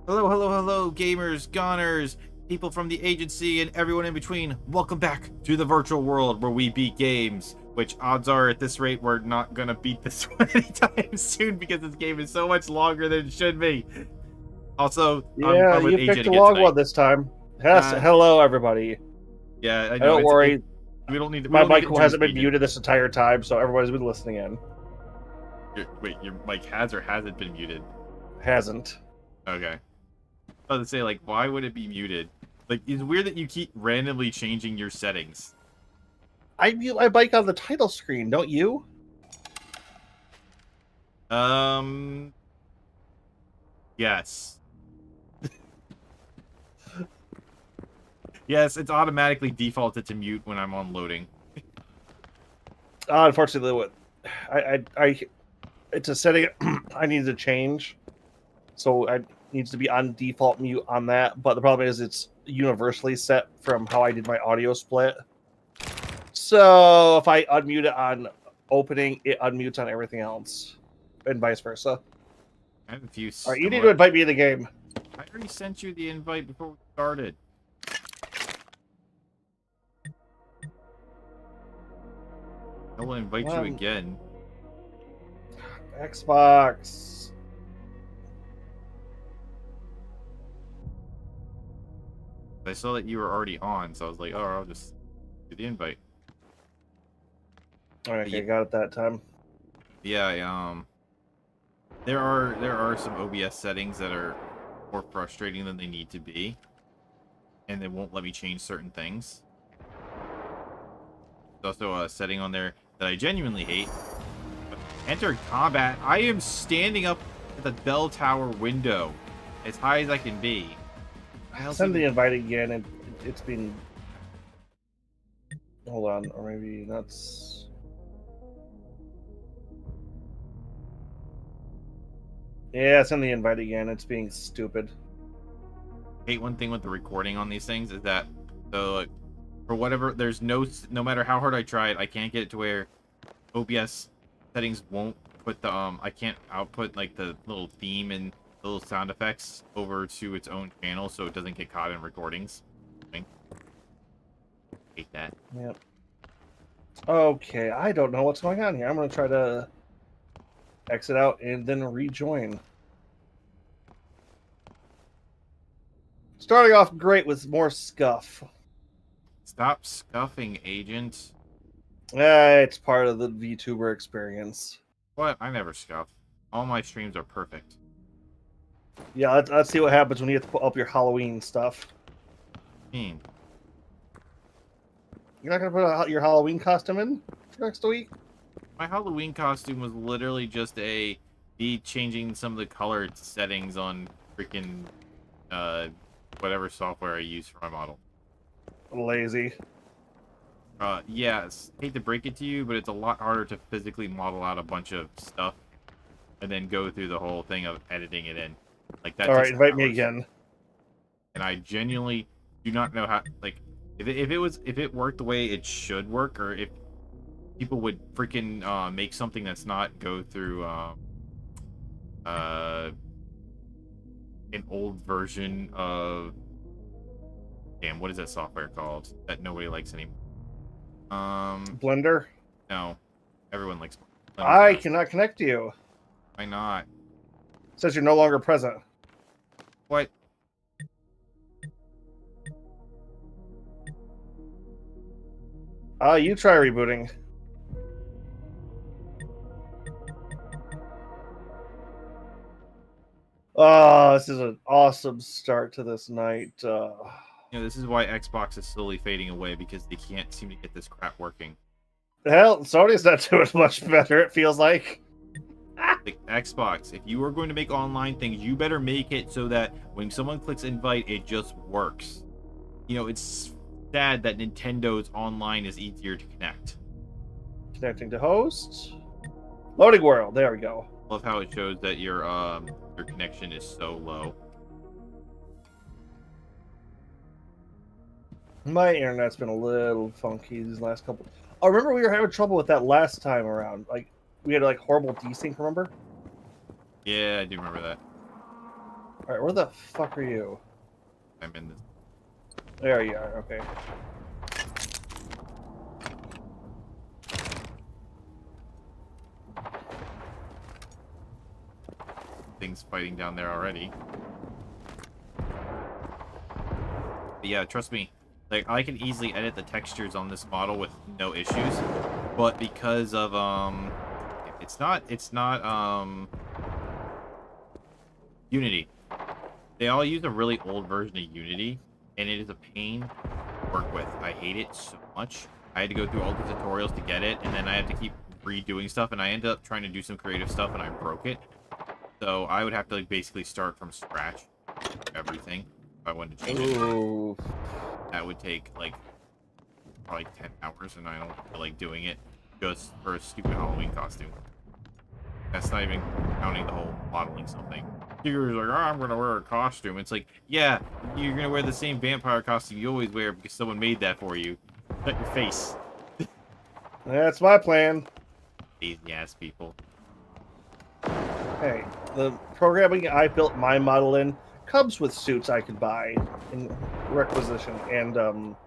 Hello, hello, hello, gamers, goners, people from the agency, and everyone in between. Welcome back to the virtual world where we beat games. Which odds are, at this rate, we're not gonna beat this one anytime soon because this game is so much longer than it should be. Also, Yeah, I'm with you AJ picked a again long tonight. one this time. Yes, hello everybody. Yeah, I know. Don't worry, We don't need. We my don't need mic to hasn't been introduce muted this entire time, so everybody's been listening in. Wait, your mic has or hasn't been muted? Hasn't. Okay. I was about to say, like, why would it be muted? Like, it's weird that you keep randomly changing your settings. I mute my mic on the title screen, don't you? Yes. Yes, it's automatically defaulted to mute when I'm on loading. Unfortunately, it's a setting I need to change, so it needs to be on default mute on that. But the problem is it's universally set from how I did my audio split. So if I unmute it on opening, it unmutes on everything else, and vice versa. I have a few All right, you need to invite me in the game. I already sent you the invite before we started. I will invite you again. Xbox. I saw that you were already on, so I was like, oh, I'll just do the invite. All right, okay, got it that time. Yeah, there are some OBS settings that are more frustrating than they need to be, and they won't let me change certain things. There's also a setting on there that I genuinely hate. Enter combat. I am standing up at the bell tower window as high as I can be. Send the invite again, and it's been. Hold on, or maybe that's. Yeah, send the invite again. It's being stupid. I hate one thing with the recording on these things is that like, for whatever, there's no matter how hard I try it, I can't get it to where OBS settings won't put the I can't output like the little theme and the little sound effects over to its own channel, so it doesn't get caught in recordings. I hate that. Yep. Okay, I don't know what's going on here. I'm gonna try to exit out and then rejoin. Starting off great with more scuff. Stop scuffing, agent. It's part of the VTuber experience. What? I never scuff. All my streams are perfect. Yeah, let's see what happens when you have to put up your Halloween stuff. You're not gonna put your Halloween costume in for next week? My Halloween costume was literally just me changing some of the color settings on freaking whatever software I use for my model. Lazy. Yes. Hate to break it to you, but it's a lot harder to physically model out a bunch of stuff and then go through the whole thing of editing it in. Like that. All right, invite me again. And I genuinely do not know how. Like, if it worked the way it should work, or if people would freaking make something that's not go through an old version of. Damn, what is that software called that nobody likes anymore? Blender? No. Everyone likes Blender. I cannot connect to you. Why not? It says you're no longer present. What? You try rebooting. Oh, this is an awesome start to this night. You know, this is why Xbox is slowly fading away, because they can't seem to get this crap working. Hell, Sony's not doing much better, it feels like. Like, Xbox, if you are going to make online things, you better make it so that when someone clicks invite, it just works. You know, it's sad that Nintendo's online is easier to connect. Connecting to host. Loading world, there we go. Love how it shows that your connection is so low. My internet's been a little funky these last couple. Oh, remember we were having trouble with that last time around. Like, we had like horrible desync, remember? Yeah, I do remember that. Alright, where the fuck are you? I'm in this. There you are, okay. Things fighting down there already. But yeah, trust me. Like, I can easily edit the textures on this model with no issues. But because of, it's not Unity. They all use a really old version of Unity, and it is a pain to work with. I hate it so much. I had to go through all the tutorials to get it, and then I had to keep redoing stuff, and I ended up trying to do some creative stuff, and I broke it. So I would have to, like, basically start from scratch everything if I wanted to change it. That would take, like, probably 10 hours, and I don't feel like doing it just for a stupid Halloween costume. That's not even counting the whole modeling something. You're like, oh, I'm gonna wear a costume. It's like, yeah, you're gonna wear the same vampire costume you always wear because someone made that for you. Shut your face. That's my plan. Lazy ass people. Hey, the programming I built my model in comes with suits I could buy in requisition, and well,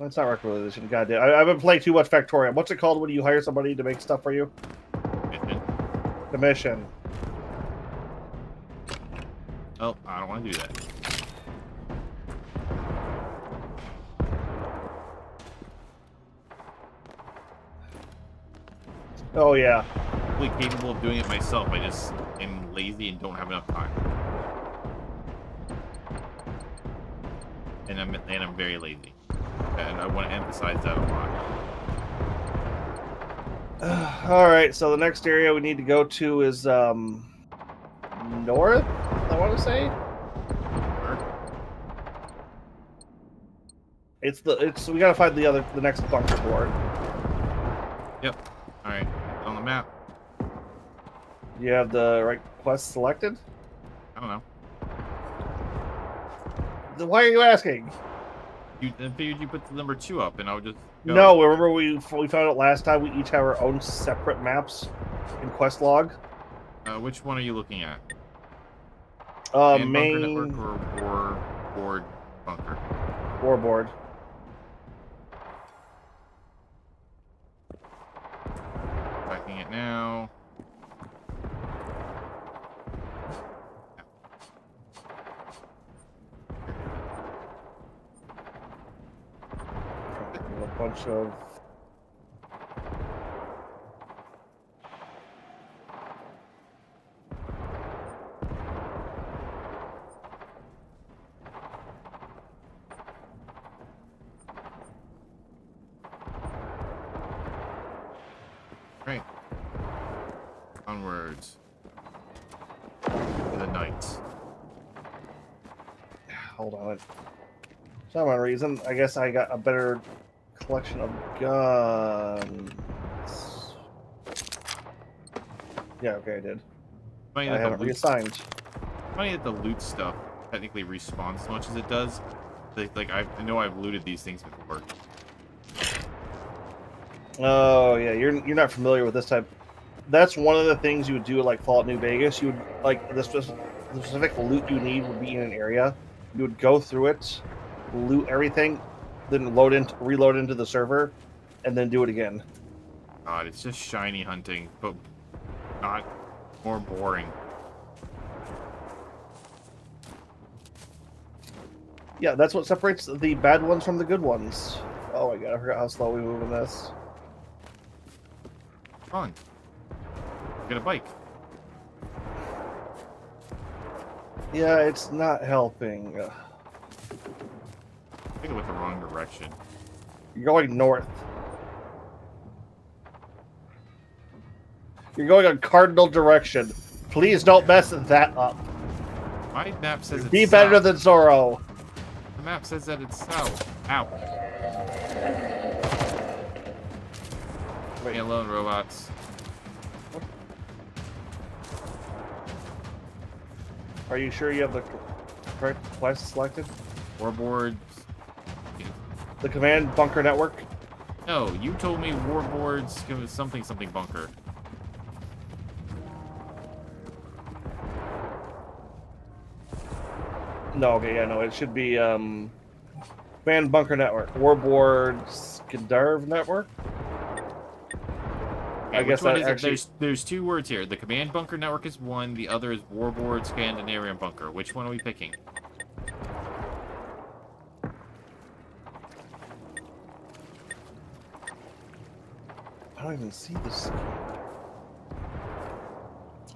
it's not requisition. Goddamn, I've been playing too much Factorium. What's it called when you hire somebody to make stuff for you? Commission. Oh, I don't want to do that. Oh yeah. I'm fully capable of doing it myself. I just am lazy and don't have enough time. And I'm very lazy. And I want to emphasize that a lot. All right, so the next area we need to go to is north. I want to say it's we gotta find the next bunker board. Yep. All right. On the map. You have the right quest selected. I don't know. Then why are you asking? I figured you put the number 2 up, and I would just go. No, remember we found out last time we each have our own separate maps in quest log. Which one are you looking at? Main bunker network or board bunker? War board. Tracking it now. A bunch of Right. Onwards. To the night. hold on. For some reason, I guess I got a better collection of guns. Yeah, okay, I did. Funny I that haven't the loot, reassigned. funny that the loot stuff technically respawns as much as it does. Like I know I've looted these things before. Oh yeah, you're not familiar with this type. That's one of the things you would do like Fallout New Vegas. You would like the specific loot you need would be in an area. You would go through it, loot everything, then reload into the server, and then do it again. God, it's just shiny hunting, but not more boring. Yeah, that's what separates the bad ones from the good ones. Oh my god, I forgot how slow we move in this. Come on. Get a bike. Yeah, it's not helping. I think I went the wrong direction. You're going north. You're going a cardinal direction. Please don't mess that up. My map says it's Be south. better than Zorro. The map says that it's south. Ow. Leave me alone, robots. Are you sure you have the correct quest selected? Warboards. The command bunker network? No, you told me warboards give us something bunker. No, okay, yeah, no, it should be Command Bunker Network. Warboard Skandarv Network? I guess Which one that is it? actually... There's two words here. The Command Bunker Network is one, the other is Warboard Scandinavian Bunker. Which one are we picking? I don't even see this.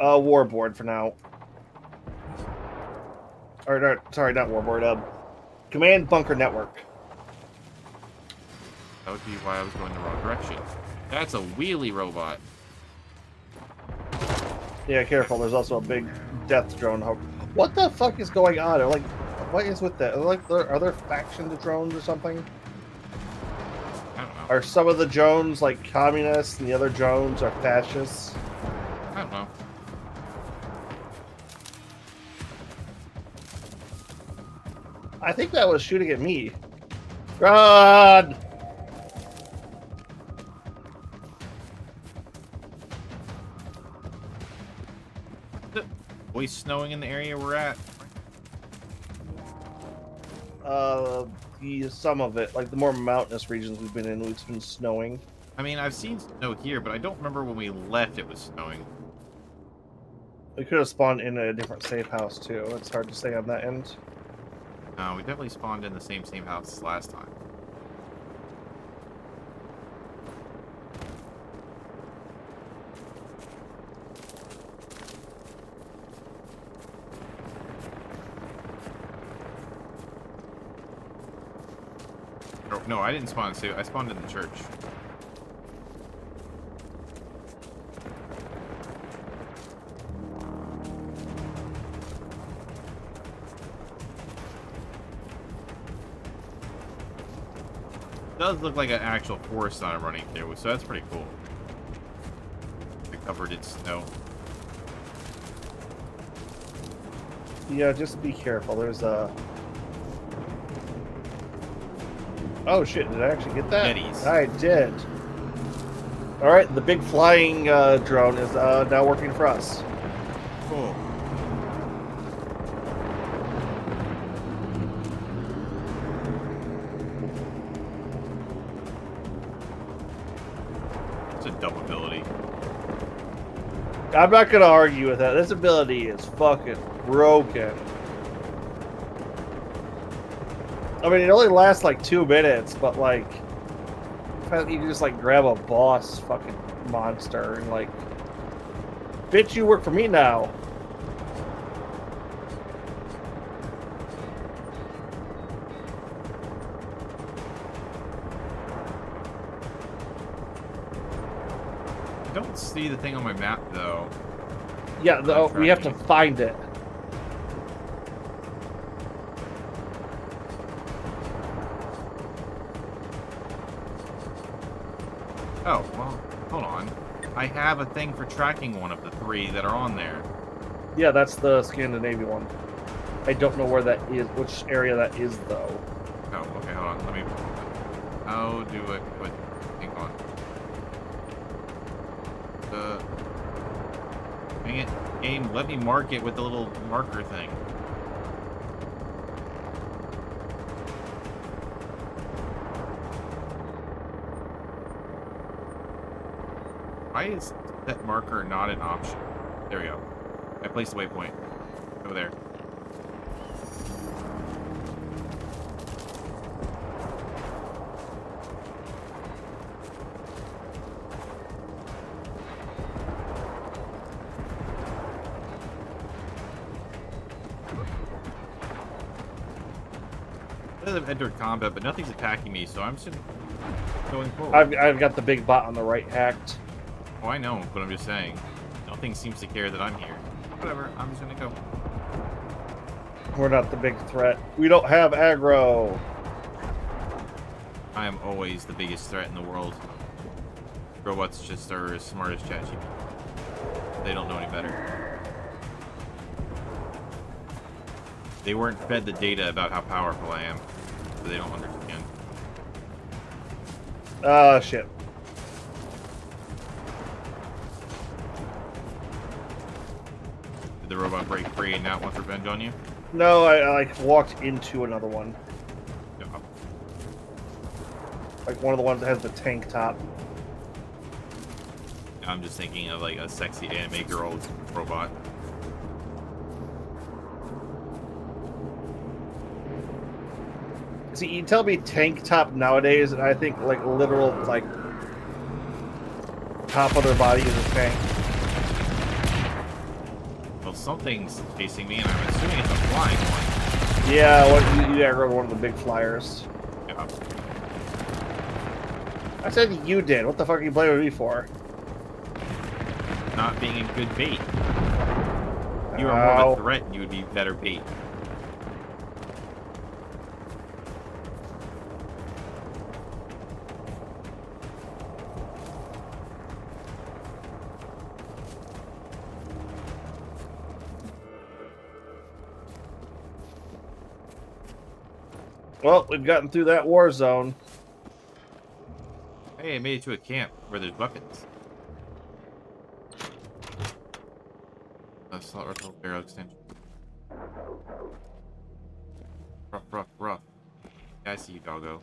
Warboard for now. Or, no, sorry, not Warboard. Command Bunker Network. That would be why I was going the wrong direction. That's a wheelie robot. Yeah, careful. There's also a big death drone. What the fuck is going on? Like, what is with that? Are there faction drones or something? I don't know. Are some of the drones like communists and the other drones are fascists? I don't know. I think that was shooting at me. Run! Always snowing in the area we're at. Some of it, like the more mountainous regions we've been in, it's been snowing. I mean, I've seen snow here, but I don't remember when we left it was snowing. We could have spawned in a different safe house too. It's hard to say on that end. No, we definitely spawned in the same house as last time. Oh, no, I didn't spawn in. I spawned in the church. It does look like an actual forest that I'm running through, so that's pretty cool. It covered in snow. Yeah, just be careful. There's a... Oh shit, did I actually get that? Yetis. I did. Alright, the big flying drone is now working for us. Cool. It's a dumb ability. I'm not gonna argue with that. This ability is fucking broken. I mean, it only lasts like 2 minutes, but like, you can just like grab a boss fucking monster and like, bitch, you work for me now. I don't see the thing on my map though. Yeah, though we have to find it. Oh, well, hold on. I have a thing for tracking one of the 3 that are on there. Yeah, that's the Scandinavian one. I don't know where that is, which area that is, though. Oh, okay, hold on. Let me... How do I put... Hang on. Dang it. Game, let me mark it with the little marker thing. Why is that marker not an option? There we go. I placed the waypoint. Over there. I've entered combat, but nothing's attacking me, so I'm just going forward. I've got the big bot on the right hacked. Oh, I know, but I'm just saying. Nothing seems to care that I'm here. Whatever, I'm just gonna go. We're not the big threat. We don't have aggro. I am always the biggest threat in the world. Robots just are as smart as ChatGPT. They don't know any better. They weren't fed the data about how powerful I am, so they don't understand. Ah, shit. Did the robot break free and not want revenge on you? No, I like walked into another one. Yeah. Like one of the ones that has the tank top. I'm just thinking of like a sexy anime girl robot. See, you tell me tank top nowadays, and I think like literal like top of their body is a tank. Well, something's chasing me, and I'm assuming it's a flying one. Yeah, you gotta go to one of the big flyers. Yeah. I said you did. What the fuck are you blaming me for? Not being a good bait. If you were more of a threat, you would be better bait. Well, we've gotten through that war zone. Hey, I made it to a camp where there's buckets. Assault rifle barrel extension. Rough. Yeah, I see you, doggo.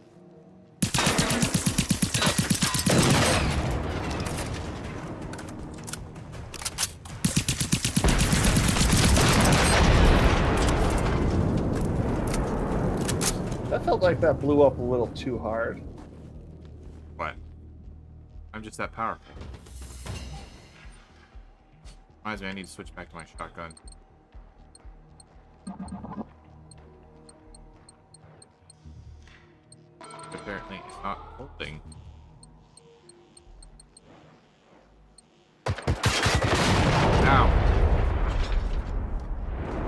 That felt like that blew up a little too hard. What? I'm just that powerful. Reminds me, I need to switch back to my shotgun. Apparently, it's not holding. Ow!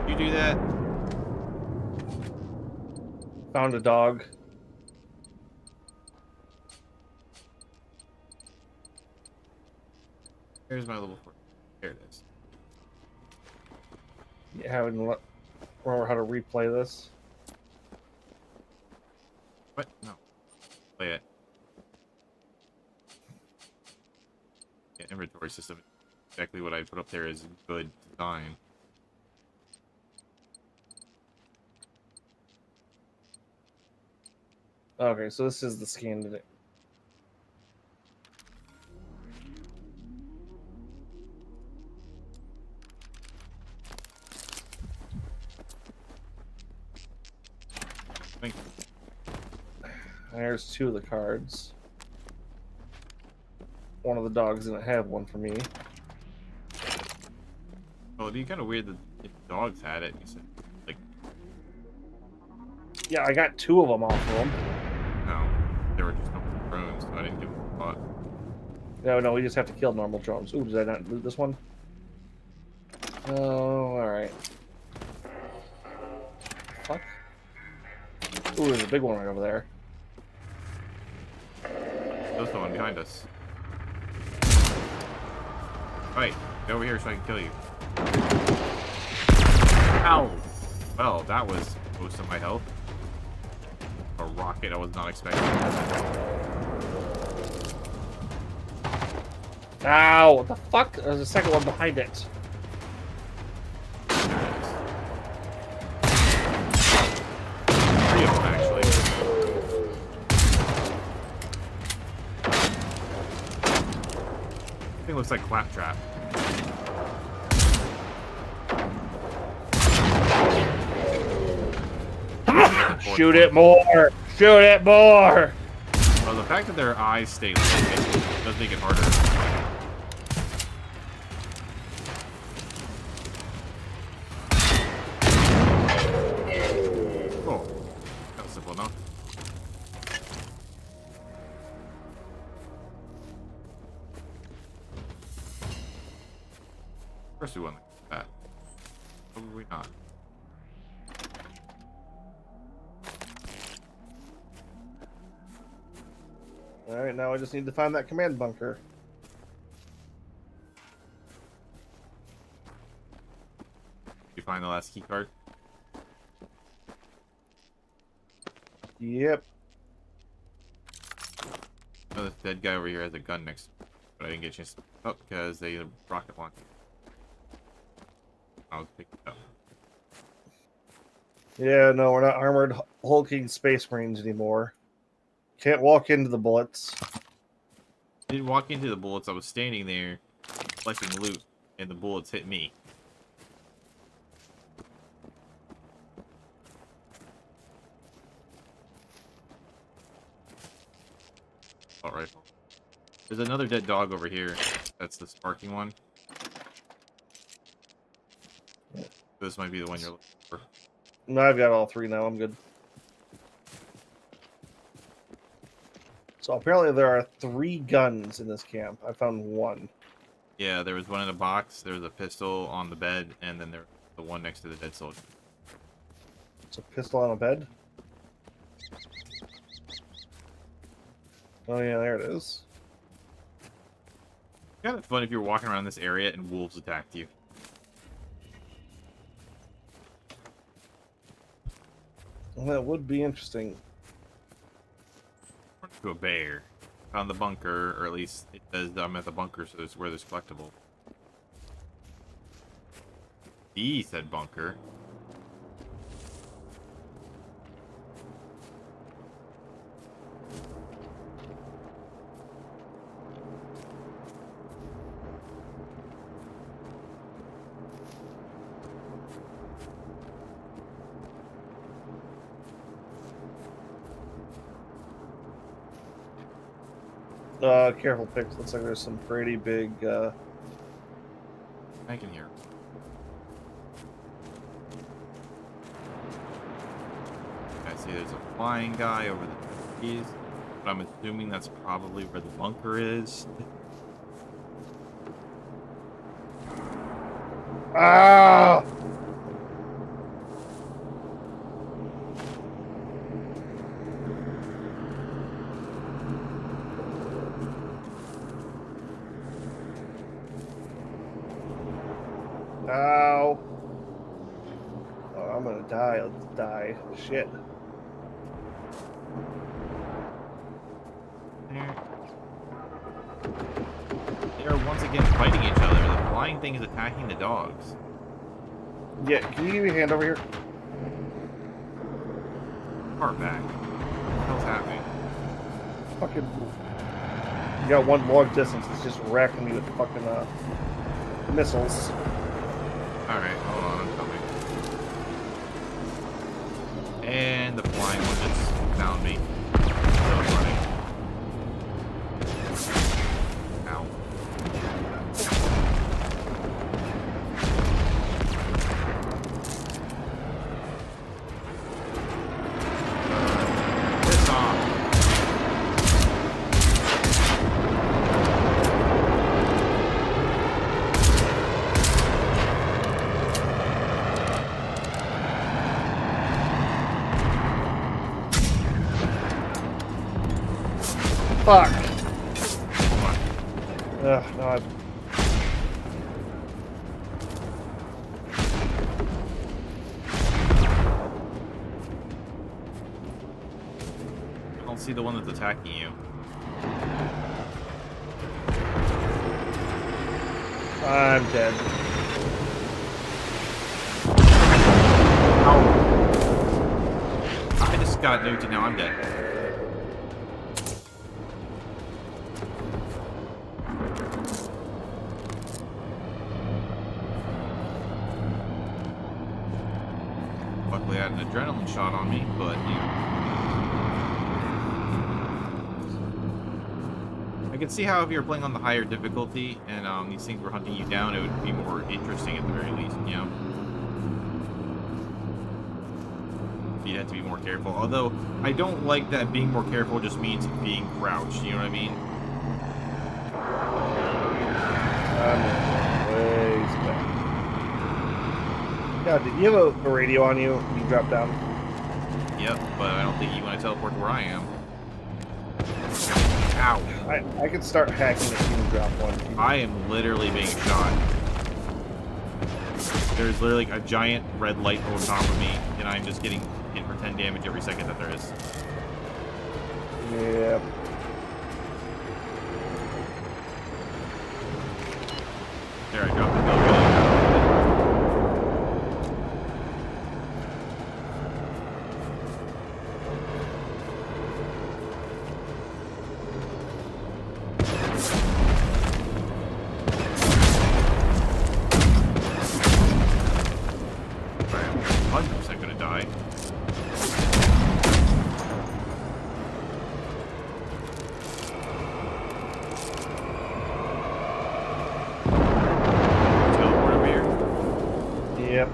You do that? Found a dog. Here's my level 4. There it is. You haven't remember how to replay this? What? No. Play it. Yeah, inventory system. Exactly what I put up there is good design. Okay, so this is the scan today. Thank you. There's 2 of the cards. One of the dogs didn't have one for me. Well, it'd be kind of weird that if dogs had it. You said, like, Yeah, I got 2 of them off of them. no, they were just normal drones, so I didn't give them a thought. No, we just have to kill normal drones. Ooh, did I not loot this one? Oh, alright. Fuck. Ooh, there's a big one right over there. There's the one behind us. Right, get over here so I can kill you. Ow! Well, that was most of my health. A rocket I was not expecting. Ow! What the fuck? There's a second one behind it. Three of them, actually. Thing looks like Claptrap. Shoot it more! Shoot it more! Well, the fact that their eyes stay lit does make it harder. Oh, that was simple enough. Of course we won like that. Or were we not? Alright, now I just need to find that command bunker. Did you find the last key card? Yep. Oh, this dead guy over here has a gun next to him, but I didn't get a chance to pick it up because they rocket launched. I'll pick it up. Yeah, no, we're not armored hulking space marines anymore. Can't walk into the bullets. I didn't walk into the bullets. I was standing there collecting loot, and the bullets hit me. Alright. There's another dead dog over here. That's the sparking one. This might be the one you're looking for. No, I've got all three now. I'm good. So apparently there are 3 guns in this camp. I found 1. Yeah, there was one in a box, there was a pistol on the bed, and then there's the one next to the dead soldier. It's a pistol on a bed. Oh yeah, there it is. Kind of fun if you were walking around this area and wolves attacked you. Well, that would be interesting. To a bear. Found the bunker, or at least it says I'm at the bunker, so it's where there's collectible. He said bunker. Careful, Pix. Looks like there's some pretty big, I can hear. I see there's a flying guy over the trees, but I'm assuming that's probably where the bunker is. Ah! Ow. Oh, I'm gonna die. Let's die. Shit. They are once again fighting each other. The flying thing is attacking the dogs. Yeah, can you give me a hand over here? Far back. What the hell's happening? Fucking. You got one long distance. It's just racking me with fucking missiles. Alright, hold on, I'm coming. And the flying one just found me. Still running. Ow. Piss off. Fuck. What? Ugh, no, I don't see the one that's attacking you. I'm dead. Ow. I just got nuked and now I'm dead. Luckily I had an adrenaline shot on me, but I can see how if you're playing on the higher difficulty and these things were hunting you down, it would be more interesting at the very least, you know? You'd have to be more careful. Although, I don't like that being more careful just means being crouched, you know what I mean? Ways back. God, did you have a radio on you when you dropped down? Yep, but I don't think you want to teleport to where I am. Ow. I can start hacking if you drop one. I am literally being shot. There's literally a giant red light over top of me, and I'm just getting hit for 10 damage every second that there is. Yep. There, I dropped the bill. I'm 100% gonna die. Teleport over here. Yep.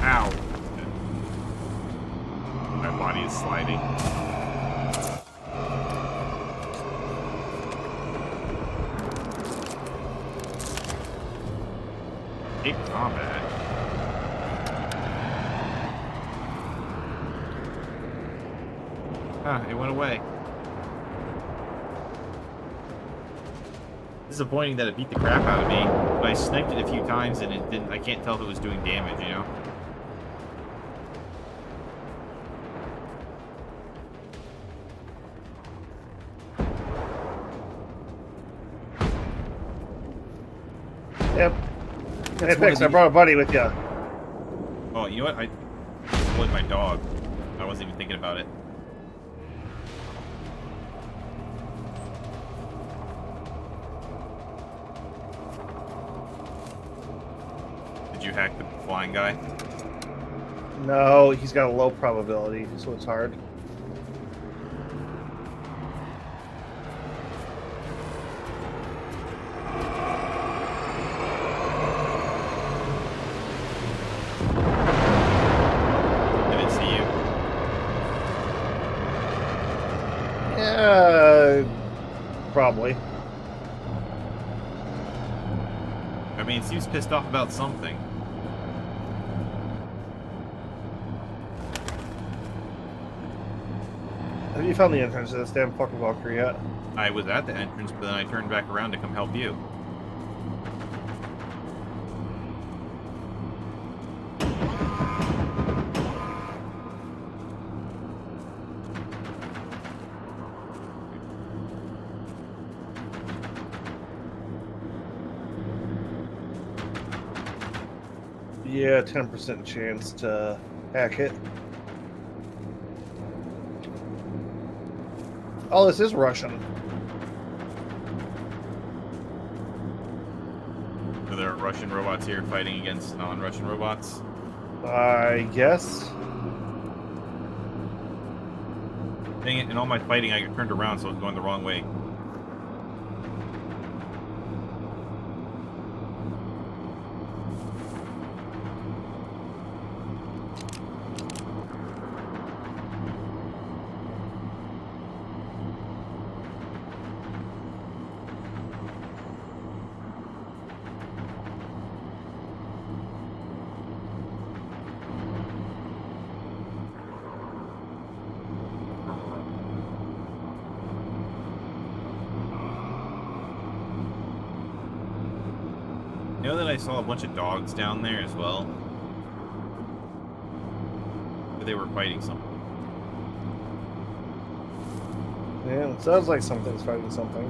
Ow. My body is sliding. Big combat. Ah, it went away. Disappointing that it beat the crap out of me, but I sniped it a few times and it didn't. I can't tell if it was doing damage, you know? Yep. Hey, That's one Pix, of I the- brought a buddy with you. Oh, you know what? I deployed my dog. I wasn't even thinking about it. Did you hack the flying guy? No, he's got a low probability, so it's hard. I didn't see you. Yeah, probably. I mean, it seems pissed off about something. Have you found the entrance to this damn fucking Valkyrie yet? I was at the entrance, but then I turned back around to come help you. Yeah, 10% chance to hack it. Oh, this is Russian. So there are Russian robots here fighting against non-Russian robots. I guess. Dang it, in all my fighting, I got turned around, so I was going the wrong way. You know that I saw a bunch of dogs down there as well? But they were fighting something. Yeah, it sounds like something's fighting something.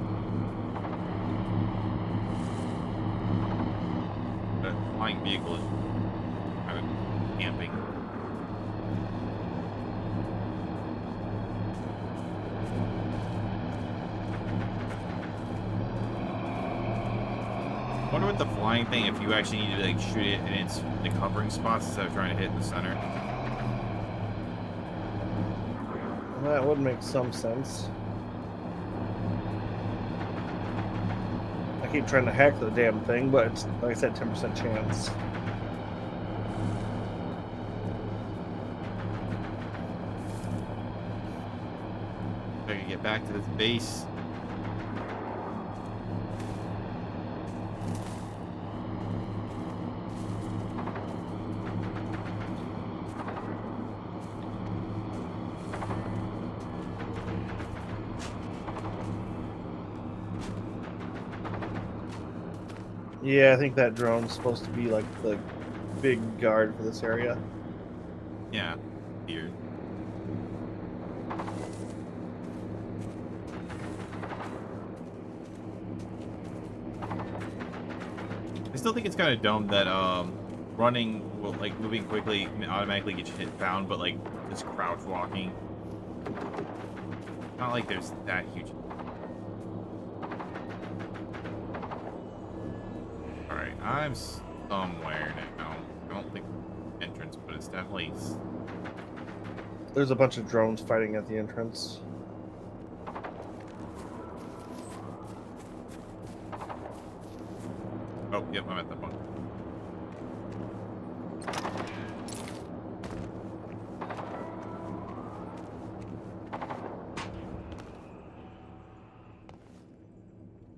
A flying vehicle is kind of camping. I wonder with the flying thing if you actually need to like shoot it in its the covering spots instead of trying to hit in the center. That would make some sense. I keep trying to hack the damn thing, but it's, like I said, 10% chance. If I can get back to this base. Yeah, I think that drone's supposed to be like the big guard for this area. Yeah, weird. I still think it's kind of dumb that running will like moving quickly automatically get you hit found, but like just crouch walking. Not like there's that huge. All right, I'm somewhere now. I don't think entrance, but it's definitely. There's a bunch of drones fighting at the entrance. Oh, yep, I'm at that one.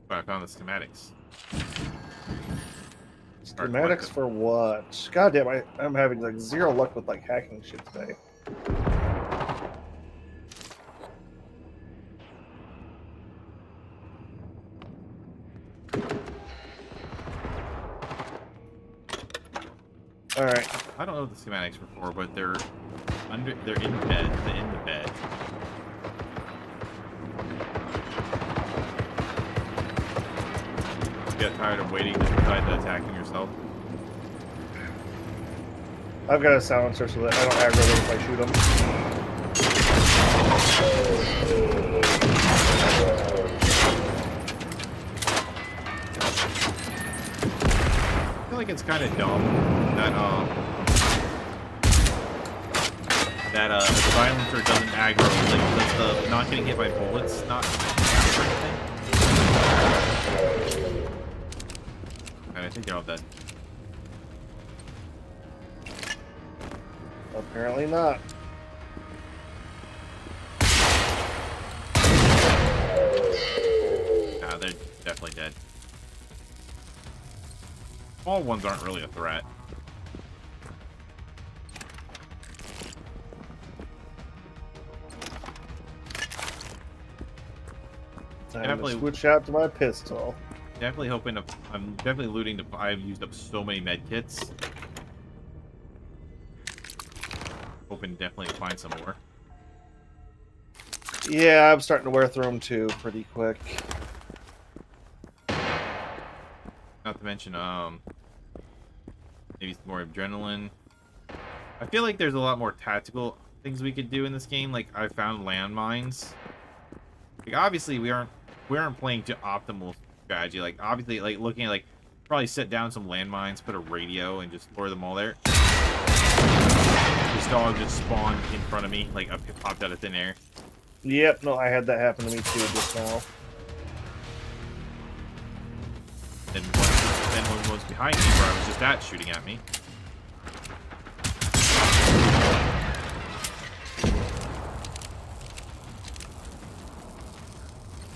Oh, I found the schematics. Schematics for what? God damn, I'm having like zero luck with like hacking shit today. All right. I don't know what the schematics were for, but they're in bed. They're in the bed. Get tired of waiting to decide to attack them yourself? I've got a silencer so that I don't aggro them if I shoot them. I feel like it's kind of dumb that the silencer doesn't aggro. Like, does the not getting hit by bullets not count for anything? I think they're all dead. Apparently not. Nah, they're definitely dead. Small ones aren't really a threat. Time to switch out to my pistol. Definitely hoping to. I'm definitely looting to. I've used up so many med kits. Hoping definitely to find some more. Yeah, I'm starting to wear through them too, pretty quick. Not to mention, maybe some more adrenaline. I feel like there's a lot more tactical things we could do in this game. Like I found landmines. Like obviously we aren't playing to optimal strategy. Like obviously, like looking at like probably set down some landmines, put a radio, and just lure them all there. This dog just spawned in front of me, like popped out of thin air. Yep, no, I had that happen to me too just now. And one was behind me where I was just at shooting at me.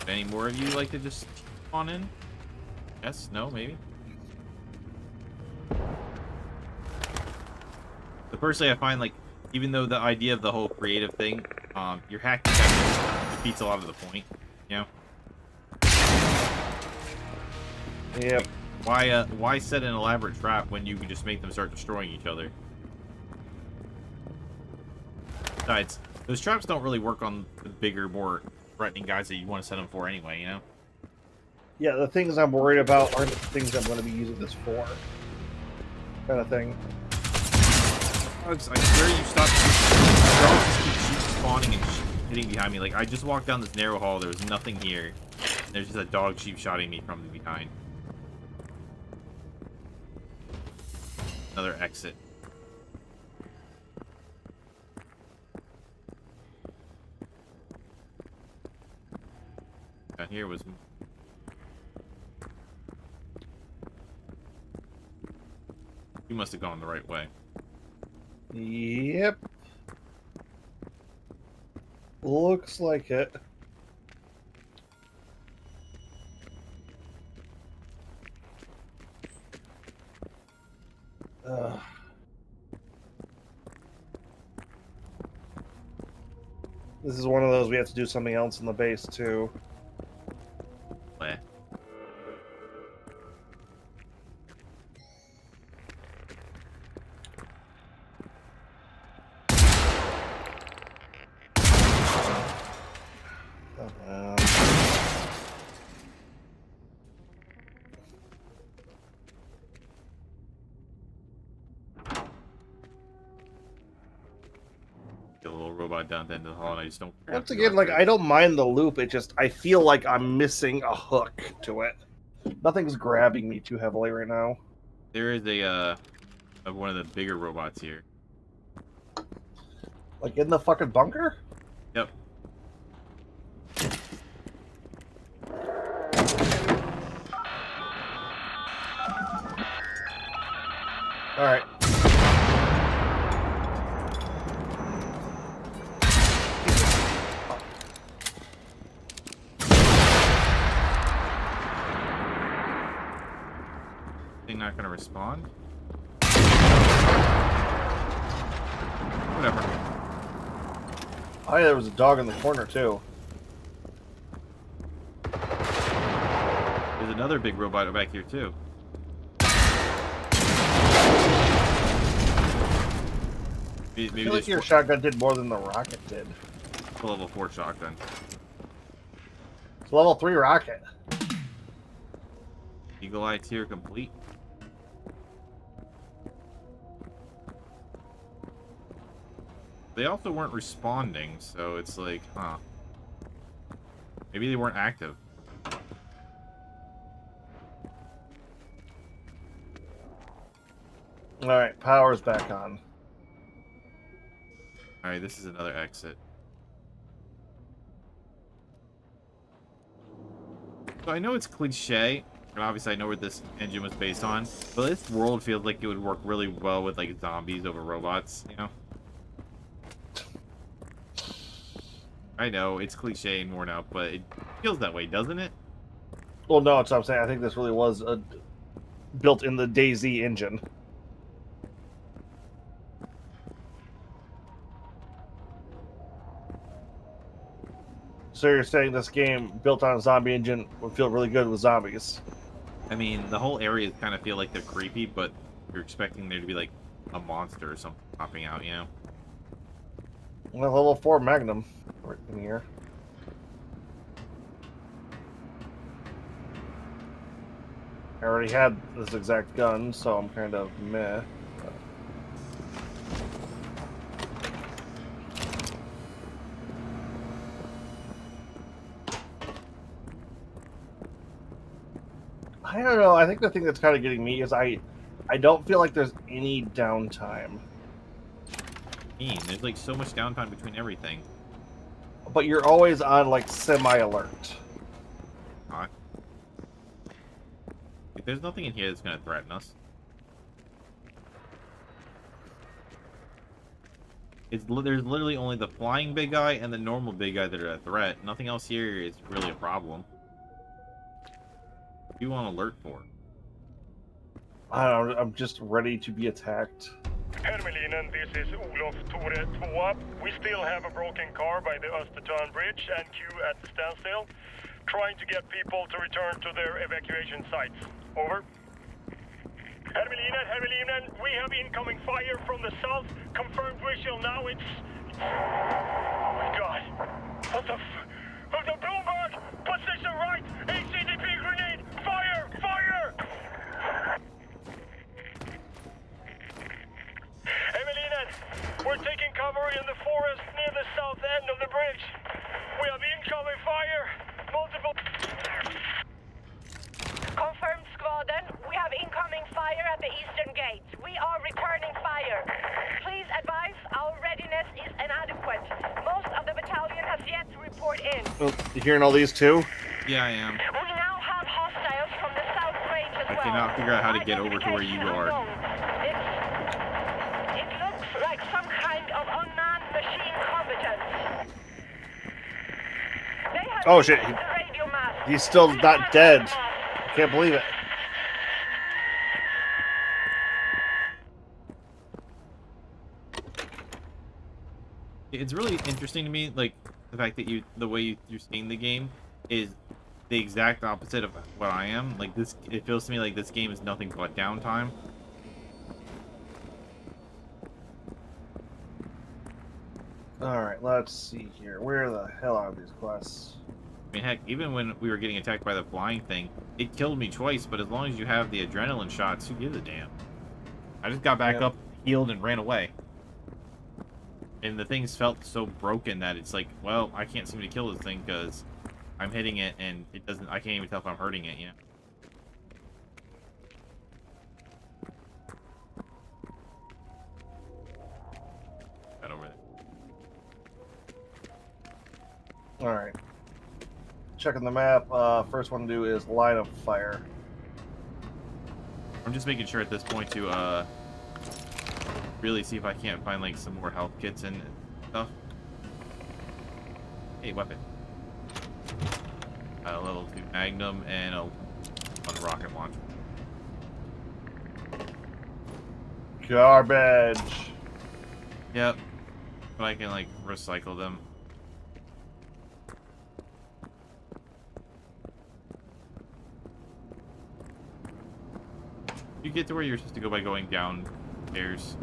Would any more of you like to just spawn in? Yes? No? Maybe? But personally, I find, like, even though the idea of the whole creative thing, your hacking defeats a lot of the point, you know? Yep. Like, why set an elaborate trap when you can just make them start destroying each other? Besides, those traps don't really work on the bigger, more threatening guys that you want to set them for anyway, you know? Yeah, the things I'm worried about aren't the things I'm going to be using this for. Kind of thing. Dogs, I swear you stopped. Dogs just keep spawning and hitting behind me. Like, I just walked down this narrow hall, there was nothing here. There's just a dog sheep shotting me from behind. Another exit. Down here was... You must have gone the right way. Yep. Looks like it. This is one of those we have to do something else in the base too. Where? a little robot down at the end of the hall, and I just don't. Once again, like, I don't mind the loop. It just, I feel like I'm missing a hook to it. Nothing's grabbing me too heavily right now. There is a one of the bigger robots here. Like in the fucking bunker? Yep. All right. Thing not gonna respond. Whatever. Oh yeah, there was a dog in the corner too. There's another big robot back here too. I feel like your shotgun did more than the rocket did. It's a level 4 shotgun. It's a level 3 rocket. Eagle Eye tier complete. They also weren't responding, so it's like, huh. Maybe they weren't active. Alright, power's back on. Alright, this is another exit. So I know it's cliche, and obviously I know where this engine was based on, but this world feels like it would work really well with like zombies over robots, you know? I know, it's cliche and worn out, but it feels that way, doesn't it? Well, no, that's what I'm saying. I think this really was built in the DayZ engine. So you're saying this game built on a zombie engine would feel really good with zombies? I mean, the whole areas kind of feel like they're creepy, but you're expecting there to be like a monster or something popping out, you know? Well, level 4 Magnum right in here. I already had this exact gun, so I'm kind of meh. I don't know. I think the thing that's kind of getting me is I don't feel like there's any downtime. There's like so much downtime between everything. But you're always on like semi-alert. Not. Like, there's nothing in here that's gonna threaten us. There's literally only the flying big guy and the normal big guy that are a threat. Nothing else here is really a problem. What do you want alert for? I don't know. I'm just ready to be attacked. Hermelinen, this is Olof Tore 2. We still have a broken car by the Östertörn Bridge and Q at the standstill, trying to get people to return to their evacuation sites. Over. Hermelinen, we have incoming fire from the south. Confirmed visual now. It's... Oh my god. What the the Bloomberg! Position right! HCDP grenade! Fire! Fire! Emelinen, we're taking cover in the forest near the south end of the bridge. We have incoming fire. Multiple... Confirmed, Squadron. We have incoming fire at the eastern gate. We are returning fire. Please advise our readiness is inadequate. Most of the battalion has yet to report in. Oh, you hearing all these too? Yeah, I am. We now have hostiles from the south range as well. I cannot figure out how to get over to where you are. It looks like some kind of unmanned machine combatants. They have Oh shit, the radio mast. he's still not dead. Can't believe it. It's really interesting to me, like the fact that the way you're seeing the game is the exact opposite of what I am. Like this, it feels to me like this game is nothing but downtime. Alright, let's see here. Where the hell are these quests? I mean, heck, even when we were getting attacked by the flying thing, it killed me twice, but as long as you have the adrenaline shots, who gives a damn? I just got back up, healed, and ran away. And the things felt so broken that it's like, well, I can't seem to kill this thing because I'm hitting it and it doesn't. I can't even tell if I'm hurting it. You know. That over there. All right. Checking the map. First one to do is line of fire. I'm just making sure at this point to really see if I can't find like some more health kits and stuff. Hey, weapon. A level 2 Magnum and a 1 rocket launcher. Garbage. Yep. But I can like recycle them. You get to where you're supposed to go by going downstairs.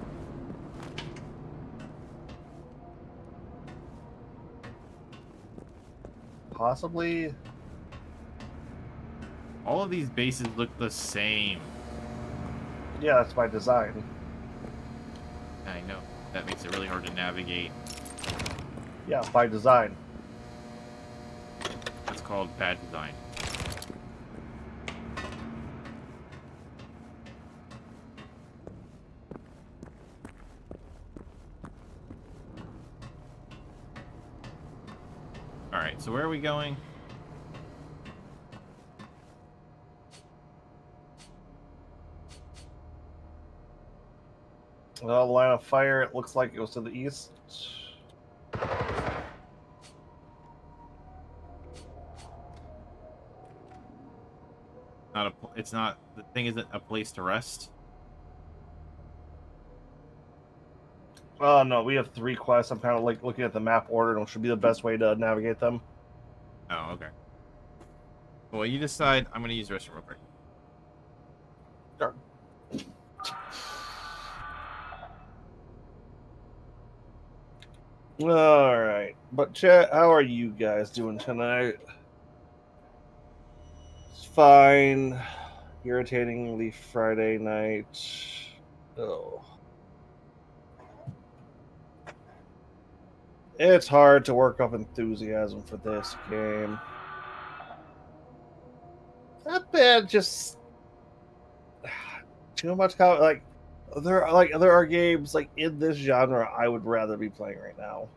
Possibly. All of these bases look the same. Yeah, that's by design. I know. That makes it really hard to navigate. Yeah, by design. That's called bad design. Alright, so where are we going? Well, line of fire, it looks like it was to the east. It's not, the thing isn't a place to rest. Oh no, we have 3 quests. I'm kind of like looking at the map order, and it should be the best way to navigate them. Oh, okay. Well, you decide. I'm gonna use the restroom real quick. Sure. All right, but chat, how are you guys doing tonight? It's fine. Irritatingly Friday night. Oh. It's hard to work up enthusiasm for this game. Not bad, just too much. Like there are games like in this genre I would rather be playing right now.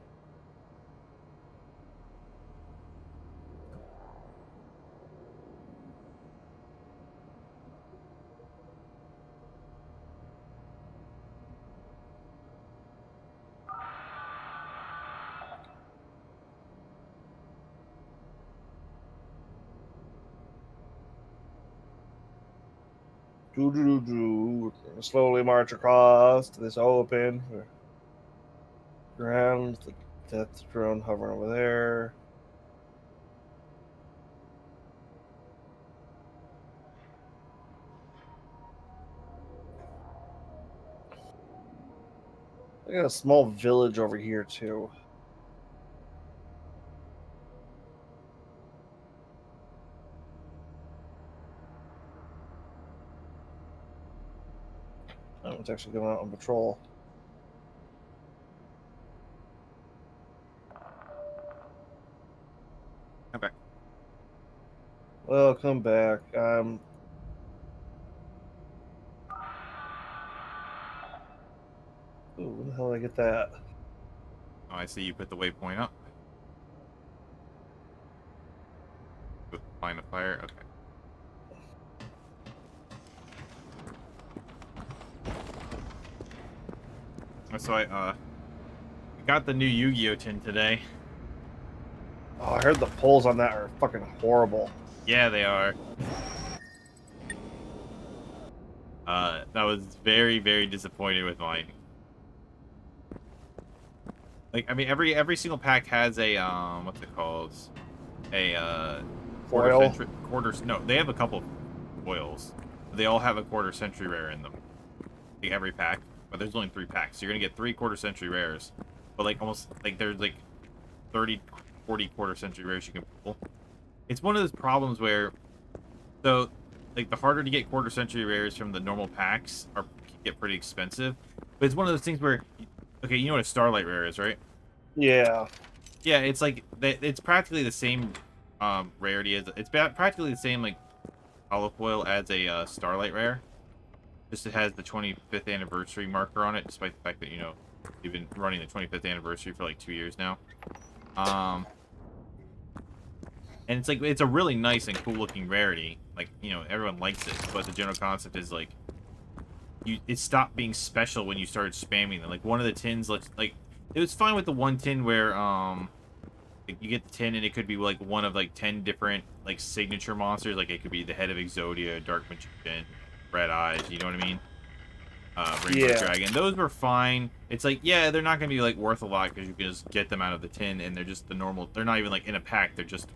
Slowly march across to this open ground. The death drone hovering over there. I got a small village over here too. Oh, it's actually going out on patrol. Come back. Welcome back. Ooh, where the hell did I get that? Oh, I see you put the waypoint up. With line of fire. Okay. So I got the new Yu-Gi-Oh tin today. Oh, I heard the polls on that are fucking horrible. Yeah, they are. That was very, very disappointed with mine. Like, I mean, every single pack has a what's it called? A Foil? No, they have a couple foils. They all have a quarter century rare in them. Like every pack, but there's only 3 packs, so you're gonna get 3 quarter century rares. But like almost like there's like 30, 40 quarter century rares you can pull. It's one of those problems where, so like the harder to get quarter century rares from the normal packs can get pretty expensive. But it's one of those things where Okay, you know what a starlight rare is, right? Yeah. Yeah, it's like it's practically the same rarity as it's practically the same like holofoil as a starlight rare. Just it has the 25th anniversary marker on it, despite the fact that you've been running the 25th anniversary for like 2 years now. And it's like it's a really nice and cool looking rarity. Like everyone likes it, but the general concept is like it stopped being special when you started spamming them. Like one of the tins looks like it was fine with the one tin where like you get the tin and it could be like one of like 10 different like signature monsters. Like it could be the head of Exodia, Dark Magician, Red Eyes. You know what I mean? Rainbow Dragon. Those were fine. It's like yeah, they're not gonna be like worth a lot because you can just get them out of the tin and they're just the normal. They're not even like in a pack. They're just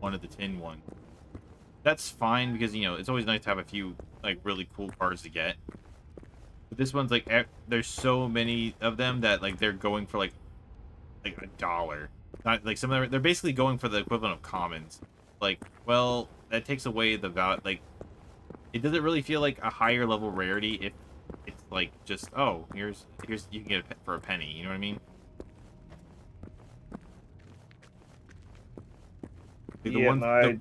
one of the tin one. That's fine because it's always nice to have a few like really cool cards to get. But this one's like there's so many of them that like they're going for like $1. Not like some of them they're basically going for the equivalent of commons. Like, well, that takes away the value. Like, it doesn't really feel like a higher level rarity if it's like just here's you can get it for a penny. You know what I mean? Like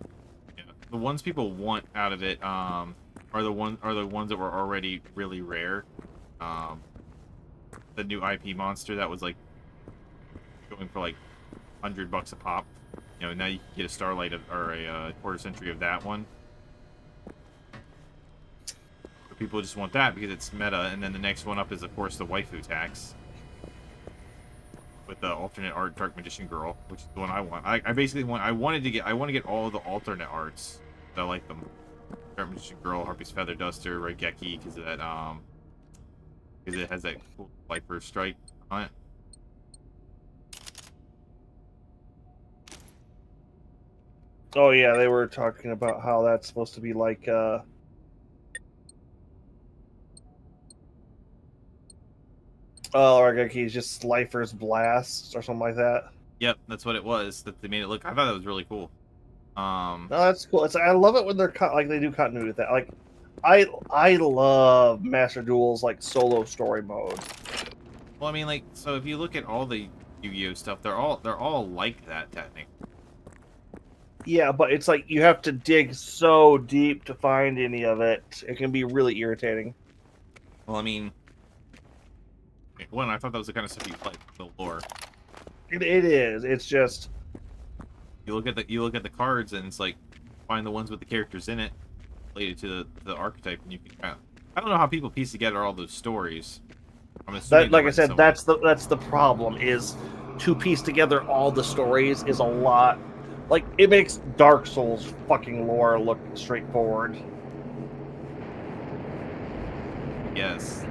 the ones people want out of it are the ones that were already really rare. The new IP monster that was like going for like $100 a pop. Now you can get a starlight or a quarter century of that one. But people just want that because it's meta, and then the next one up is of course the waifu tax. With the alternate art Dark Magician Girl, which is the one I want. I basically want I want to get all of the alternate arts. I like them. Dark Magician Girl, Harpy's Feather Duster, Raigeki, because of that because it has that cool Viper strike on it. Oh yeah, they were talking about how that's supposed to be like Raigeki is just Slifer's Blast or something like that. Yep, that's what it was. That they made it look. I thought that was really cool. No, that's cool. I love it when they're like they do continuity with that. Like, I love Master Duel's like solo story mode. Well, I mean, like, so if you look at all the Yu-Gi-Oh stuff, they're all like that technically. Yeah, but it's like you have to dig so deep to find any of it. It can be really irritating. Well, I mean, I thought that was the kind of stuff you like the lore. It is. It's just you look at the cards and it's like find the ones with the characters in it related to the archetype, and you can I don't know how people piece together all those stories. I'm assuming like I said, that's the problem is to piece together all the stories is a lot. Like, it makes Dark Souls fucking lore look straightforward. Yes.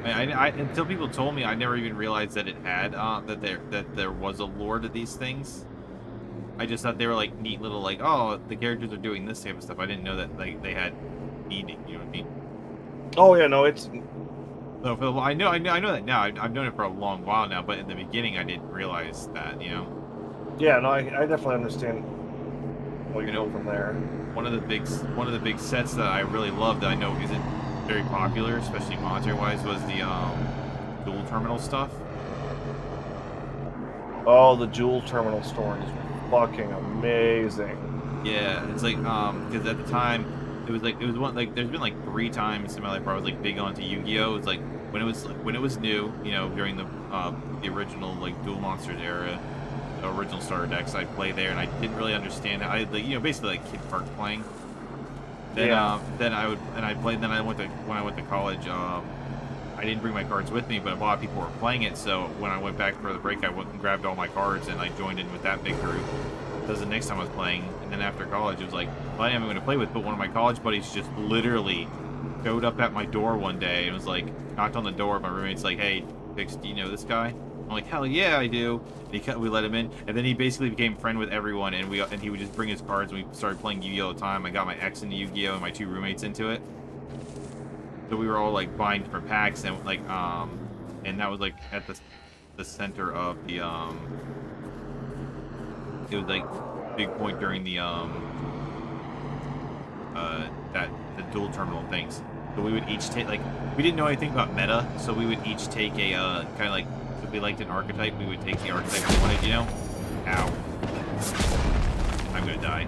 I until people told me, I never even realized that it had that there was a lore to these things. I just thought they were like neat little like, oh, the characters are doing this type of stuff. I didn't know that like they had meaning. You know what I mean? Oh yeah, no, it's. So for I know that now. I've known it for a long while now, but in the beginning I didn't realize that. Yeah, no, I definitely understand what you know from there. One of the big sets that I really love that I know isn't very popular, especially monetary-wise, was the dual terminal stuff. Oh, the dual terminal story is fucking amazing. Yeah, it's like because at the time it was one like there's been like 3 times in my life where I was like big onto Yu-Gi-Oh. It's like when it was new, during the original like Duel Monsters era. Original starter decks I'd play there, and I didn't really understand how basically like Kid Park playing. Then when I went to college, I didn't bring my cards with me, but a lot of people were playing it, so when I went back for the break I went and grabbed all my cards and I joined in with that big group. Because the next time I was playing, and then after college it was like, well, I didn't have anyone to play with, but one of my college buddies just literally showed up at my door one day and was like, knocked on the door, my roommate's like, hey Pix, do you know this guy? I'm like, hell yeah, I do. And we let him in, and then he basically became friend with everyone, and he would just bring his cards, and we started playing Yu-Gi-Oh! All the time. I got my ex into Yu-Gi-Oh! And my 2 roommates into it. So we were all like buying different packs, and like and that was like at the center of the it was like big point during the the dual terminal things. So we would each take we didn't know anything about meta, so we would each take a kind of like. we liked an archetype, we would take the archetype we wanted, you know? Ow. I'm gonna die.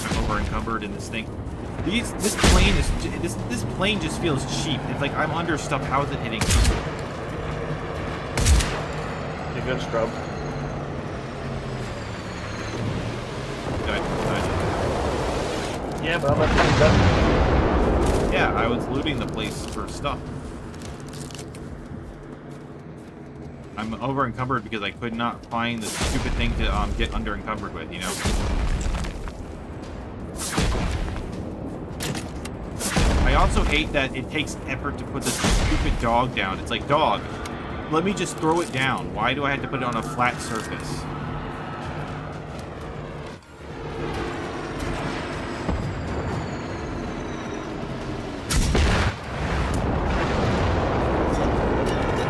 I'm over encumbered in this thing. This plane just feels cheap. It's like I'm under stuff. How is it hitting me? You're good, scrub. Good. Yeah, but I'm not done. Yeah, I was looting the place for stuff. I'm over encumbered because I could not find the stupid thing to get under encumbered with, you know? I also hate that it takes effort to put this stupid dog down. It's like, dog, let me just throw it down. Why do I have to put it on a flat surface?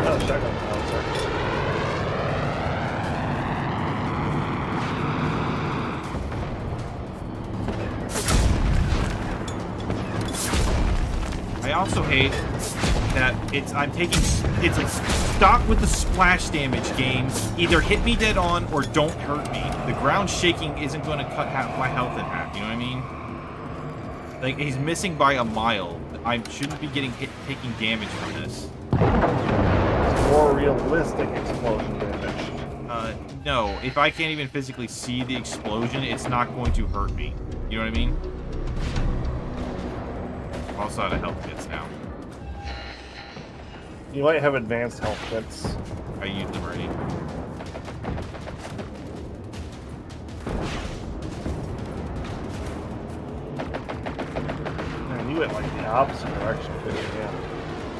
Oh, shotgun. Oh, sorry. I also hate that it's like stop with the splash damage game. Either hit me dead on or don't hurt me. The ground shaking isn't going to cut my health in half, you know what I mean? Like, he's missing by a mile. I shouldn't be getting taking damage from this. More realistic explosion damage. No. If I can't even physically see the explosion, it's not going to hurt me. You know what I mean? Also out of health kits now. You might have advanced health kits. I used them already. Man, you went like the opposite direction, too, yeah.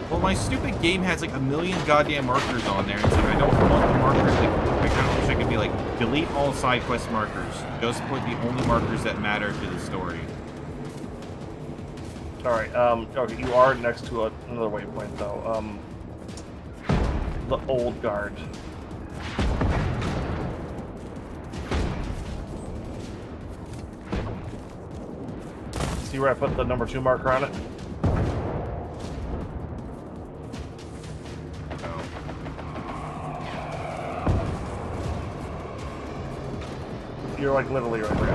Well, my stupid game has like a million goddamn markers on there. It's like I don't want the markers. Like, I kind of wish I could be like, delete all side quest markers. Just put the only markers that matter to the story. Alright, okay, you are next to another waypoint, though. The old guard. See where I put the number 2 marker on it? You're like literally right there.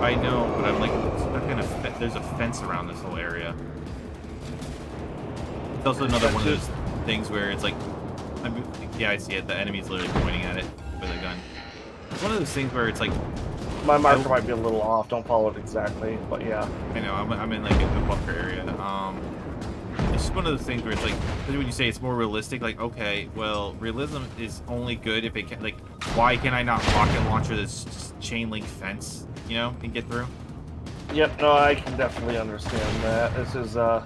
I know, but I'm like stuck in there's a fence around this whole area. It's also another one of those things where it's like, yeah, I see it. The enemy's literally pointing at it with a gun. It's one of those things where it's like, my marker might be a little off. Don't follow it exactly, but yeah. I know. I'm in like a bunker area. It's just one of those things where it's like, when you say it's more realistic, like, okay, well, realism is only good if it can, like, why can I not rocket launcher this chain link fence, you know, and get through? Yep, no, I can definitely understand that. This is, like,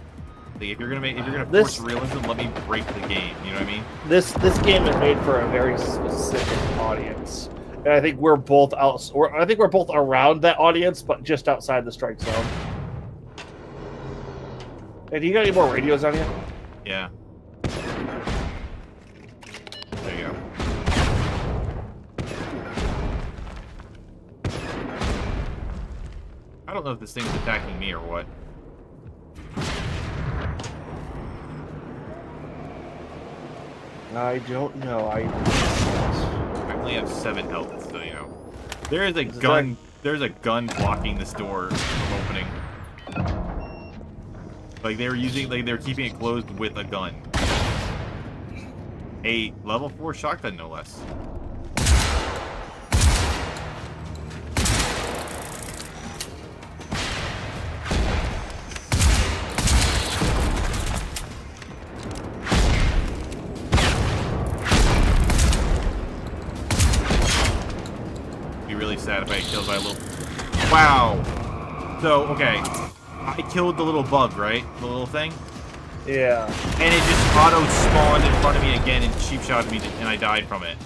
if you're gonna force realism, let me break the game, you know what I mean? This game is made for a very specific audience. And I think we're both around that audience, but just outside the strike zone. Hey, do you got any more radios on you? Yeah. There you go. I don't know if this thing's attacking me or what. I don't know. I only have 7 health, so you know. There is a gun. There's a gun blocking this door from opening. Like they're keeping it closed with a gun. A level 4 shotgun, no less. Be really sad if I get killed by a little. Wow. So okay. I killed the little bug, right? The little thing? Yeah. And it just auto-spawned in front of me again and cheap-shotted me, and I died from it.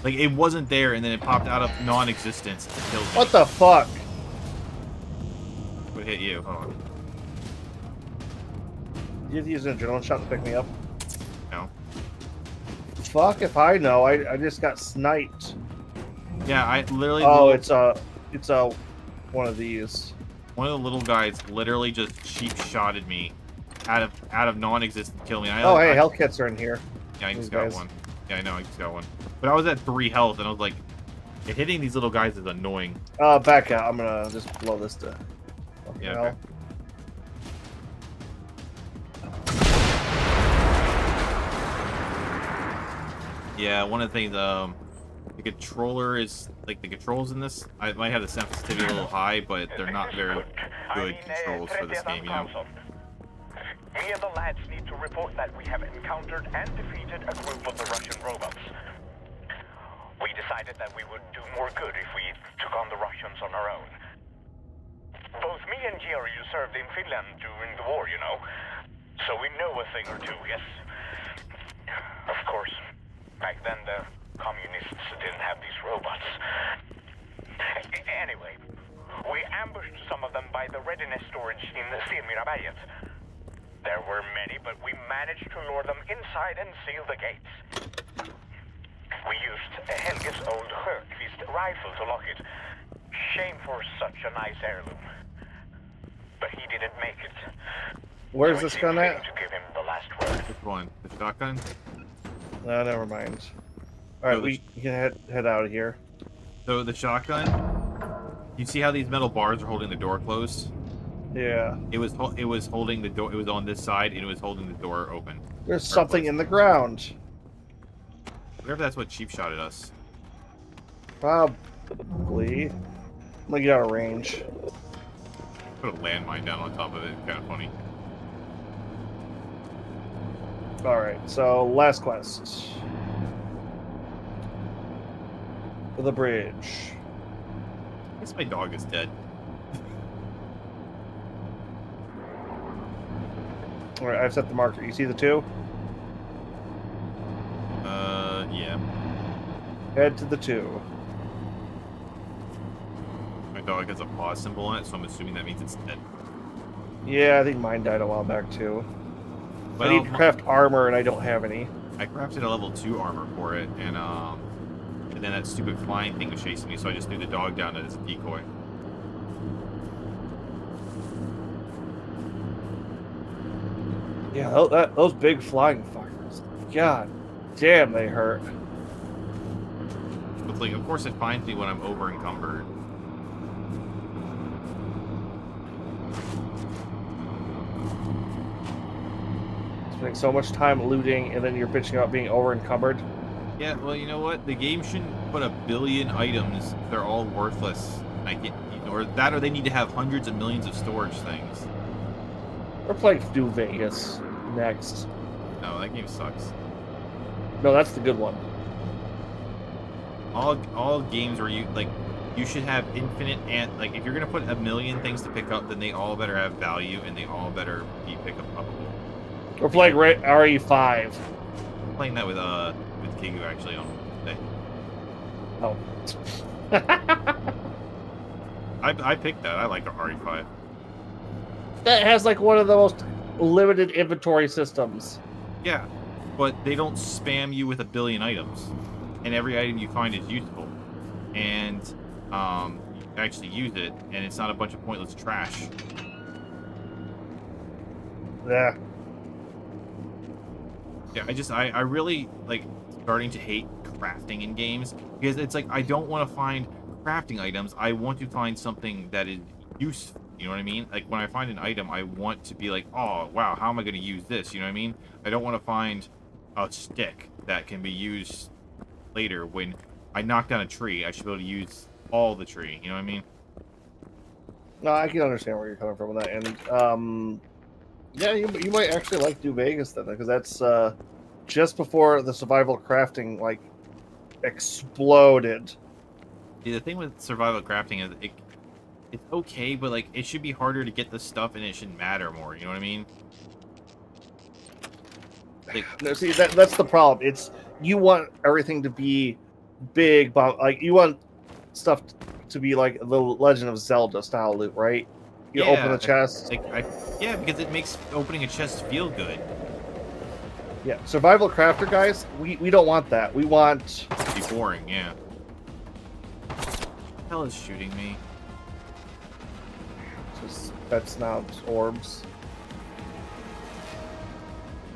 Like, it wasn't there, and then it popped out of non-existence and killed me. What the fuck? What hit you? Hold on. You have to use an adrenaline shot to pick me up? No. Fuck if I know. I just got sniped. Yeah, I literally... Oh, it's one of these. One of the little guys literally just cheap-shotted me out of non-existent kill me. Oh, hey, health kits are in here. Yeah, I These just got guys. one. Yeah, I know, I just got one. But I was at 3 health, and I was like, hitting these little guys is annoying. Back out. I'm gonna just blow this to. Yeah, hell. okay. Yeah, one of the things, the controller is, like, the controls in this, I might have the sensitivity a little high, but they're not very good controls for this game, you know? Me and the lads need to report that we have encountered and defeated a group of the Russian robots. We decided that we would do more good if we took on the Russians on our own. Both me and Jerry served in Finland during the war, you know, so we know a thing or two, yes? Of course, back then the communists didn't have these robots. Anyway, we ambushed some of them by the readiness storage in Semiraberget. There were many, but we managed to lure them inside and seal the gates. We used Helge's old Högqvist rifle to lock it. Shame for such a nice heirloom. But he didn't make it. Where's So this it gun seemed at? fitting to give him the last word. Which one? The shotgun? No, never mind. All right, No, we can head out of here. So the shotgun, you see how these metal bars are holding the door closed? Yeah. It was holding the door, it was on this side, and it was holding the door open. There's something in the ground. Whatever that's what cheap shot at us. Probably. I'm gonna get out of range. Put a landmine down on top of it, kind of funny. All right, so last quest. The bridge. I guess my dog is dead. All right, I've set the marker. You see the 2? Yeah. Head to the 2. My dog has a pause symbol on it, so I'm assuming that means it's dead. Yeah, I think mine died a while back too. Well, I need to craft armor, and I don't have any. I crafted a level 2 armor for it, and then that stupid flying thing was chasing me, so I just threw the dog down as a decoy. Yeah, those big flying fuckers. God damn, they hurt. But like, of course, it finds me when I'm over encumbered. Spending so much time looting, and then you're bitching about being over encumbered. Yeah, well, you know what? The game shouldn't put 1 billion items. They're all worthless. I get, or they need to have hundreds of millions of storage things. We're playing New Vegas next. No, that game sucks. No, that's the good one. All games where you should have infinite, and like, if you're gonna put 1 million things to pick up, then they all better have value and they all better be pick upable. We're playing RE5. I'm playing that with Kigu actually on today. Oh. I picked that. I like the RE5. That has like one of the most limited inventory systems. Yeah, but they don't spam you with 1 billion items, and every item you find is useful, and you actually use it, and it's not a bunch of pointless trash. Yeah. Yeah, I really like starting to hate crafting in games, because it's like I don't want to find crafting items. I want to find something that is useful. You know what I mean? Like, when I find an item, I want to be like, oh, wow, how am I going to use this? You know what I mean? I don't want to find a stick that can be used later. When I knock down a tree, I should be able to use all the tree. You know what I mean? No, I can understand where you're coming from with that. And, yeah, you might actually like New Vegas then, because that's just before the survival crafting, like, exploded. See, the thing with survival crafting is it's okay, but like, it should be harder to get the stuff, and it should matter more. You know what I mean? Like, No, see, that's the problem. It's you want everything to be big, like you want stuff to be like the Legend of Zelda style loot, right? You open the chest. Yeah, because it makes opening a chest feel good. Yeah, survival crafter guys, we don't want that. We want It'd be boring, yeah. What the hell is shooting me? just that's now orbs.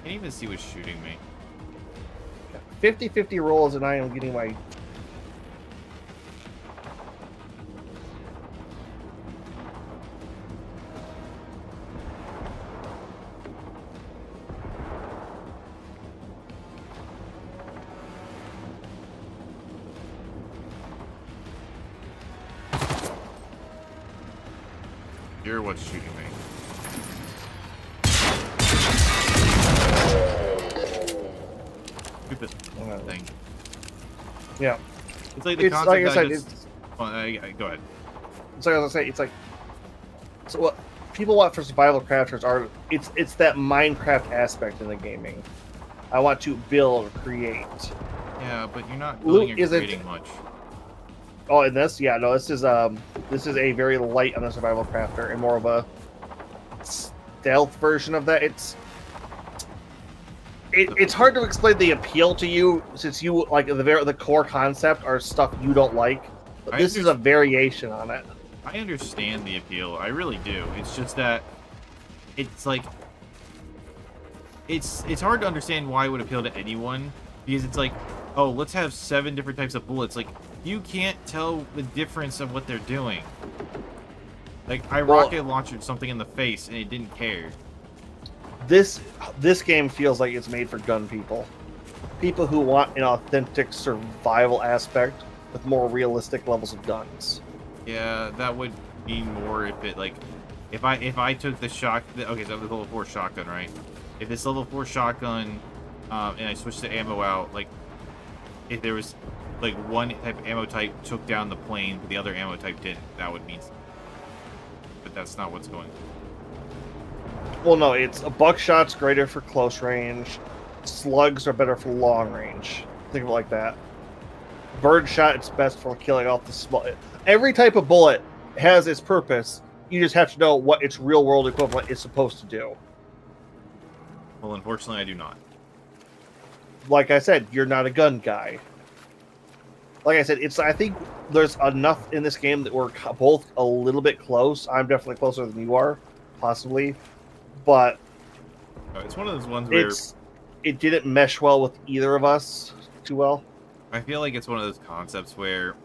can't even see what's shooting me. 50-50 rolls, and I am getting my. You're what's shooting me. Stupid thing. Yeah. It's like the It's concept like I that said. just... Well, go ahead. So as I say, it's like. So what people want for survival crafters are it's that Minecraft aspect in the gaming. I want to build, create. Yeah, but you're not Loot building or isn't- creating much. Oh, in this, yeah, no, this is a very light on the survival crafter and more of a stealth version of that. It's hard to explain the appeal to you since you like the core concept are stuff you don't like. But this is a variation on it. I understand the appeal. I really do. It's just that it's like it's hard to understand why it would appeal to anyone because it's like, oh, let's have 7 different types of bullets. Like you can't tell the difference of what they're doing. Like I rocket launched something in the face and it didn't care. This game feels like it's made for gun people. People who want an authentic survival aspect with more realistic levels of guns. Yeah, that would be more if it like if I took the okay, so the level 4 shotgun, right? If this level 4 shotgun and I switched the ammo out, like if there was like one type of ammo type took down the plane, but the other ammo type didn't, that would mean. But that's not what's going on. Well, no, it's a buckshot's greater for close range. Slugs are better for long range. Think of it like that. Birdshot, it's best for killing off the small. Every type of bullet has its purpose. You just have to know what its real world equivalent is supposed to do. Well, unfortunately, I do not. Like I said, you're not a gun guy. Like I said, I think there's enough in this game that we're both a little bit close. I'm definitely closer than you are, possibly. But It's one of those ones where it didn't mesh well with either of us too well. I feel like it's one of those concepts where,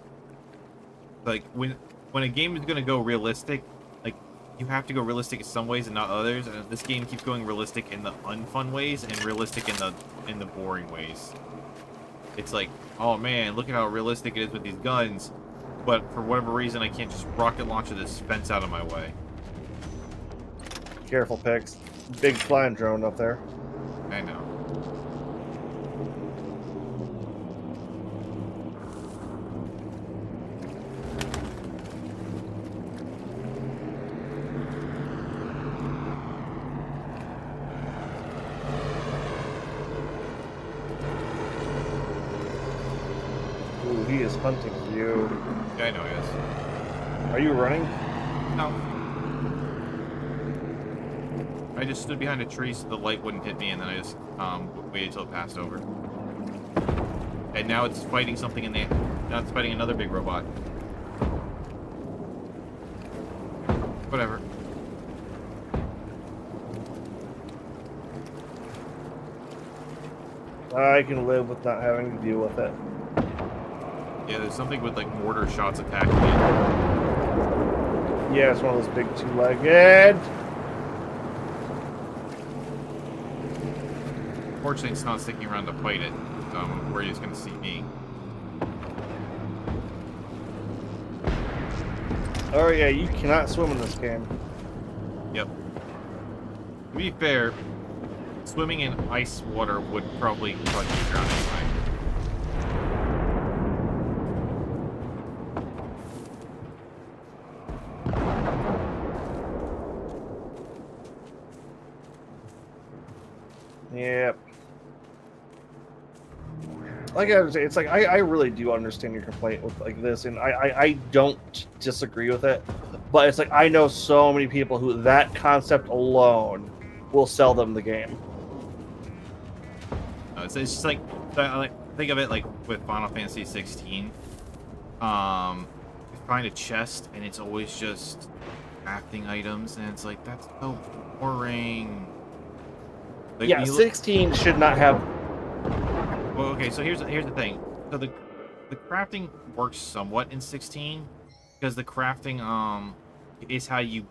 like, when a game is going to go realistic, like, you have to go realistic in some ways and not others. And this game keeps going realistic in the unfun ways and realistic in the boring ways. It's like, oh man, look at how realistic it is with these guns, but for whatever reason, I can't just rocket launch this fence out of my way. Careful, Pix. Big flying drone up there. I know. Ooh, he is hunting for you. Yeah, I know he is. Are you running? No. I just stood behind a tree so the light wouldn't hit me, and then I just waited until it passed over. And now it's fighting something in the. Now it's fighting another big robot. Whatever. I can live with not having to deal with it. Yeah, there's something with like mortar shots attacking me. Yeah, it's one of those big two-legged. Fortunately, it's not sticking around to fight it. Where he's going to see me. Oh yeah, you cannot swim in this game. Yep. To be fair, swimming in ice water would probably cause you to drown anyway. Yep. Like I was saying, it's like I really do understand your complaint with like this, and I don't disagree with it. But it's like I know so many people who that concept alone will sell them the game. It's just like think of it like with Final Fantasy 16. You find a chest and it's always just crafting items, and it's like that's so boring. Like, Yeah, when you 16 should not have. well, okay, so here's the thing. So the crafting works somewhat in 16 because the crafting is how you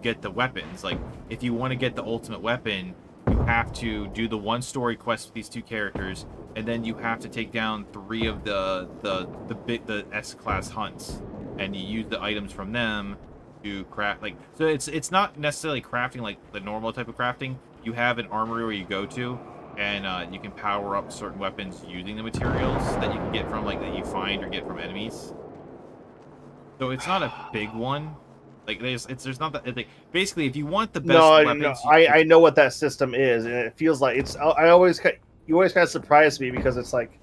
get the weapons. Like, if you want to get the ultimate weapon, you have to do the one story quest with these two characters, and then you have to take down 3 of the S-class hunts, and you use the items from them to craft. Like, so it's not necessarily crafting like the normal type of crafting. You have an armory where you go to, and you can power up certain weapons using the materials that you can get from, like, that you find or get from enemies. So it's not a big one. Like, there's not that. Like, basically, if you want the best weapons, I know what that system is, and it feels like it's. You always kind of surprise me because it's like,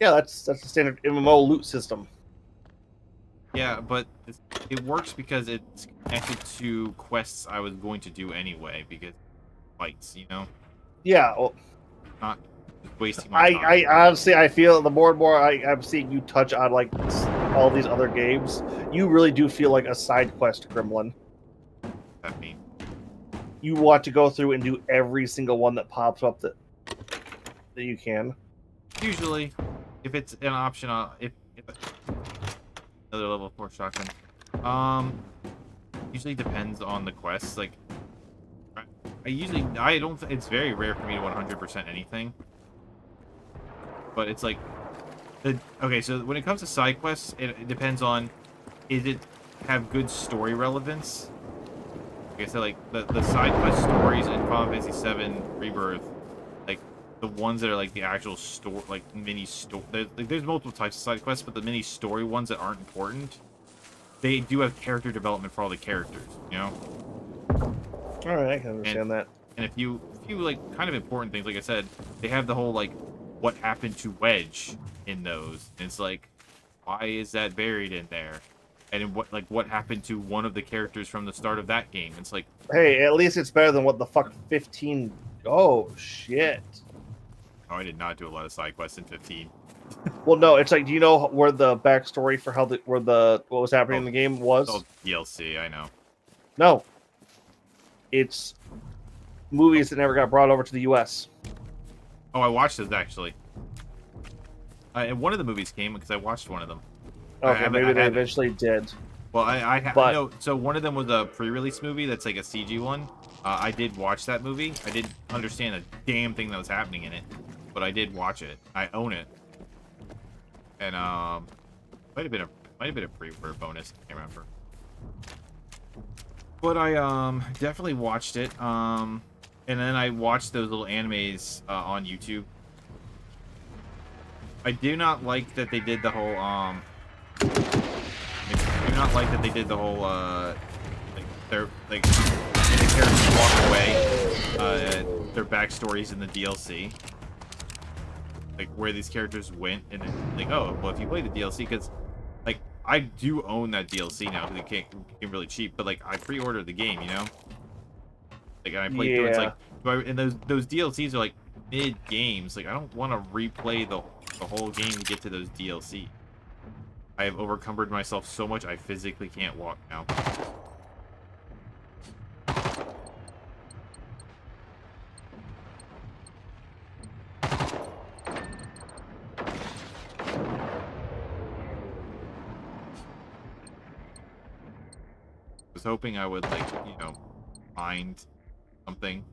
yeah, that's the standard MMO loot system. yeah, but it works because it's connected to quests I was going to do anyway, because fights, you know, Yeah, well, not just wasting my time. I honestly, I feel the more and more I'm seeing you touch on like all these other games, you really do feel like a side quest gremlin. I mean, You want to go through and do every single one that pops up that you can. usually, if it's an option, if another level 4 shotgun, usually depends on the quests. Like, I don't. It's very rare for me to 100% anything. But it's like, okay. So when it comes to side quests, it depends on, is it have good story relevance? Like I said, like the side quest stories in Final Fantasy VII Rebirth, like the ones that are like the actual story, like mini story. There's multiple types of side quests, but the mini story ones that aren't important, they do have character development for all the characters. You know. All right, I can understand that. And if you like kind of important things, like I said, they have the whole like what happened to Wedge in those. And it's like, why is that buried in there? And in what happened to one of the characters from the start of that game? It's like, Hey, at least it's better than what the fuck 15. Oh shit. oh, I did not do a lot of side quests in 15. Well, no, it's like, do you know where the backstory for what was happening in the game was? Oh, DLC, I know. No. It's movies that never got brought over to the U.S. Oh, I watched those actually. And one of the movies came because I watched one of them. Okay, maybe they eventually did. Well, I know. So one of them was a pre-release movie that's like a CG one. I did watch that movie. I didn't understand a damn thing that was happening in it, but I did watch it. I own it. And might have been a pre-order bonus. I can't remember. But I definitely watched it. And then I watched those little animes on YouTube. I do not like that they did the whole like they're like the characters walk away, their backstories in the DLC, like where these characters went, and then like, oh well, if you play the DLC, because like I do own that DLC now because it came really cheap, but like I pre-ordered the game, you know, like, and I played through. It's like, and those DLCs are like mid games. Like I don't want to replay the whole game to get to those DLC. I have overcumbered myself so much I physically can't walk now. I was hoping I would, like, you know, find something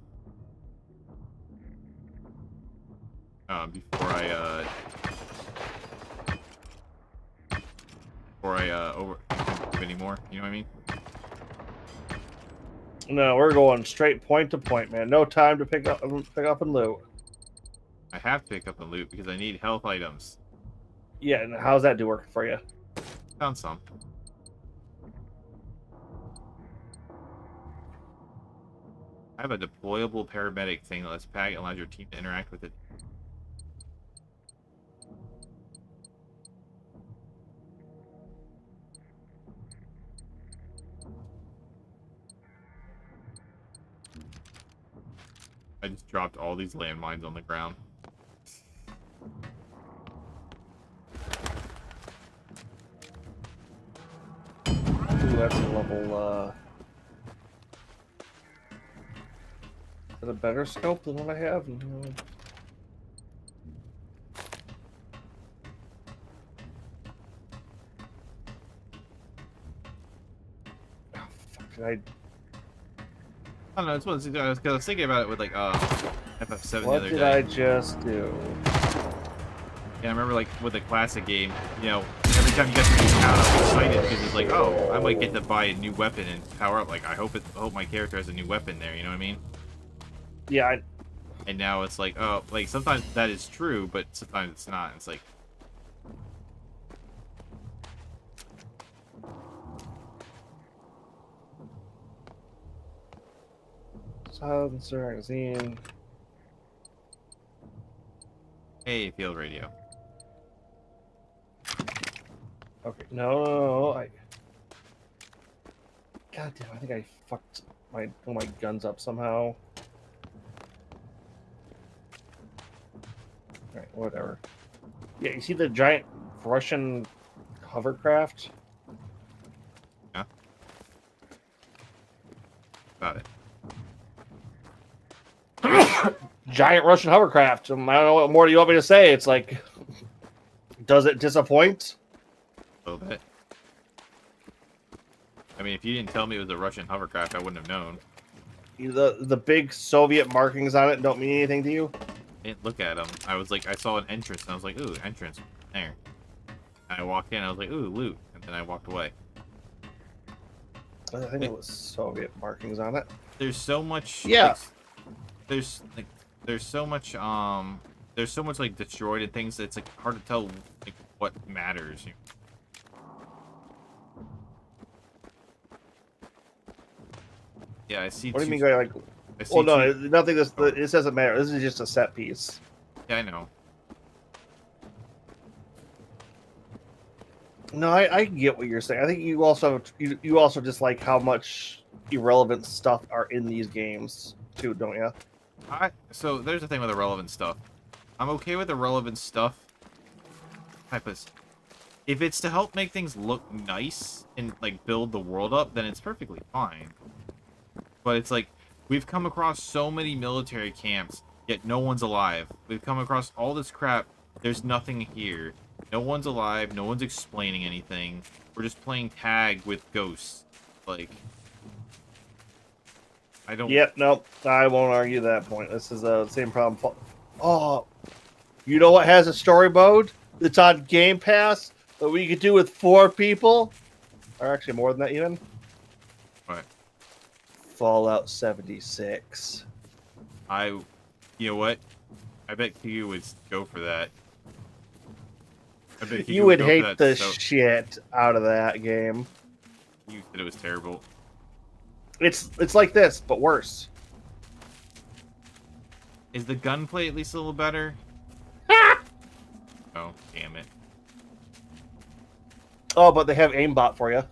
before I over anymore. You know what I mean? No, we're going straight point to point, man. No time to pick up and loot. I have to pick up and loot because I need health items. Yeah, and how's that do working for you? Found some. I have a deployable paramedic thing that lets pack and allows your team to interact with it. I just dropped all these landmines on the ground. Ooh, that's a level it a better scope than what I have? No. Oh, fuck, I don't know. It's one of the things I was thinking about it with like FF7 the what other did day. I just do? Yeah, I remember like with the classic game, you know, every time you get to a new town, I'm excited because it's like, oh, I might get to buy a new weapon and power up. Like, I hope my character has a new weapon there. You know what I mean? Yeah, And now it's like, oh, like sometimes that is true, but sometimes it's not. It's like, silencer magazine. hey, field radio. Okay, no, God damn, I think I fucked one of my guns up somehow. Alright, whatever. Yeah, you see the giant Russian hovercraft? Yeah. Got it. Giant Russian hovercraft. I don't know what more do you want me to say. It's like, does it disappoint? A little bit. I mean, if you didn't tell me it was a Russian hovercraft, I wouldn't have known. The big Soviet markings on it don't mean anything to you? I didn't look at them. I was like, I saw an entrance, and I was like, ooh, entrance there. And I walked in, I was like, ooh, loot, and then I walked away. I think it was Soviet markings on it. There's so much. Yeah. Like, there's so much like destroyed and things. It's like hard to tell like what matters. Yeah, I see. What do you mean, like? I see Well, no, two- nothing. This doesn't matter. This is just a set piece. Yeah, I know. No, I get what you're saying. I think you also you also dislike how much irrelevant stuff are in these games too, don't you? So there's the thing with irrelevant stuff. I'm okay with irrelevant stuff. If it's to help make things look nice and like build the world up, then it's perfectly fine. But it's like we've come across so many military camps, yet no one's alive. We've come across all this crap. There's nothing here. No one's alive. No one's explaining anything. We're just playing tag with ghosts. Like, I don't. Yep. No, I won't argue that point. This is the same problem. Oh, you know what has a story mode that's on Game Pass that we could do with 4 people, or actually more than that even? What? Fallout 76. You know what? I bet you would go for that. I bet You would go for hate that, the so shit out of that game. you said it was terrible. It's like this, but worse. Is the gunplay at least a little better? Oh, damn it. Oh, but they have aimbot for you.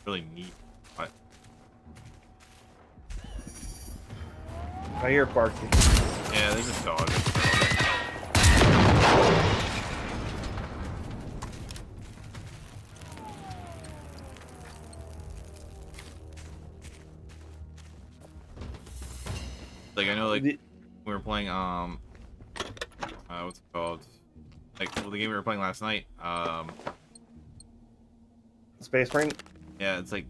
Really neat. What? I hear it barking. Yeah, there's a dog. Like, I know, like, we were playing, what's it called? Like, well, the game we were playing last night, Space Marine. yeah, it's like,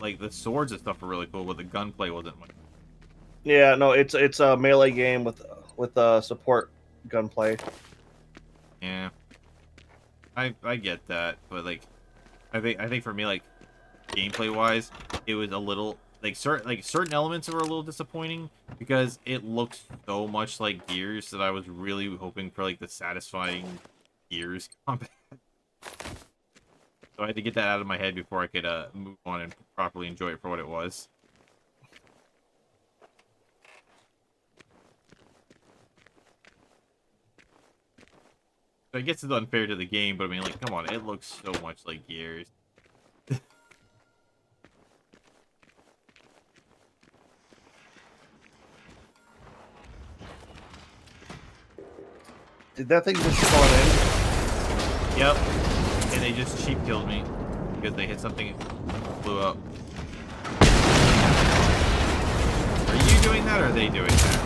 like, the swords and stuff were really cool, but the gunplay wasn't much. Yeah, no, it's a melee game with support gunplay. Yeah. I get that, but, like, I think for me, like, gameplay-wise, it was a little... Like certain elements were a little disappointing because it looked so much like Gears that I was really hoping for like the satisfying Gears combat. So I had to get that out of my head before I could move on and properly enjoy it for what it was. So I guess it's unfair to the game, but I mean, like, come on, it looks so much like Gears. Did that thing just spawn in? Yep. And they just cheap killed me because they hit something and blew up. Are you doing that or are they doing that?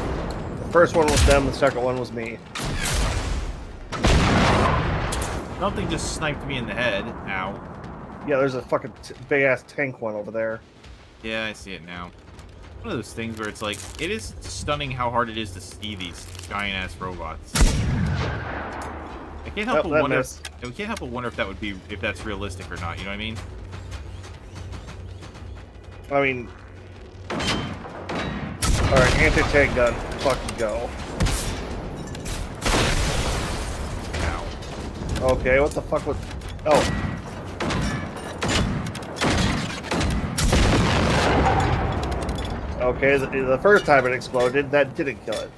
The first one was them, the second one was me. Something just sniped me in the head. Ow. Yeah, there's a fucking big ass tank one over there. Yeah, I see it now. One of those things where it's like, it is stunning how hard it is to see these giant ass robots. I can't help but wonder. We can't help but wonder if that would be, if that's realistic or not. You know what I mean? I mean, all right, anti-tank gun, fucking go. Ow. Okay, what the fuck was? Oh. Okay, the first time it exploded, that didn't kill it.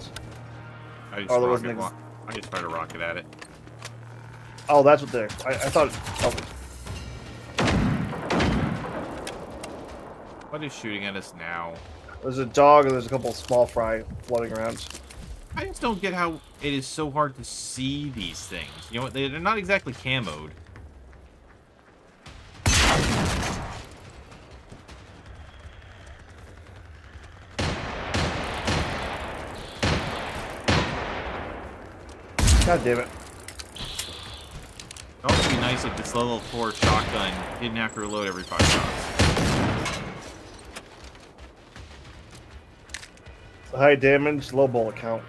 I just, I just fired a rocket at it. Oh, that's what I thought. Oh. What is shooting at us now? There's a dog and there's a couple of small fry floating around. I just don't get how it is so hard to see these things. You know what? They're not exactly camoed. God damn it. It would also be nice if this level 4 shotgun didn't have to reload every 5 shots. High damage, low bullet count.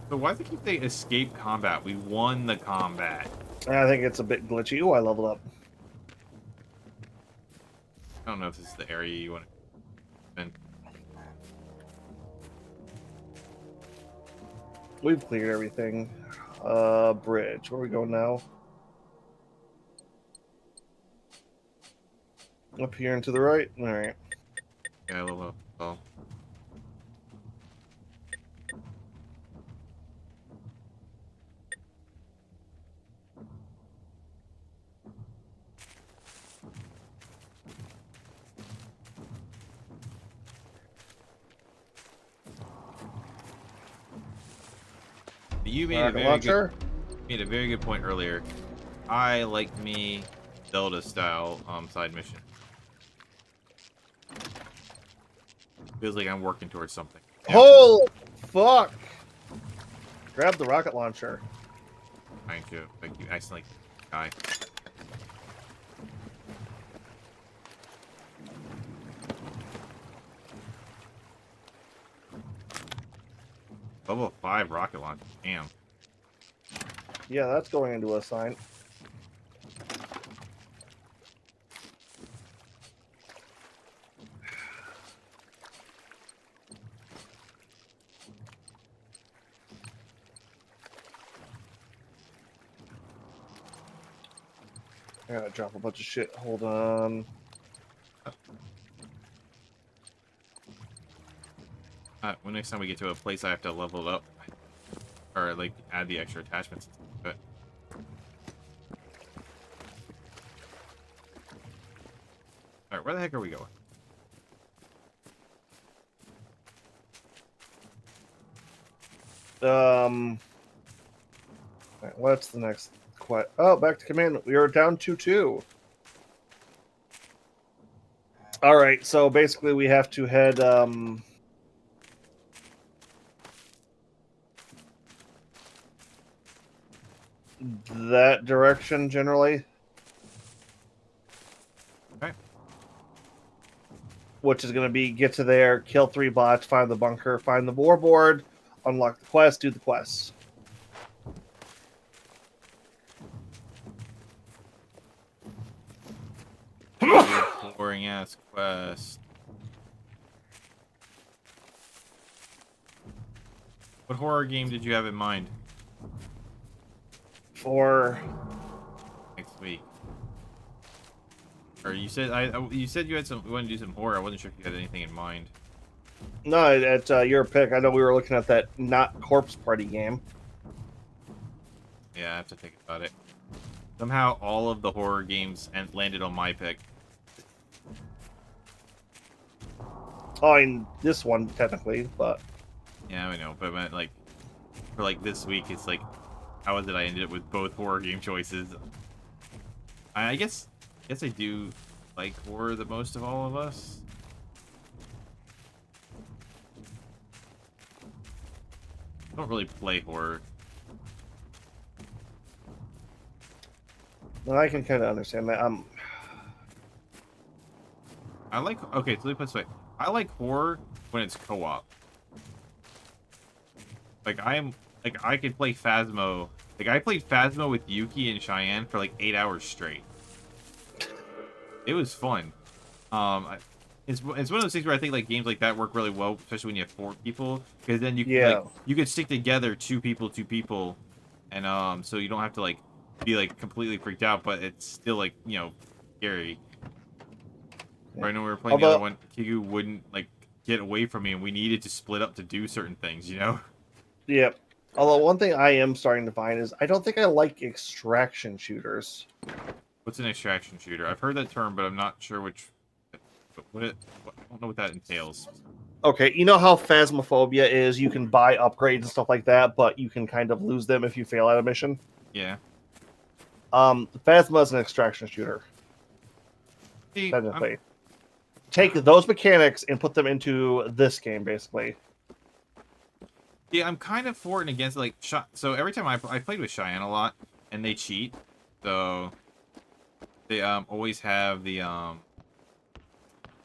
So why do they keep saying escape combat? We won the combat. I think it's a bit glitchy. Ooh, I leveled up. I don't know if this is the area you want to spend. We've cleared everything. Bridge. Where are we going now? Up here and to the right? Alright. Yeah, a little up. Oh. You made a very good point earlier. I like me Zelda style side mission. Feels like I'm working towards something. Yeah. Holy fuck! Grab the rocket launcher. Trying to, like, you accidentally die. Level 5 rocket launcher. Damn. Yeah, that's going into a sign. I gotta drop a bunch of shit. Hold on. When next time we get to a place, I have to level it up, or like add the extra attachments. But all right, where the heck are we going? Right, what's the next quest? Oh, back to command. We are down 2-2. All right, so basically we have to head that direction generally. Okay. Which is going to be get to there, kill 3 bots, find the bunker, find the warboard, unlock the quest, do the quests. Boring ass quest. What horror game did you have in mind For next week? Or you said you said you had some. You wanted to do some horror. I wasn't sure if you had anything in mind. no, it's your pick. I know we were looking at that not corpse party game. Yeah, I have to think about it. Somehow all of the horror games landed on my pick. Oh, in this one technically, but Yeah, I know, but I meant, like, for like this week, it's like, how is it I ended up with both horror game choices? I guess I do like like horror the most of all of us. I don't really play horror. Well, I can kind of understand that. I like, okay, so let me put it this way. I like horror when it's co-op. Like, I could play Phasmo. Like, I played Phasmo with Yuki and Cheyenne for like 8 hours straight. It was fun. It's one of those things where I think like games like that work really well, especially when you have 4 people, because then you can like you could stick together 2 people, and so you don't have to like be like completely freaked out, but it's still like, you know, scary. Yeah. Right when we were playing the other one, Kigu wouldn't like get away from me, and we needed to split up to do certain things, you know? Yep. Although one thing I am starting to find is I don't think I like extraction shooters. What's an extraction shooter? I've heard that term, but I'm not sure which. I don't know what that entails. Okay, you know how Phasmophobia is? You can buy upgrades and stuff like that, but you can kind of lose them if you fail at a mission. Yeah. Phasma is an extraction shooter. See, Technically. Take those mechanics and put them into this game, basically. Yeah, I'm kind of for and against, like, so every time I played with Cheyenne a lot, and they cheat, so they always have the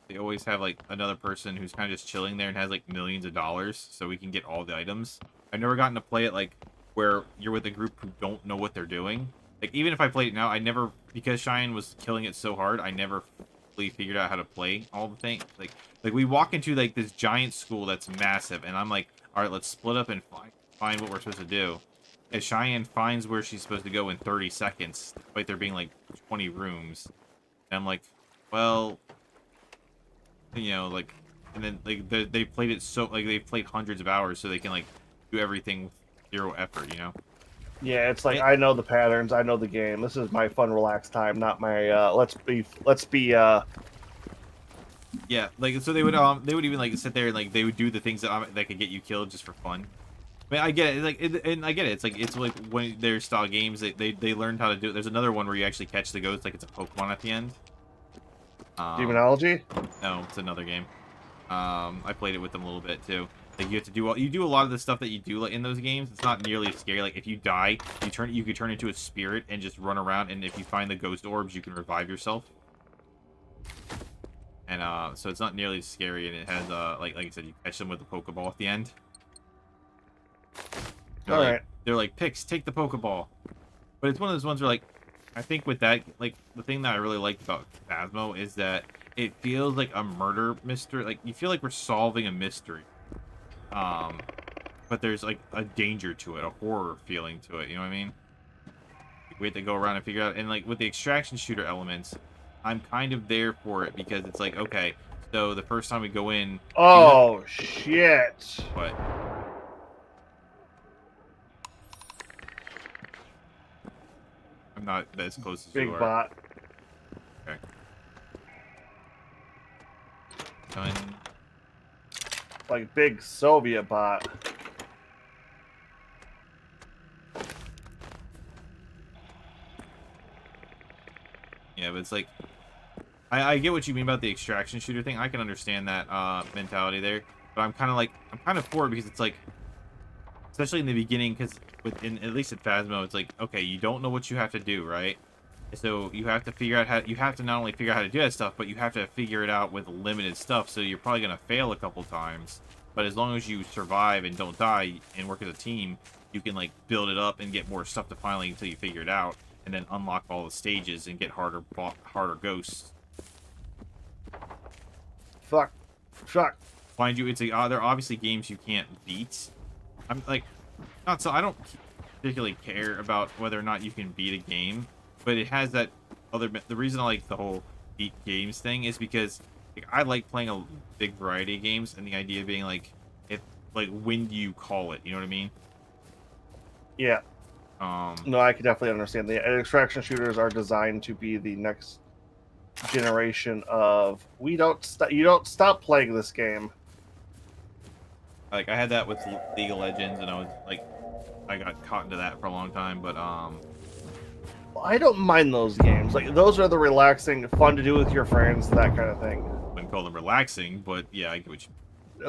they always have like another person who's kind of just chilling there and has like millions of dollars, so we can get all the items. I've never gotten to play it like where you're with a group who don't know what they're doing. Like, even if I played it now, I never, because Cheyenne was killing it so hard, I never fully figured out how to play all the things. Like we walk into like this giant school that's massive, and I'm like, all right, let's split up and find what we're supposed to do. As Cheyenne finds where she's supposed to go in 30 seconds, despite there being like 20 rooms. And I'm like, well, you know, like, and then like they played it so, like, they played hundreds of hours, so they can like do everything with 0 effort, you know? Yeah, it's like, I know the patterns, I know the game. This is my fun, relaxed time, not my let's be Yeah, like, so they would even like sit there and like they would do the things that could get you killed just for fun. I mean, I get it, like, and I get it. It's like when their style games, they learned how to do it. There's another one where you actually catch the ghost, like it's a Pokemon at the end. Demonology? No, it's another game. I played it with them a little bit too. Like, you have to do a lot of the stuff that you do like in those games. It's not nearly as scary. Like, if you die, you could turn into a spirit and just run around, and if you find the ghost orbs, you can revive yourself. And so it's not nearly as scary, and it has like I said, you catch them with the Pokeball at the end. They're like, Pix, take the Pokeball. But it's one of those ones where, like, I think with that, like, the thing that I really liked about Phasmo is that it feels like a murder mystery. Like, you feel like we're solving a mystery. But there's, like, a danger to it, a horror feeling to it, you know what I mean? We have to go around and figure out, and, like, with the extraction shooter elements, I'm kind of there for it, because it's like, okay, so the first time we go in... Oh, shit! What? I'm not as close as Big you are. bot. Okay. Done. Like big Soviet bot. Yeah, but it's like, I get what you mean about the extraction shooter thing. I can understand that mentality there, but I'm kind of for it, because it's like, especially in the beginning, because at least at Phasmo, it's like, okay, you don't know what you have to do, right? So you have to figure out you have to not only figure out how to do that stuff, but you have to figure it out with limited stuff. So you're probably gonna fail a couple times, but as long as you survive and don't die and work as a team, you can like build it up and get more stuff to finally until you figure it out, and then unlock all the stages and get harder ghosts. Fuck. Mind you, there are obviously games you can't beat. I'm like, not so. I don't particularly care about whether or not you can beat a game, but it has that other. The reason I like the whole beat games thing is because like, I like playing a big variety of games, and the idea being like, when do you call it? You know what I mean? Yeah. No, I can definitely understand. The extraction shooters are designed to be the next generation of you don't stop playing this game. Like, I had that with League of Legends, and I was like, I got caught into that for a long time, but I don't mind those games. Like those are the relaxing, fun to do with your friends, that kind of thing. Wouldn't call them relaxing, but yeah, I get what you.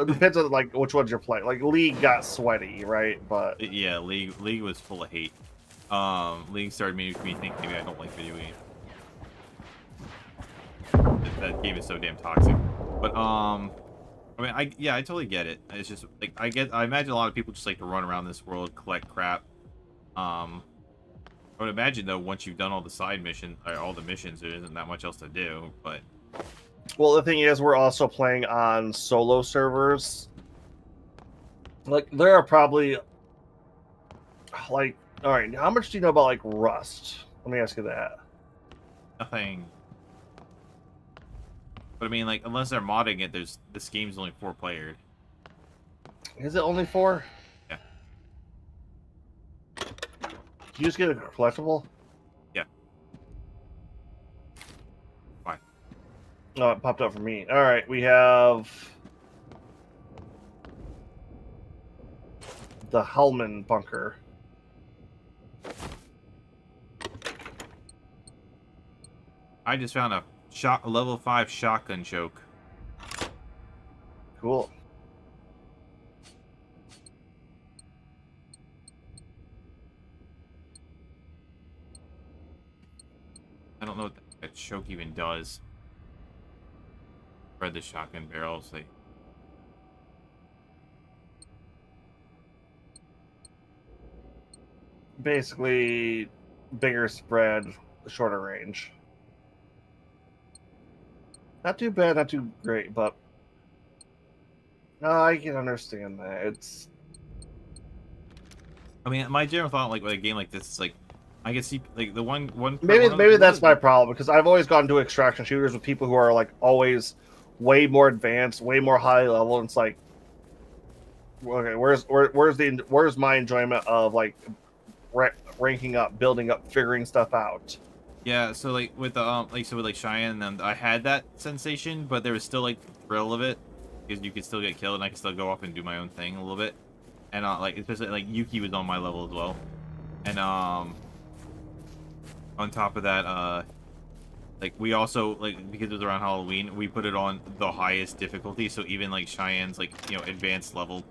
It depends on like which ones you're playing. Like League got sweaty, right? But Yeah, League was full of hate. League started making me think maybe I don't like video games. That game is so damn toxic. But I mean, I totally get it. It's just like I imagine a lot of people just like to run around this world, collect crap. I would imagine though, once you've done all the side missions, all the missions, there isn't that much else to do. But well, the thing is, we're also playing on solo servers. Like there are probably like, all right, how much do you know about like Rust? Let me ask you that. nothing. But I mean, like, unless they're modding it, this game's only 4 player. Is it only 4? Yeah. Did you just get a collectible? Yeah. Why? No, it popped up for me. All right, we have the Hellman bunker. I just found a level 5 shotgun choke. Cool. I don't know what that choke even does. Read the shotgun barrel, say. Basically, bigger spread, shorter range. Not too bad, not too great, but no, I can understand that. It's. I mean, my general thought, like with a game like this, is like I can see like the one. Maybe that's my problem because I've always gone to extraction shooters with people who are like always way more advanced, way more high level. And it's like, okay, where's my enjoyment of like ranking up, building up, figuring stuff out? Yeah, so like with the with like Cheyenne, and I had that sensation, but there was still like the thrill of it because you could still get killed, and I could still go off and do my own thing a little bit, and like especially like Yuki was on my level as well, and on top of that, like we also like because it was around Halloween, we put it on the highest difficulty, so even like Cheyenne's like advanced level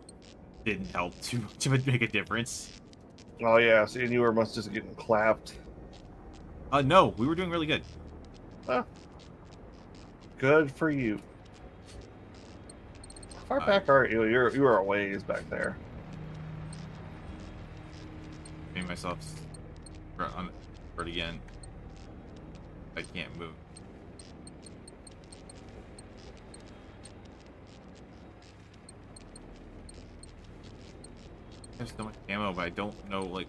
didn't help to make a difference. Oh yeah, so you were must just getting clapped. No, we were doing really good. Huh. Good for you. How far back are you? You were a ways back there. Made myself on it again. I can't move. There's so much ammo, but I don't know like.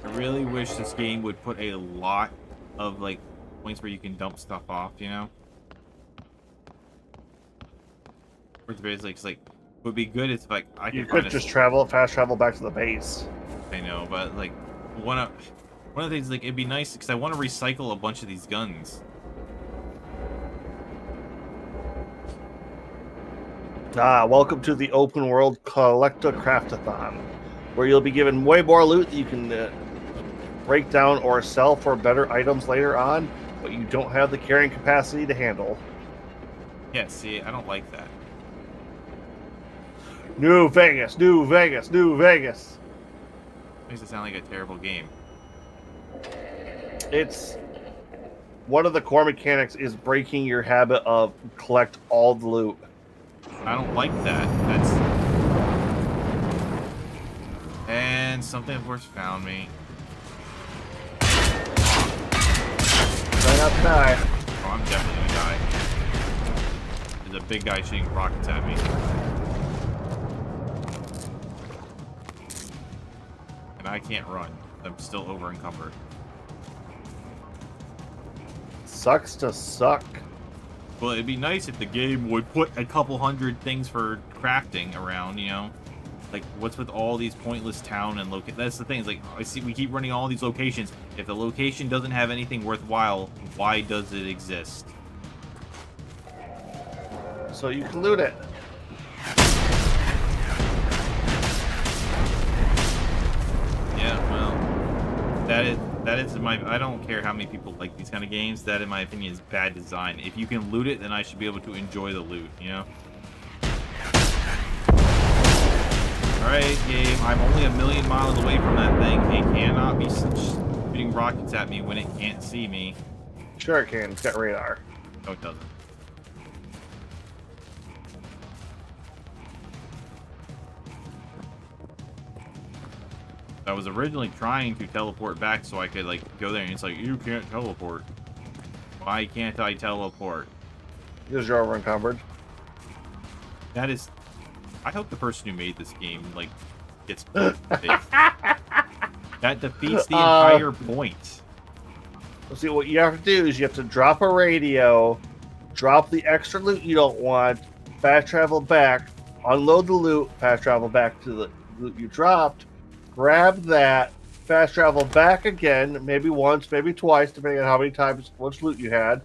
I really wish this game would put a lot of like points where you can dump stuff off, you know? Where it's basically like would be good if like I could just fast travel back to the base. I know, but like one of the things like it'd be nice because I want to recycle a bunch of these guns. Welcome to the open world Collector Craftathon, where you'll be given way more loot that you can break down or sell for better items later on, but you don't have the carrying capacity to handle. Yeah, see, I don't like that. New Vegas, New Vegas, New Vegas. Makes it sound like a terrible game. It's one of the core mechanics is breaking your habit of collect all the loot. I don't like that. And something of course found me. Try not to die. Oh, I'm definitely gonna die. There's a big guy shooting rockets at me. And I can't run. I'm still over encumbered. Sucks to suck. Well, it'd be nice if the game would put a couple hundred things for crafting around, you know? Like, what's with all these pointless town and that's the thing, is like, I see we keep running all these locations. If the location doesn't have anything worthwhile, why does it exist? So you can loot it. that is my. I don't care how many people like these kind of games. That, in my opinion, is bad design. If you can loot it, then I should be able to enjoy the loot. You know. All right, game. I'm only 1,000,000 miles away from that thing. It cannot be shooting rockets at me when it can't see me. Sure it can. It's got radar. No, it doesn't. I was originally trying to teleport back so I could, like, go there, and it's like, you can't teleport. Why can't I teleport? Because you're over encumbered. That is... I hope the person who made this game, like, gets... That defeats the entire point. See, what you have to do is you have to drop a radio, drop the extra loot you don't want, fast travel back, unload the loot, fast travel back to the loot you dropped, grab that, fast travel back again, maybe once, maybe twice, depending on how many times, much loot you had.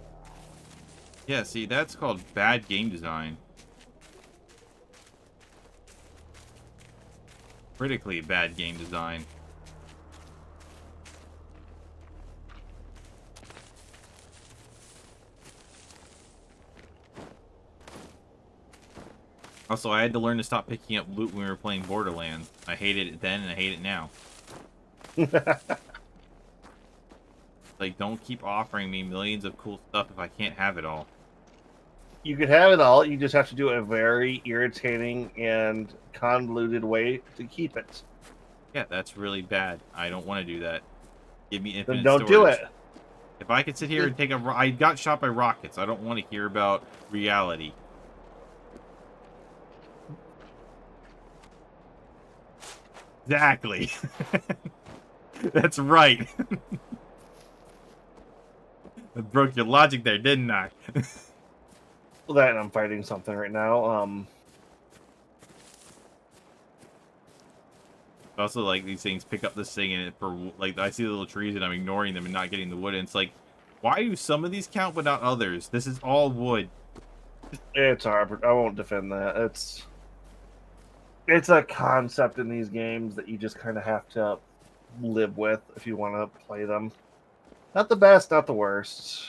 Yeah, see, that's called bad game design. Critically bad game design. Also, I had to learn to stop picking up loot when we were playing Borderlands. I hated it then, and I hate it now. Like, don't keep offering me millions of cool stuff if I can't have it all. You could have it all, you just have to do a very irritating and convoluted way to keep it. Yeah, that's really bad. I don't want to do that. Give me infinite Then don't storage. do it. If I could sit here and take a... I got shot by rockets. I don't want to hear about reality. Exactly. That's right. I broke your logic there, didn't I? Well, that and I'm fighting something right now. Also, like, these things pick up this thing, and it for, like, I see the little trees and I'm ignoring them and not getting the wood, and it's like, why do some of these count but not others? This is all wood. It's hard. I won't defend that. It's a concept in these games that you just kind of have to live with if you want to play them. Not the best, not the worst.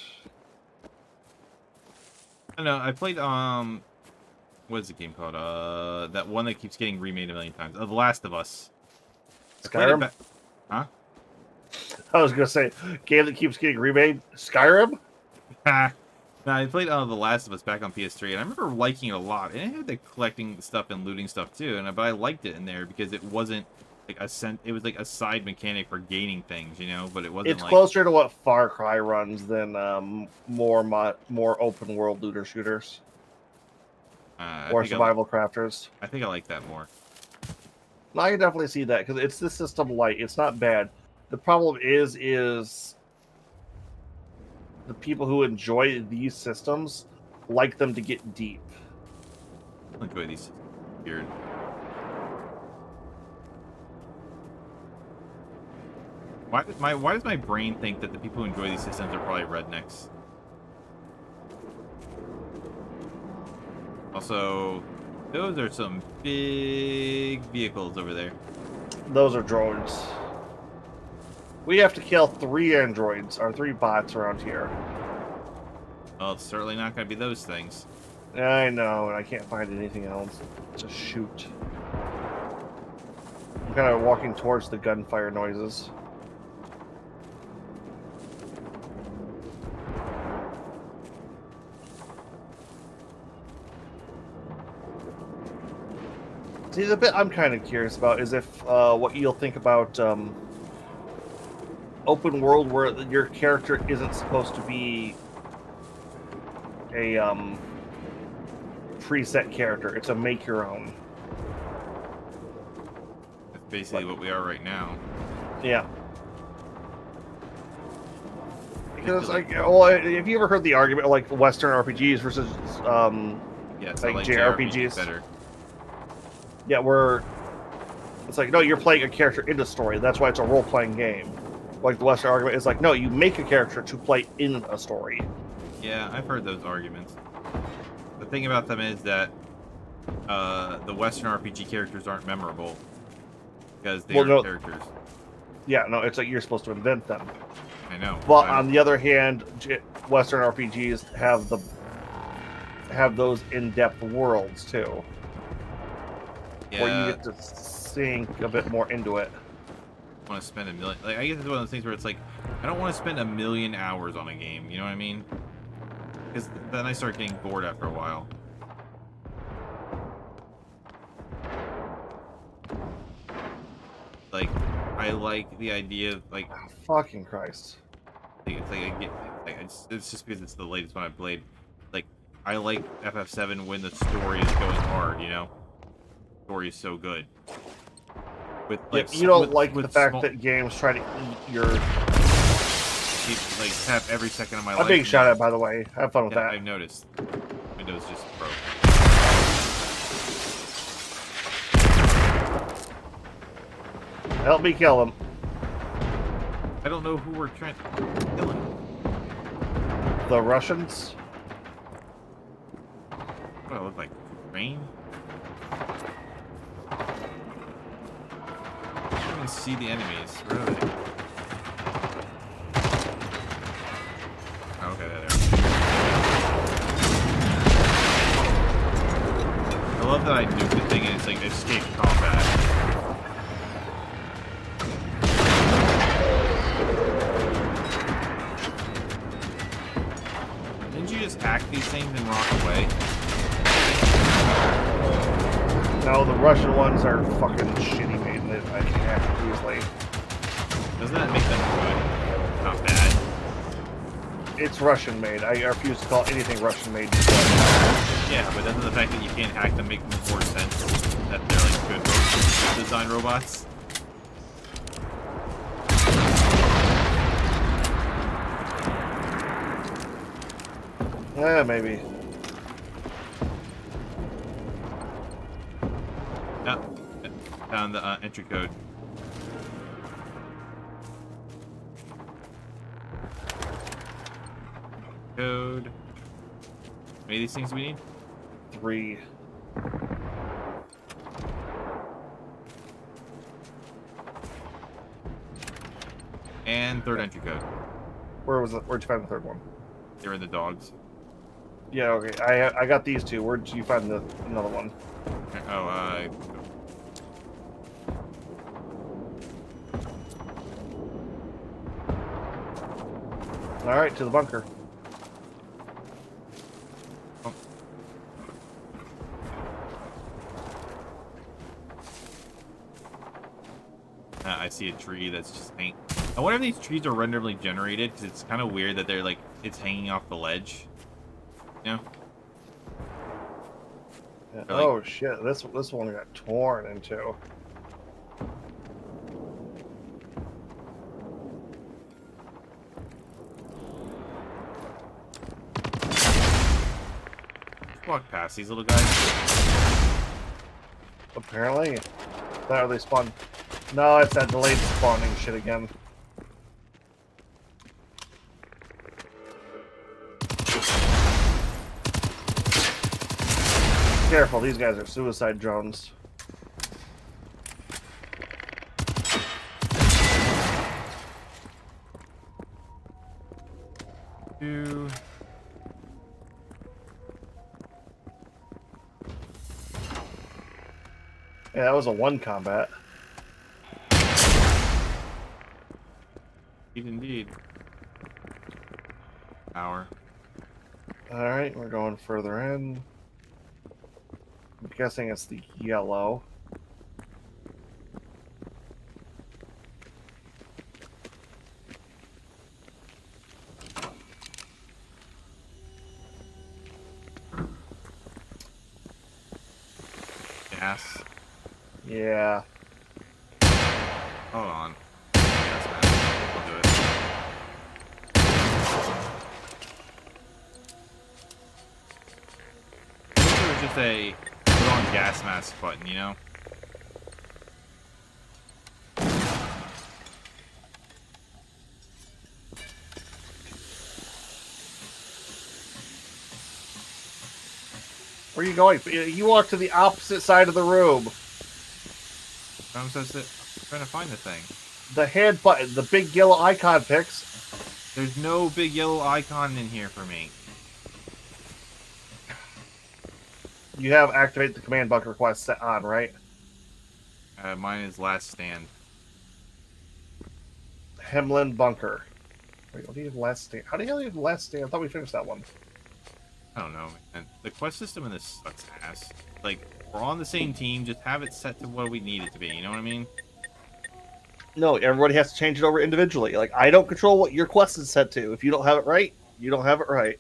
I know, I played, what is the game called? That one that keeps getting remade a million times. The Last of Us. Skyrim? Huh? I was going to say, game that keeps getting remade? Skyrim? No, I played The Last of Us back on PS3, and I remember liking it a lot. And it had the collecting stuff and looting stuff too, but I liked it in there because it wasn't like it was like a side mechanic for gaining things, you know. But it wasn't. It's like... closer to what Far Cry runs than more open world looter shooters or survival crafters. I think I like that more. No, I can definitely see that because it's the system light. It's not bad. The problem is the people who enjoy these systems like them to get deep. I enjoy these weird. Why does my brain think that the people who enjoy these systems are probably rednecks? Also, those are some big vehicles over there. Those are droids. We have to kill 3 androids, or 3 bots around here. Well, it's certainly not going to be those things. I know, and I can't find anything else to shoot. I'm kind of walking towards the gunfire noises. See, the bit I'm kind of curious about is if what you'll think about open world where your character isn't supposed to be a preset character. It's a make your own. That's basically what we are right now. Yeah. Because, like, well, have you ever heard the argument like Western RPGs versus yes, like I like JRPGs better. Yeah, where it's like, no, you're playing a character in the story. That's why it's a role-playing game. Like the Western argument is like, no, you make a character to play in a story. Yeah, I've heard those arguments. The thing about them is that the Western RPG characters aren't memorable because they aren't characters. Yeah, no, it's like you're supposed to invent them. I know. But on the other hand, Western RPGs have those in-depth worlds too, where yeah, you get to sink a bit more into it. want to spend a million. Like, I guess it's one of those things where it's like, I don't want to spend a million hours on a game. You know what I mean? Because then I start getting bored after a while. Like, I like the idea of like, Fucking Christ. it's like I get, like, it's just because it's the latest one I played. Like, I like FF7 when the story is going hard. You know, the story is so good. With like, You don't with the fact small, that games try to eat your... like tap every second of my I'm life. being shot at, by the way. Have fun with Yeah, that. I've noticed. Windows just broke. Help me kill him. I don't know who we're trying to kill him. The Russians? What do I look like? Rain? I can't even see the enemies. Where are they? Oh, okay, there they are. I love that I nuke the thing and it's like escape combat. Didn't you just hack these things and rock away? No, the Russian ones are fucking shitty made. I can hack easily. Doesn't that make them good? Not bad. It's Russian made. I refuse to call anything Russian made. Yeah, but doesn't the fact that you can't hack them make more sense that they're like good design robots? Yeah, maybe. Yeah, found the entry code. Code. How many of these things we need? 3. And third entry code. Where'd you find the third one? They're in the dogs. Yeah, okay. I got these two. Where'd you find another one? Oh, All right, to the bunker. oh. I see a tree that's just hanging. I wonder if these trees are randomly generated because it's kind of weird that they're like it's hanging off the ledge. You know? Yeah. Like- Oh shit! This one got torn into. Walk past these little guys. Apparently, that or they spawn. No, it's that delayed spawning shit again. Careful, these guys are suicide drones. Two. Yeah, that was a 1 combat. Indeed. Hour. Alright, we're going further in. I'm guessing it's the yellow. Gas. Yeah. Hold on. Gas mask. I'll do it. I wish there was just a put on gas mask button, you know? Where are you going? You walk to the opposite side of the room. I'm supposed to trying to find the thing. The head button, the big yellow icon Pix. There's no big yellow icon in here for me. You have activate the command bunker request set on, right? Mine is last stand. Hemlin bunker. Wait, what do you have last stand? How the hell do you have last stand? I thought we finished that one. I don't know, man. The quest system in this sucks ass. Like, we're on the same team, just have it set to what we need it to be, you know what I mean? No, everybody has to change it over individually. Like, I don't control what your quest is set to. If you don't have it right, you don't have it right.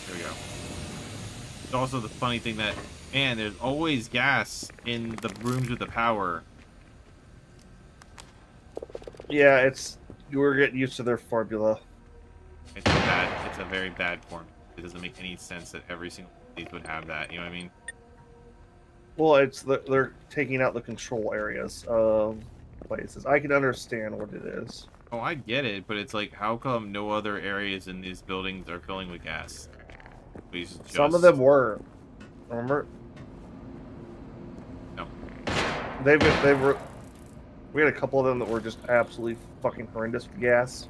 There we go. It's also the funny thing that, man, there's always gas in the rooms with the power. Yeah, it's we're getting used to their formula. It's bad. It's a very bad form. It doesn't make any sense that every single one of these would have that. You know what I mean? Well, it's they're taking out the control areas of places. I can understand what it is. Oh, I get it, but it's like, how come no other areas in these buildings are filling with gas? Please just... Some of them were. Remember? No. They were. We had a couple of them that were just absolutely fucking horrendous with gas.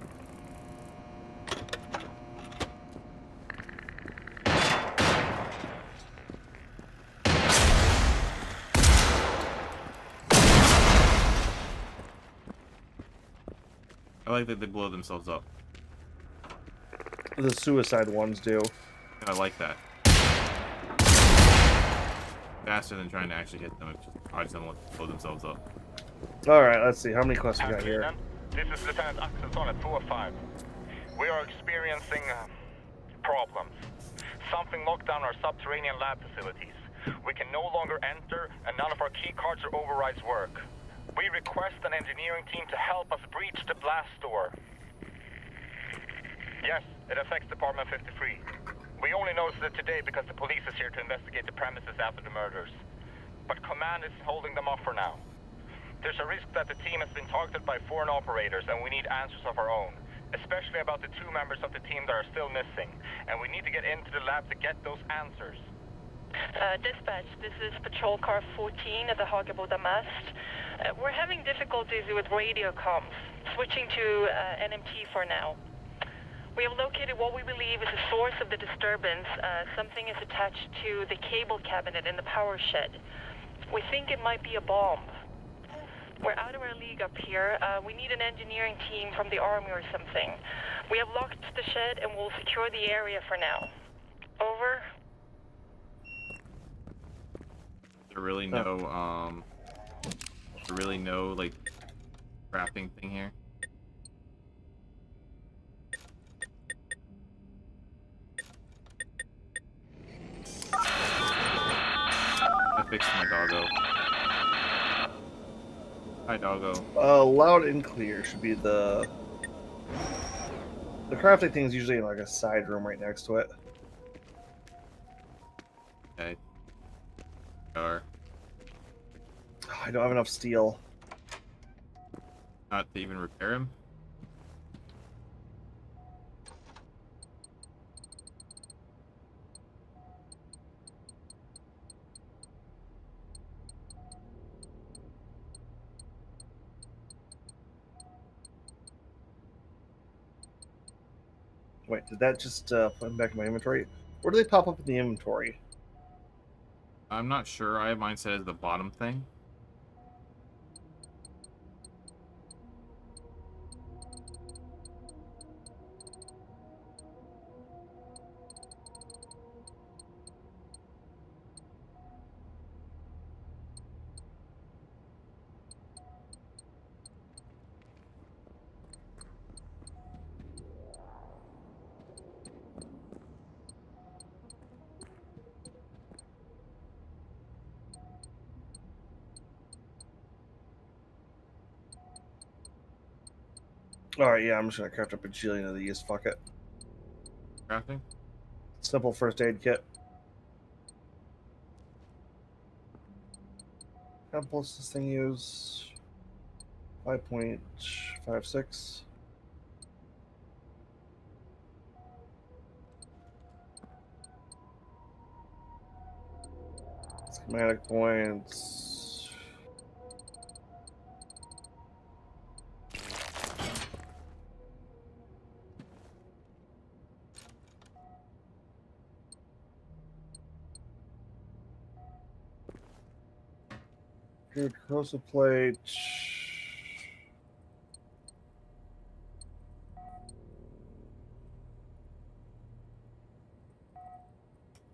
I like that they blow themselves up. The suicide ones do. I like that. Faster than trying to actually hit them. It just causes them to blow themselves up. Alright, let's see. How many quests we got here? This is Lieutenant Axelsson at 205. We are experiencing problems. Something locked down our subterranean lab facilities. We can no longer enter, and none of our key cards or overrides work. We request an engineering team to help us breach the blast door. Yes, it affects Department 53. We only noticed it today because the police is here to investigate the premises after the murders. But Command is holding them off for now. There's a risk that the team has been targeted by foreign operators, and we need answers of our own. Especially about the 2 members of the team that are still missing. And we need to get into the lab to get those answers. Dispatch, this is Patrol Car 14 at the Hageboda Mast. We're having difficulties with radio comms. Switching to NMT for now. We have located what we believe is the source of the disturbance. Something is attached to the cable cabinet in the power shed. We think it might be a bomb. We're out of our league up here. We need an engineering team from the army or something. We have locked the shed and we'll secure the area for now. Over. There really no like crafting thing here. I fixed my doggo. Hi, doggo. Loud and clear should be the crafting thing is usually in like a side room right next to it. Okay. Or I don't have enough steel. not to even repair him. Wait, did that just put them back in my inventory? Where do they pop up in the inventory? I'm not sure. I have mine set as the bottom thing. Alright, yeah, I'm just gonna craft up a bajillion of these. Fuck it. Crafting? Simple first aid kit. How much does this thing use? 5.56. Schematic points. Good corrosive plate.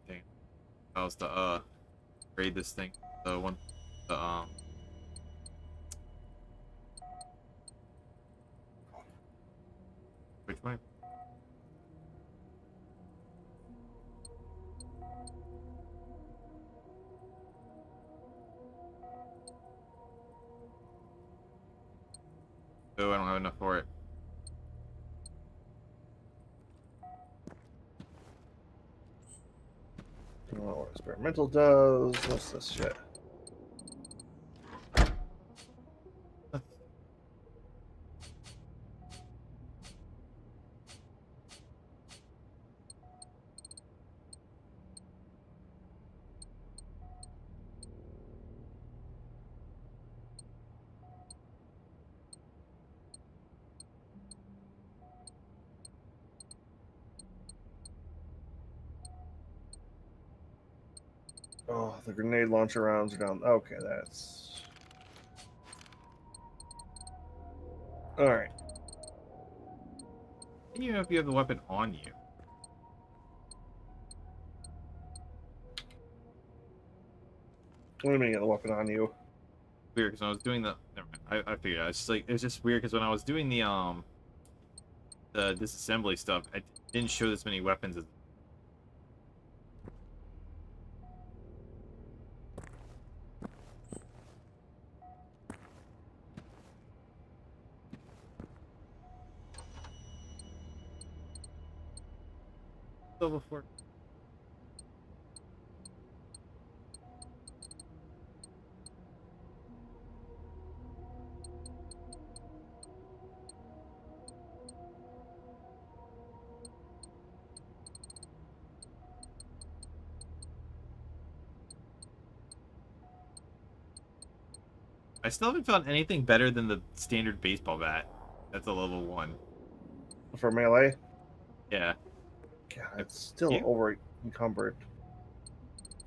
Dang. That was the grade this thing. The one the which one? Oh, I don't have enough for it. Don't know what experimental does. What's this shit? Oh, the grenade launcher rounds are down. Okay, that's... Alright. And you know if you have the weapon on you. What do you mean you got the weapon on you? Weird, because when I was doing the... Never mind. I figured out. It's just like, it's just weird because when I was doing the disassembly stuff, I didn't show this many weapons as... Level 4. I still haven't found anything better than the standard baseball bat. That's a level 1. For melee? Yeah. God, it's still You? over encumbered.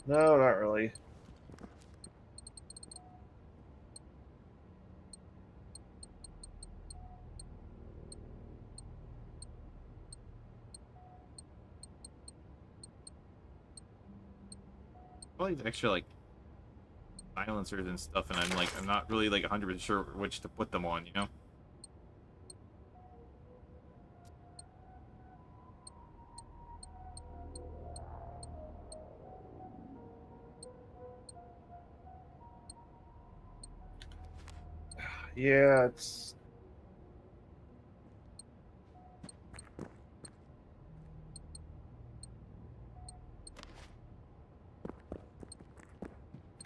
No, not really. All these extra like silencers and stuff, and I'm not really like 100% sure which to put them on, you know? Yeah, it's...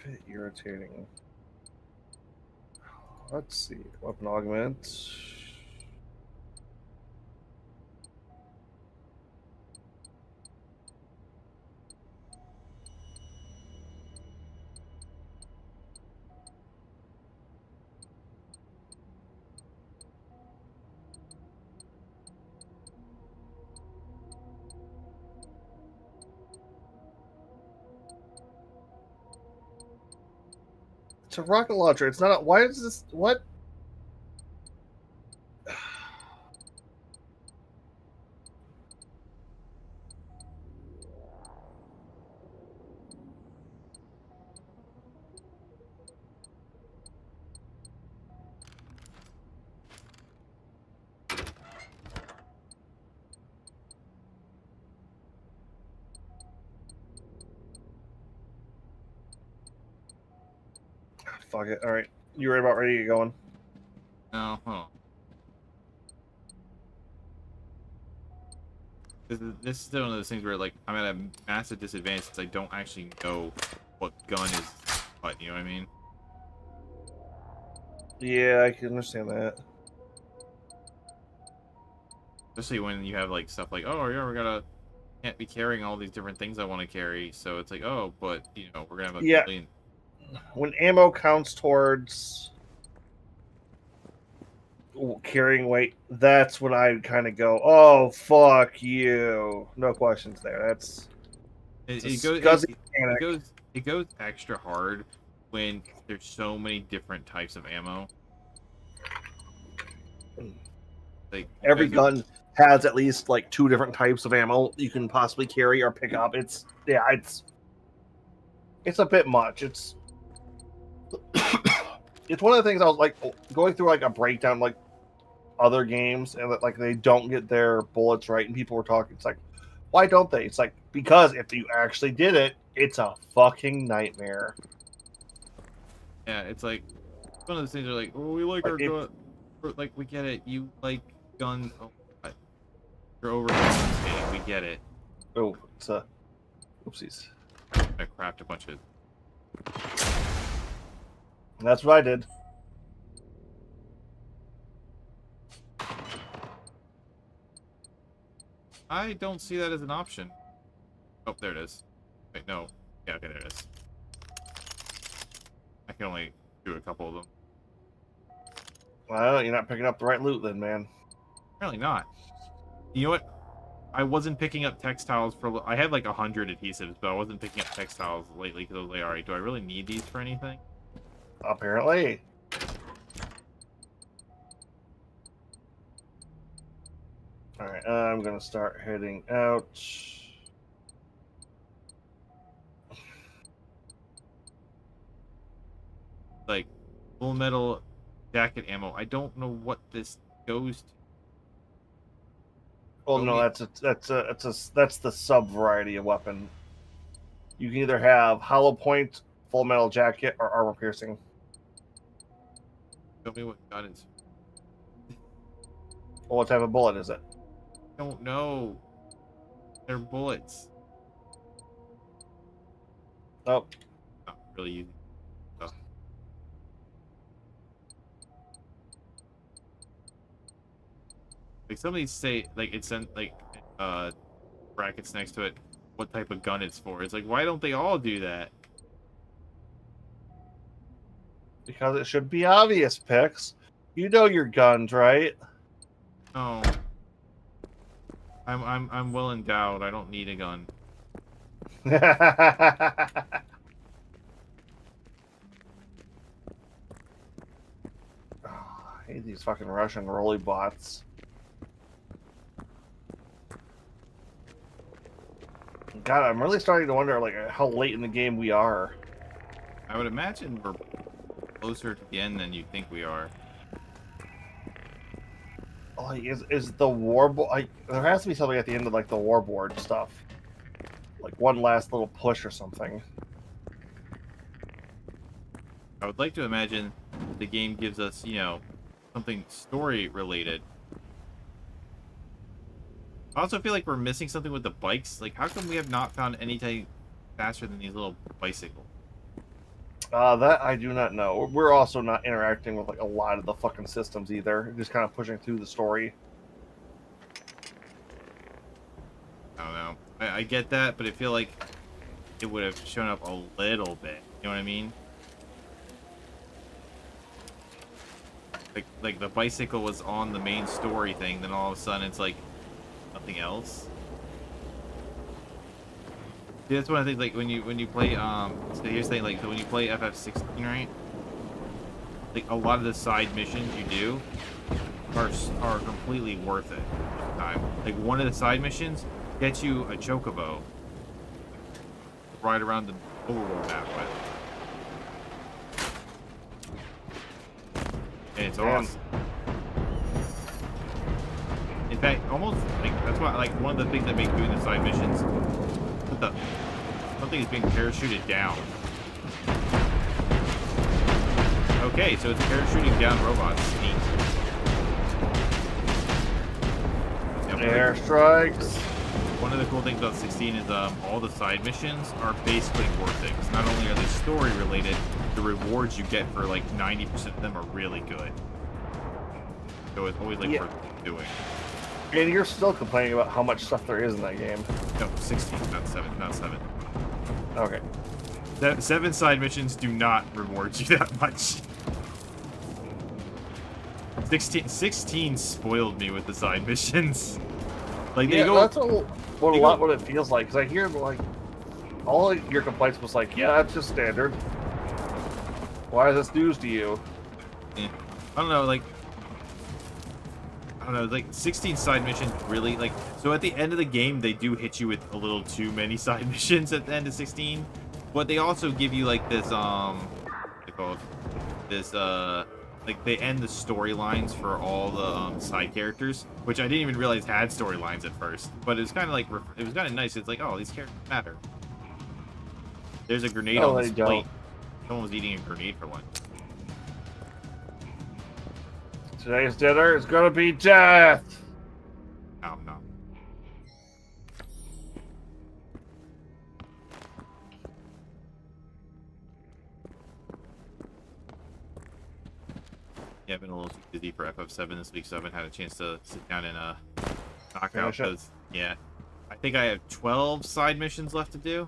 a bit irritating. Let's see. Weapon augment. It's a rocket launcher. It's not a... Why is this... What? Fuck it. Alright. You right about ready to get going? No, hold on. This is one of those things where like I'm at a massive disadvantage since I don't actually know what gun is what, you know what I mean? Yeah, I can understand that. Especially when you have like stuff like, oh yeah, can't be carrying all these different things I want to carry. So it's like, oh, but you know, we're gonna have a Yeah. million. When ammo counts towards carrying weight, that's when I kind of go, "Oh fuck you!" No questions there. That's It goes extra hard when there's so many different types of ammo. Like every gun has at least like 2 different types of ammo you can possibly carry or pick up. It's a bit much. It's it's one of the things I was like going through like a breakdown like other games and that like they don't get their bullets right and people were talking. It's like, why don't they? It's like because if you actually did it, it's a fucking nightmare. Yeah, it's like one of those things are like, oh, we like our gun. Like we get it. You like guns. Oh, you're over skating. We get it. Oh, it's a oopsies. I crapped a bunch of. That's what I did. I don't see that as an option. Oh, there it is. Wait, no. Yeah, okay, there it is. I can only do a couple of them. Well, you're not picking up the right loot then, man. Apparently not. You know what? I wasn't picking up textiles for... I had like 100 adhesives, but I wasn't picking up textiles lately because I was like, alright, do I really need these for anything? Apparently. Alright, I'm gonna start heading out. Like, full metal jacket ammo. I don't know what this goes to. Well, no, that's the sub variety of weapon. You can either have hollow point, full metal jacket, or armor piercing. Show me what gun it's. Well, what type of bullet is it? I don't know. They're bullets. Oh, Not really easy. Oh. Like some of these say, like it's in like brackets next to it, what type of gun it's for. It's like, why don't they all do that? because it should be obvious, Pix. You know your guns, right? No. I'm well endowed. I don't need a gun. I hate these fucking Russian rolly bots. God, I'm really starting to wonder like how late in the game we are. I would imagine we're closer to the end than you think we are. Like, is the warboard? There has to be something at the end of like the warboard stuff, like one last little push or something. I would like to imagine the game gives us, you know, something story related. I also feel like we're missing something with the bikes. Like, how come we have not found anything faster than these little bicycles? That I do not know. We're also not interacting with like a lot of the fucking systems either. Just kind of pushing through the story. I don't know. I get that, but I feel like it would have shown up a little bit. You know what I mean? Like the bicycle was on the main story thing, then all of a sudden it's like nothing else. See, that's one of the things, like when you play so here's the thing, like so when you play FF16, right? Like a lot of the side missions you do are completely worth it at the time. Like one of the side missions gets you a chocobo to ride around the overworld map with. And it's awesome. In fact, almost like that's why like one of the things that make doing the side missions, something is being parachuted down. Okay, so it's parachuting down robots. Neat. Airstrikes. One of the cool things about 16 is all the side missions are basically worth it. 'Cause not only are they story related, the rewards you get for like 90% of them are really good. So it's always like Yeah. worth doing. And you're still complaining about how much stuff there is in that game. No, 16, not 7, not 7. Okay. 7 side missions do not reward you that much. 16 spoiled me with the side missions. Like they Yeah, go. that's a lot what it feels like. Because I hear like all of your complaints was like, yeah, that's just standard. Why is this news to you? I don't know, like. I don't know, like 16 side missions really like. So at the end of the game, they do hit you with a little too many side missions at the end of 16, but they also give you like this what's it called? This like they end the storylines for all the side characters, which I didn't even realize had storylines at first. But it was kind of like it was kind of nice. It's like, oh, these characters matter. There's a grenade on this plate. Someone was eating a grenade for lunch. Today's dinner is gonna be death. No. Yeah, I've been a little too busy for FF7 this week, so I haven't had a chance to sit down and knock out those. Yeah, I think I have 12 side missions left to do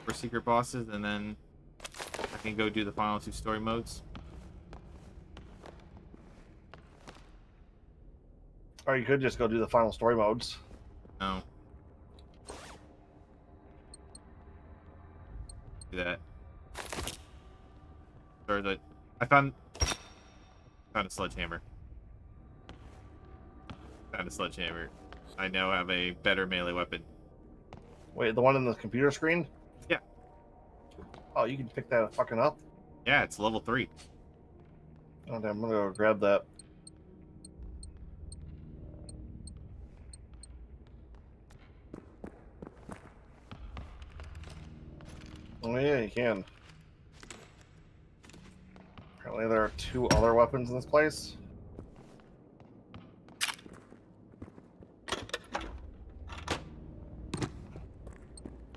for secret bosses, and then I can go do the final 2 story modes. Or you could just go do the final story modes. No. Do that. Sorry, I found a sledgehammer. Found a sledgehammer. I now have a better melee weapon. Wait, the one on the computer screen? Yeah. Oh, you can pick that fucking up? Yeah, it's level 3. Oh, damn, I'm gonna go grab that. Oh, yeah, you can. Apparently there are 2 other weapons in this place.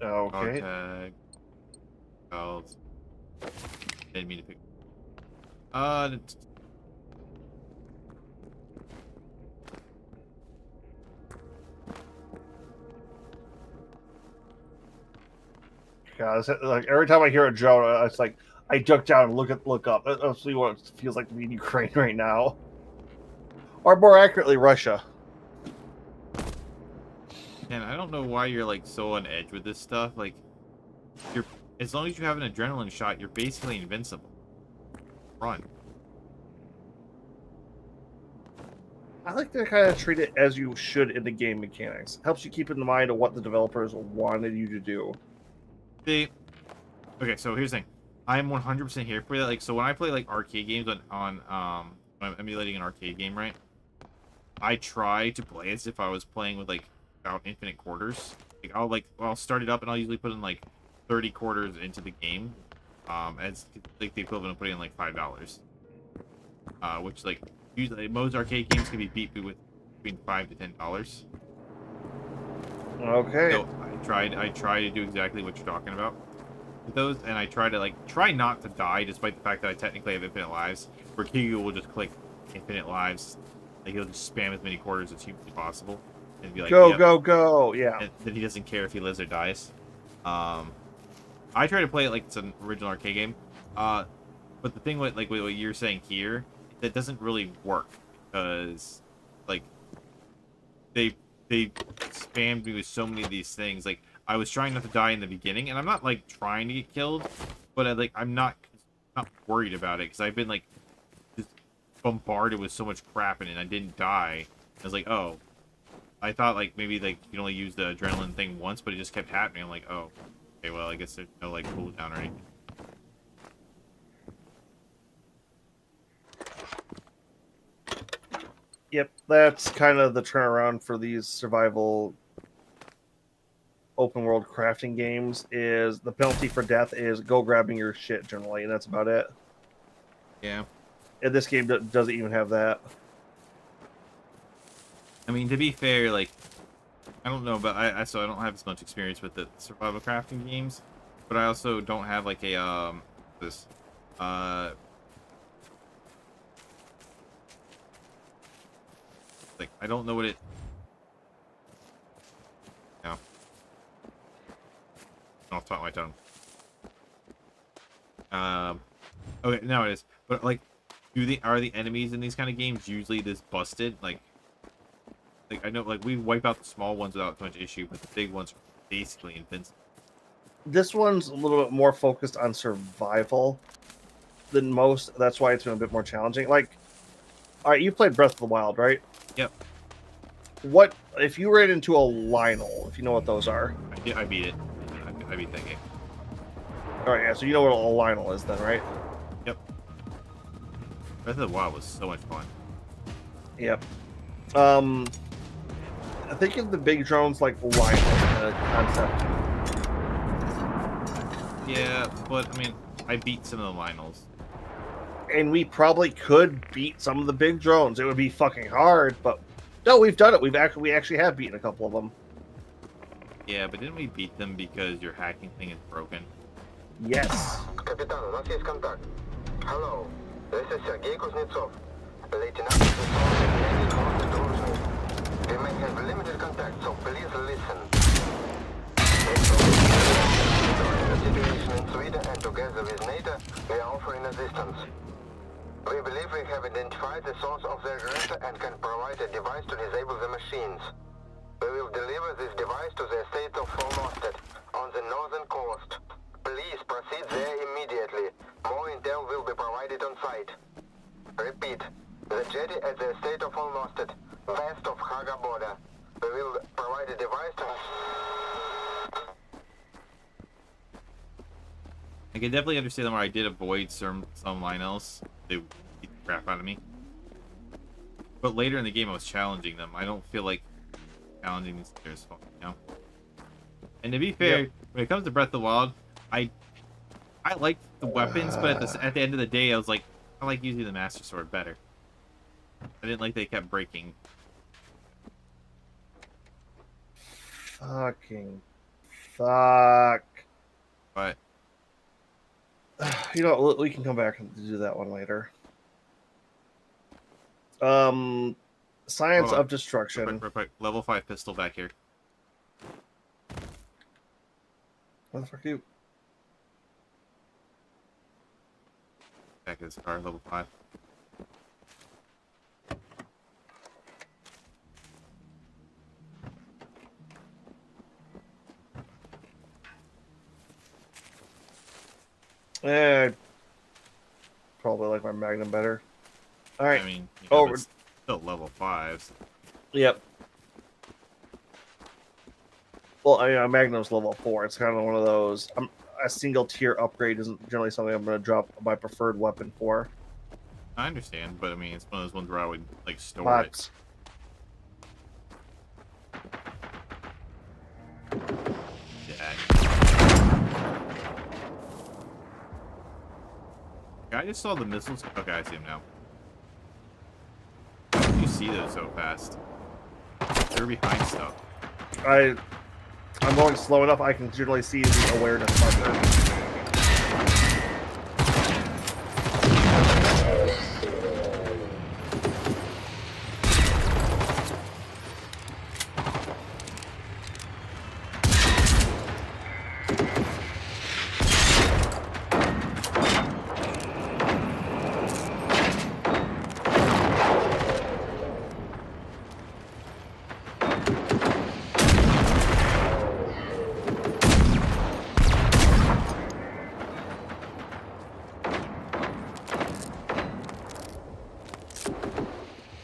Okay. Tag. Didn't mean to pick. God, like every time I hear a drone, it's like I duck down and look up. Let's see what it feels like to be in Ukraine right now, or more accurately, Russia. And I don't know why you're like so on edge with this stuff. Like, as long as you have an adrenaline shot, you're basically invincible. Run. I like to kind of treat it as you should in the game mechanics. Helps you keep in mind of what the developers wanted you to do. Okay, so here's the thing. I'm 100% here for that. Like, so when I play like arcade games when I'm emulating an arcade game, right? I try to play as if I was playing with like about infinite quarters. Like, I'll start it up and I'll usually put in like 30 quarters into the game, as like the equivalent of putting in like $5. Which like usually most arcade games can be beat with between $5 to $10. Okay. So I try to do exactly what you're talking about with those, and I try to try not to die, despite the fact that I technically have infinite lives. Where Kigu will just click infinite lives, like he'll just spam as many quarters as humanly possible, and be like, go, yep. go, yeah. And then he doesn't care if he lives or dies. I try to play it like it's an original arcade game, but the thing with like what you're saying here, that doesn't really work because like they spammed me with so many of these things. Like, I was trying not to die in the beginning, and I'm not like trying to get killed, but I'm not worried about it because I've been like just bombarded with so much crap in it and I didn't die. I was like, oh, I thought like maybe like you can only use the adrenaline thing once, but it just kept happening. I'm like, oh, okay, well I guess there's no like cooldown or anything. Yep, that's kind of the turnaround for these survival open world crafting games. Is the penalty for death is go grabbing your shit generally, and that's about it. Yeah. And this game doesn't even have that. I mean, to be fair, like I don't know, but I don't have as much experience with the survival crafting games. but I also don't have like a this like I don't know what it. No. Off the top of my tongue. Okay, now it is. But like, are the enemies in these kind of games usually this busted? Like I know, like we wipe out the small ones without too much issue, but the big ones are basically invincible. This one's a little bit more focused on survival than most. That's why it's been a bit more challenging. Like, all right, you played Breath of the Wild, right? Yep. What if you ran into a Lionel? If you know what those are. I beat it. I beat that game. All right, yeah. So you know what a Lionel is, then, right? Yep. Breath of the Wild was so much fun. Yep. I think of the big drones like Lionel concept. Yeah, but I mean, I beat some of the Lionels. And we probably could beat some of the big drones. It would be fucking hard, but no, we've done it. We actually have beaten a couple of them. Yeah, but didn't we beat them because your hacking thing is broken? Yes. Капитан, у нас есть контакт. Hello, this is Sergei Kuznetsov. Lieutenant is we may have limited contact, so please listen. The situation in Sweden and together with NATO, we are offering assistance. We believe we have identified the source of the aggressor and can provide a device to disable the machines. We will deliver this device to the estate of Formostead on the northern coast. Please proceed there immediately. More intel will be provided on site. Repeat, the jetty at the estate of Formostead, west of Haga border. We will provide a device to... I can definitely understand where I did avoid some Lionels. They beat the crap out of me. But later in the game, I was challenging them. I don't feel like challenging these players, you know. And to be fair, when it comes to Breath of the Wild, I liked the weapons, but at the end of the day, I was like, I like using the Master Sword better. I didn't like they kept breaking. Fucking fuck. But You know, we can come back and do that one later. Science of Destruction. quick, level 5 pistol back here. What the fuck are you? Back in this car, level 5. Eh, probably like my Magnum better. All right. I mean, you know, it's still level 5. So. Yep. Well, I mean, Magnum's level 4. It's kind of one of those. A single tier upgrade isn't generally something I'm going to drop my preferred weapon for. I understand, but I mean, it's one of those ones where I would like store Box. it. Yeah. I just saw the missiles. Okay, I see them now. How did you see those so fast? They're behind stuff. I'm going slow enough. I can generally see the awareness marker.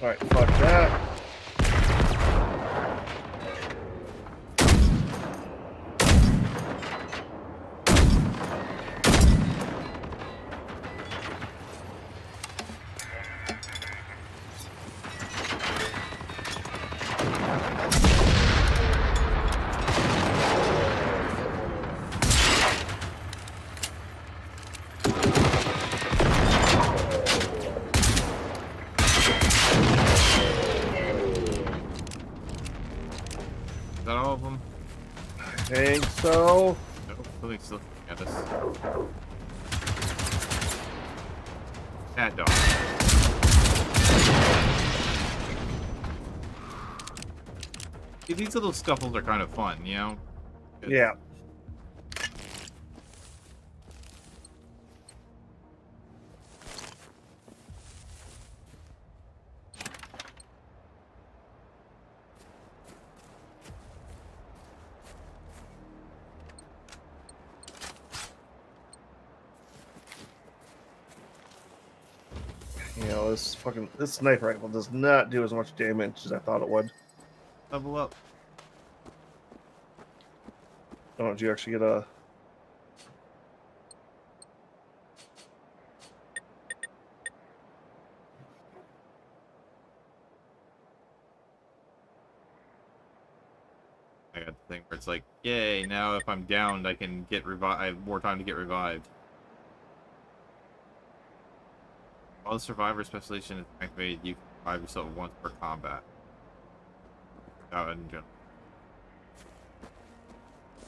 Alright, fuck that. Is that all of them? I think so. No, something's still. Yeah. Nevis. Cat dog. See, these little scuffles are kind of fun, you know? Yeah. You know, this sniper rifle does not do as much damage as I thought it would. Level up. Don't you actually get a... I got the thing where it's like, yay, now if I'm downed, I can get revived. I have more time to get revived. While the survivor specialization is activated, you can revive yourself once per combat. In general.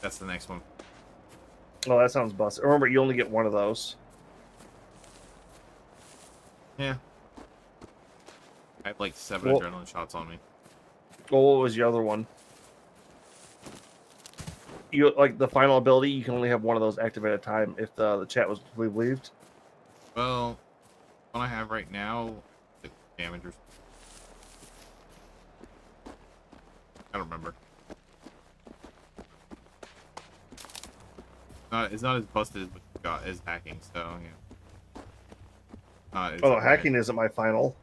That's the next one. Oh, that sounds busted. Remember, you only get one of those. Yeah. I have like 7 Well- adrenaline shots on me. Well, what was your other one? You like the final ability, you can only have one of those active at a time if the chat was believed. Well, what I have right now, the damagers. I don't remember. It's not as busted as what you got as hacking, so yeah. Oh, hacking isn't my final.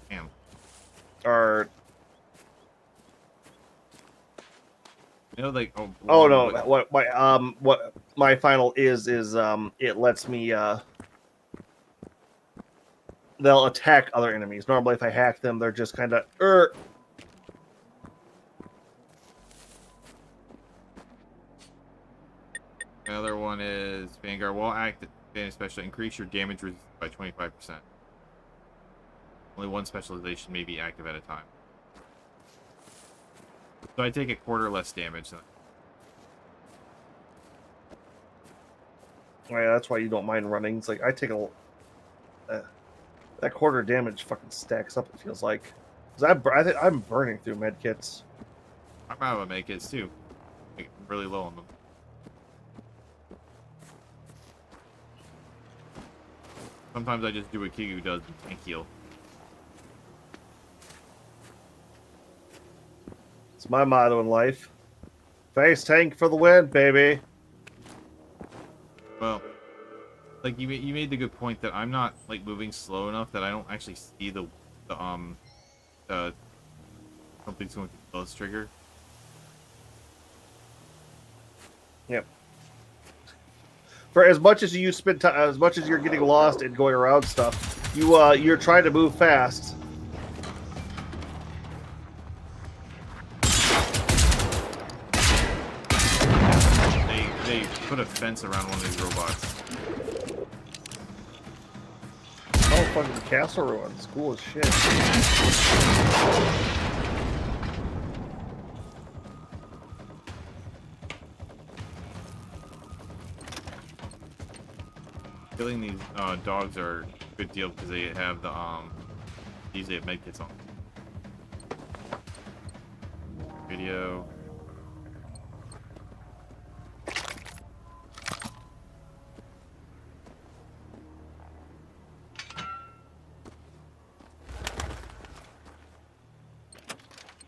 Damn. Or You know, like oh no, what my final is it lets me they'll attack other enemies. Normally, if I hack them, they're just kind of Another one is Vanguard. While active, special, increase your damage resistance by 25%. Only one specialization may be active at a time. So I take a quarter less damage. yeah, that's why you don't mind running. It's like I take that quarter damage fucking stacks up. It feels like 'cause I'm burning through med kits. I'm out of medkits too. Like, I'm really low on them. Sometimes I just do what Kigu does and tank heal. It's my motto in life. Face tank for the win, baby. Well, like you made the good point that I'm not like moving slow enough that I don't actually see the something's going to close trigger. Yep. For as much as you spend time, as much as you're getting lost and going around stuff, you're trying to move fast. They put a fence around one of these robots. Oh, fucking castle ruins. Cool as shit. Killing these dogs are a good deal because they have the usually have medkits on. Video.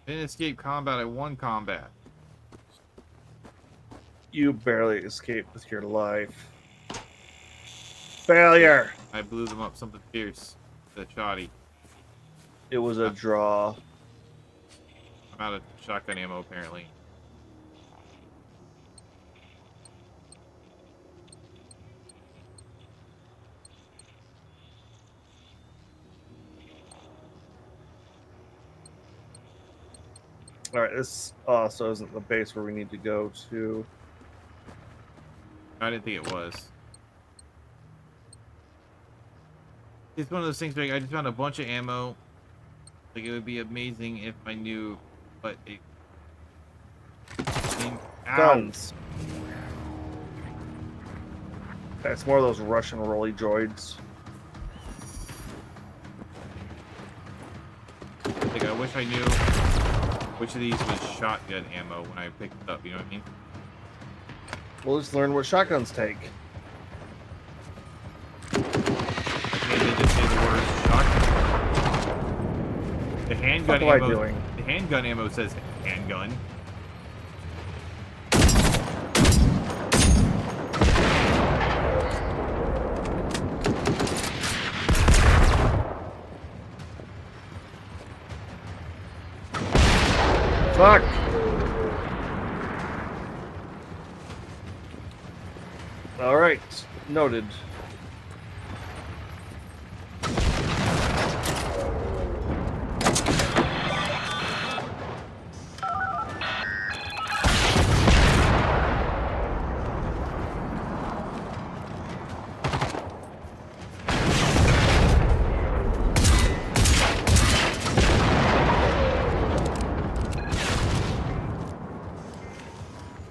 Didn't escape combat. I won combat. You barely escaped with your life. Failure. I blew them up something fierce. The shoddy. It was a draw. I'm out of shotgun ammo apparently. All right, this also isn't the base where we need to go to. I didn't think it was. It's one of those things where I just found a bunch of ammo. Like it would be amazing if I knew, but it. Guns. It's more of those Russian rolly droids. Like, I wish I knew which of these was shotgun ammo when I picked it up, you know what I mean? We'll just learn what shotguns take. Okay, they just say the word shotgun. The handgun What am I ammo. doing? The handgun ammo says handgun. Fuck! Alright, noted.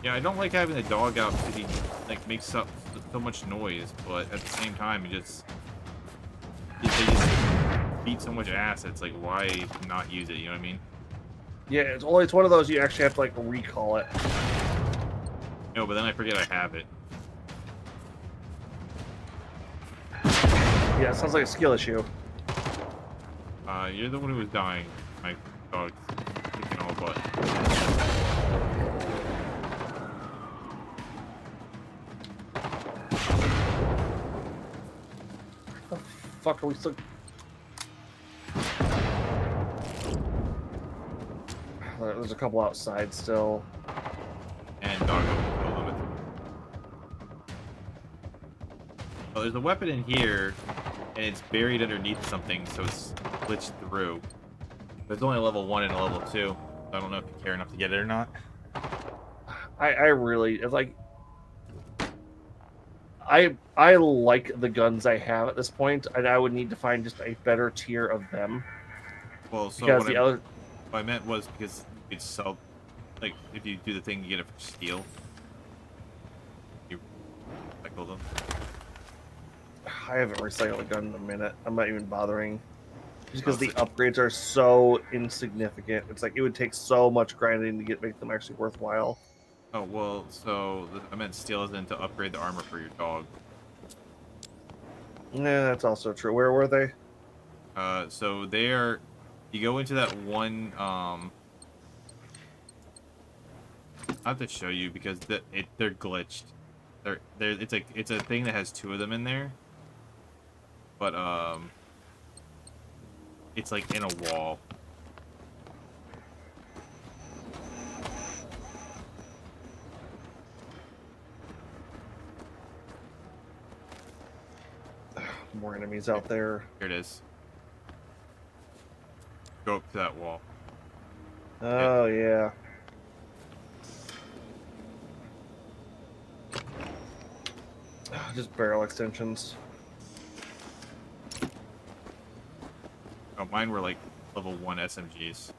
Yeah, I don't like having the dog out because he like makes up so much noise, but at the same time, they just beat so much ass. It's like, why not use it? You know what I mean? Yeah, it's one of those you actually have to like recall it. No, but then I forget I have it. Yeah, it sounds like a skill issue. You're the one who was dying. My dog's kicking all butt. Fuck, are we still... There's a couple outside still. And doggo killed them. Oh, there's a weapon in here, and it's buried underneath something, so it's glitched through. There's only a level 1 and a level 2. I don't know if you care enough to get it or not. I really... It's like... I like the guns I have at this point, and I would need to find just a better tier of them. Well, so Because what I meant was because it's sell, like, if you do the thing, you get it for steel. You cycle them. I haven't recycled a gun in a minute. I'm not even bothering. Just because Oh, the so- upgrades are so insignificant. It's like it would take so much grinding to make them actually worthwhile. Oh, well, so I meant steel is in to upgrade the armor for your dog. Yeah, that's also true. Where were they? So they're, you go into that one, I have to show you because they're glitched. It's a thing that has 2 of them in there, but it's like in a wall. More enemies out there. Here it is. Go up to that wall. Oh, yeah. Just barrel extensions. Oh, mine were like level 1 SMGs.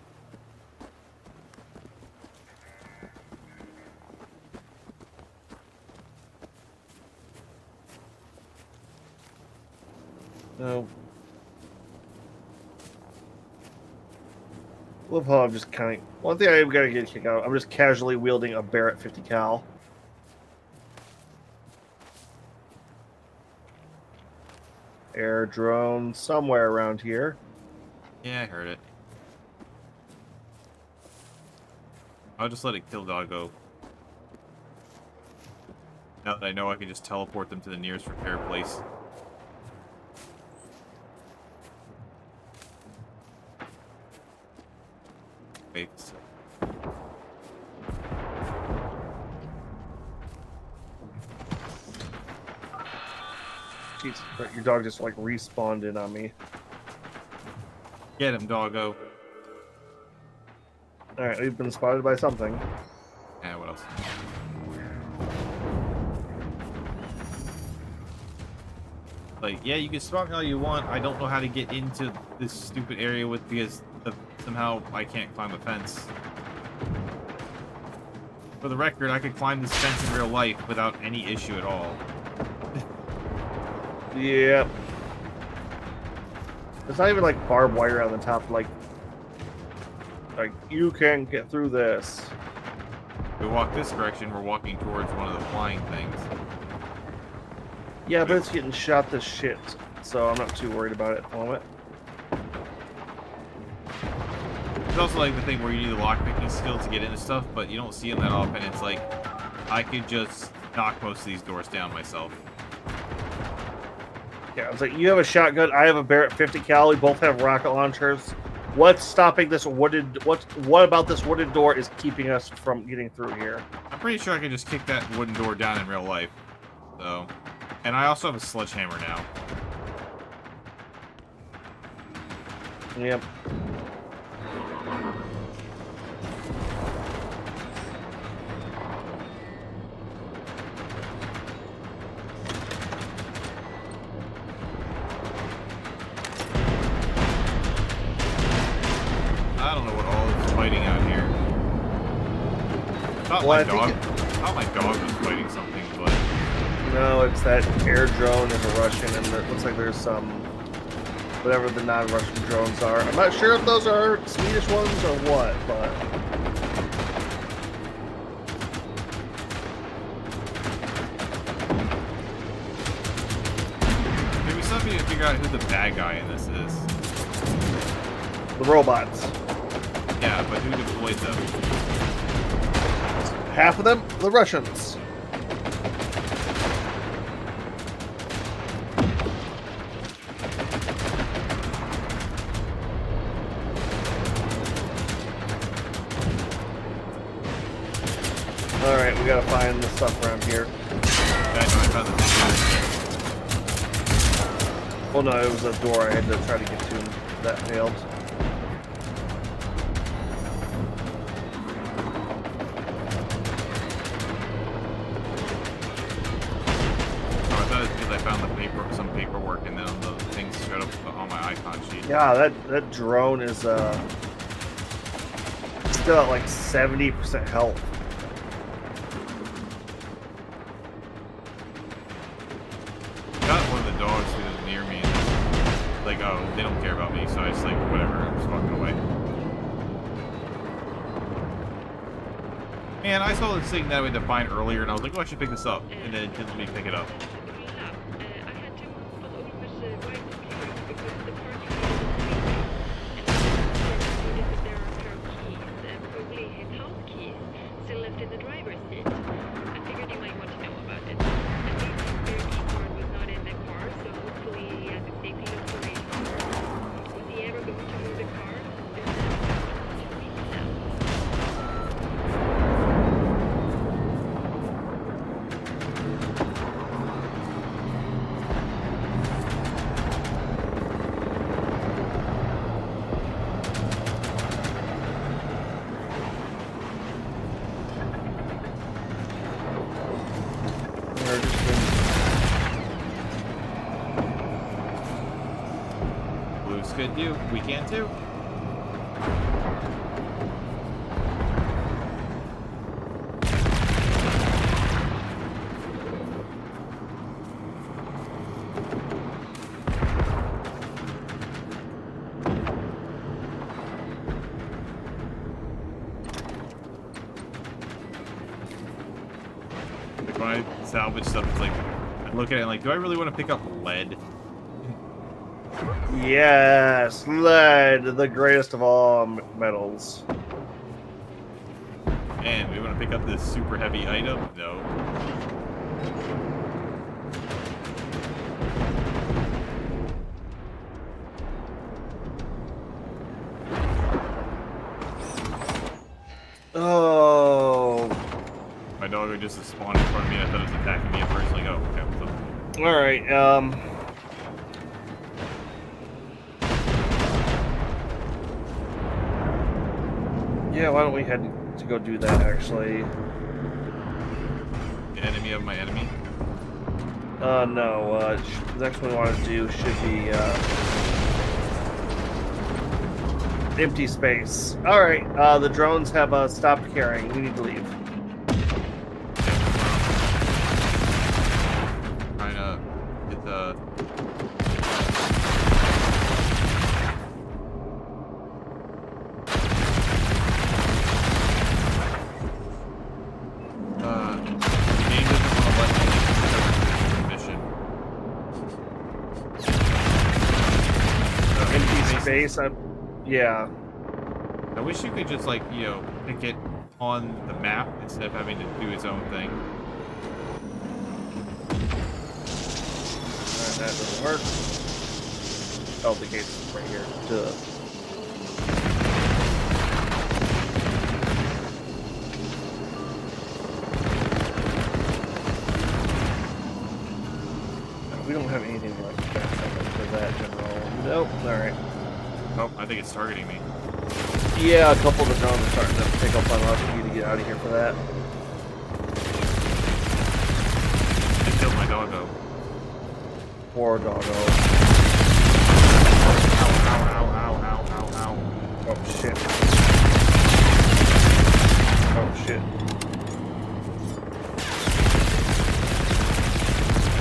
No. Love how I'm just kind of... One thing I've got to get a kick out, I'm just casually wielding a Barrett 50 cal. Air drone somewhere around here. Yeah, I heard it. I'll just let it kill doggo. Now that I know I can just teleport them to the nearest repair place. Wait. Jeez, your dog just like respawned in on me. Get him, doggo. Alright, we've been spotted by something. Yeah, what else? Like, yeah, you can spot me all you want. I don't know how to get into this stupid area because somehow I can't climb a fence. For the record, I could climb this fence in real life without any issue at all. Yep. There's not even like barbed wire on the top, like you can't get through this. If we walk this direction, we're walking towards one of the flying things. Yeah, but it's getting shot to shit, so I'm not too worried about it at the moment. It's also like the thing where you need a lockpicking skill to get into stuff, but you don't see them that often. It's like, I could just knock most of these doors down myself. Yeah, it's like you have a shotgun, I have a Barrett 50 cal, we both have rocket launchers. What's stopping this wooded? What about this wooden door is keeping us from getting through here? I'm pretty sure I can just kick that wooden door down in real life. So, and I also have a sledgehammer now. Yep. I don't know what all is fighting out here. I thought my dog was fighting something, but No, it's that air drone is a Russian, and it looks like there's some, whatever the non-Russian drones are. I'm not sure if those are Swedish ones or what, but maybe something to figure out who the bad guy in this is. the robots. Yeah, but who deployed them? Half of them, the Russians. Alright, we gotta find the stuff around here. I found the thing. Oh no, it was a door I had to try to get to, and that failed. Oh, I thought it was because I found the some paperwork, and then the things showed up on my icon sheet. Yeah, that drone is still at like 70% health. Got one of the dogs who was near me, and like, oh, they don't care about me, so I just like, whatever, I'm just walking away. Man, I saw this thing that we had to find earlier, and I was like, oh, I should pick this up, and then it didn't let me pick it up. Blues could do. We can too. Like when I salvage stuff, it's like I look at it and like, do I really want to pick up lead? Yes, lead, the greatest of all metals. And we want to pick up this super heavy item? No. Oh. My dog would just spawn in front of me and I thought it was attacking me at first. Like, oh, okay, what's up? Alright, yeah, why don't we head to go do that, actually? The enemy of my enemy? No, the next one we want to do should be, empty space. Alright, the drones have, stopped carrying. We need to leave. Trying to get the game doesn't want to let me mission. Empty space. Yeah. I wish you could just like, you know, pick it on the map instead of having to do its own thing. Alright, that doesn't work. Oh, the gate's right here. Duh. We don't have anything like that for that general. Nope. Alright. Oh, I think it's targeting me. Yeah, a couple of the drones are starting to pick up on us. We need to get out of here for that. It killed my doggo. Poor doggo. Ow, ow, ow, ow, ow, ow. Oh shit. Oh shit.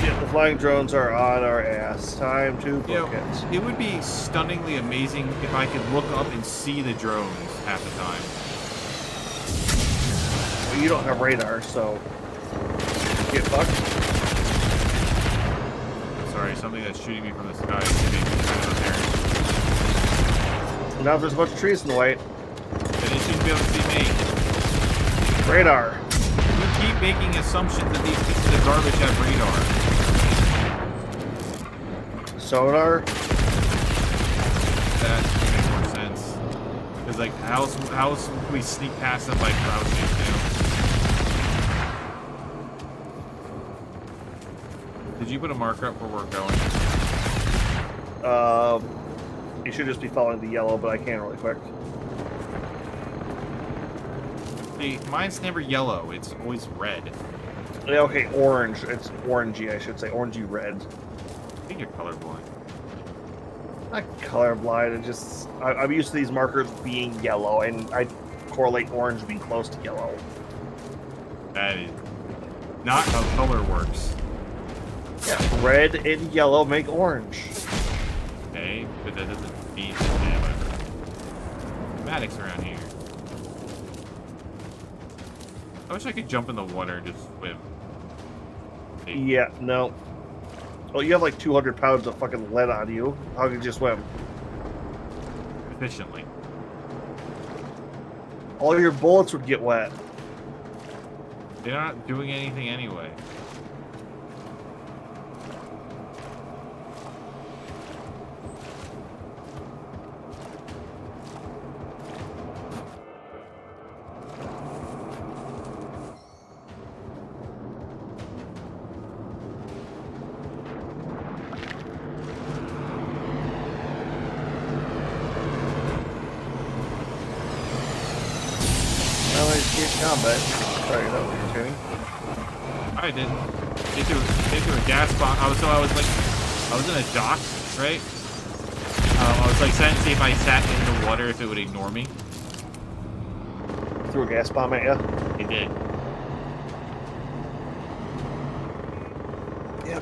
Yeah, the flying drones are on our ass. Time to book it. It would be stunningly amazing if I could look up and see the drones half the time. Well, you don't have radar, so get fucked. Sorry, something that's shooting me from the sky is making me kind of apparent. Now there's a bunch of trees in the way. Then it shouldn't be able to see me. Radar. You keep making assumptions that these pieces of garbage have radar. Sonar. That makes more sense. Because, like, how else can we sneak past them by crouching, you know? Did you put a marker up where we're going? You should just be following the yellow, but I can really quick. See, mine's never yellow. It's always red. Yeah, okay, orange. It's orangey, I should say. Orangey red. I think you're colorblind. Not colorblind. It just I'm used to these markers being yellow, and I correlate orange being close to yellow. That is not how color works. Yeah, red and yellow make orange. Okay, but that doesn't mean that Maddox around here. I wish I could jump in the water and just swim. Maybe. Yeah, no. Oh, you have like 200 pounds of fucking lead on you. How can you just swim? Efficiently. All your bullets would get wet. They're not doing anything anyway. Combat. Sorry, that was entertaining. I didn't. They threw a gas bomb. I was in a dock, right? I was like trying to see if I sat in the water if it would ignore me. Threw a gas bomb at you? It did. Yeah,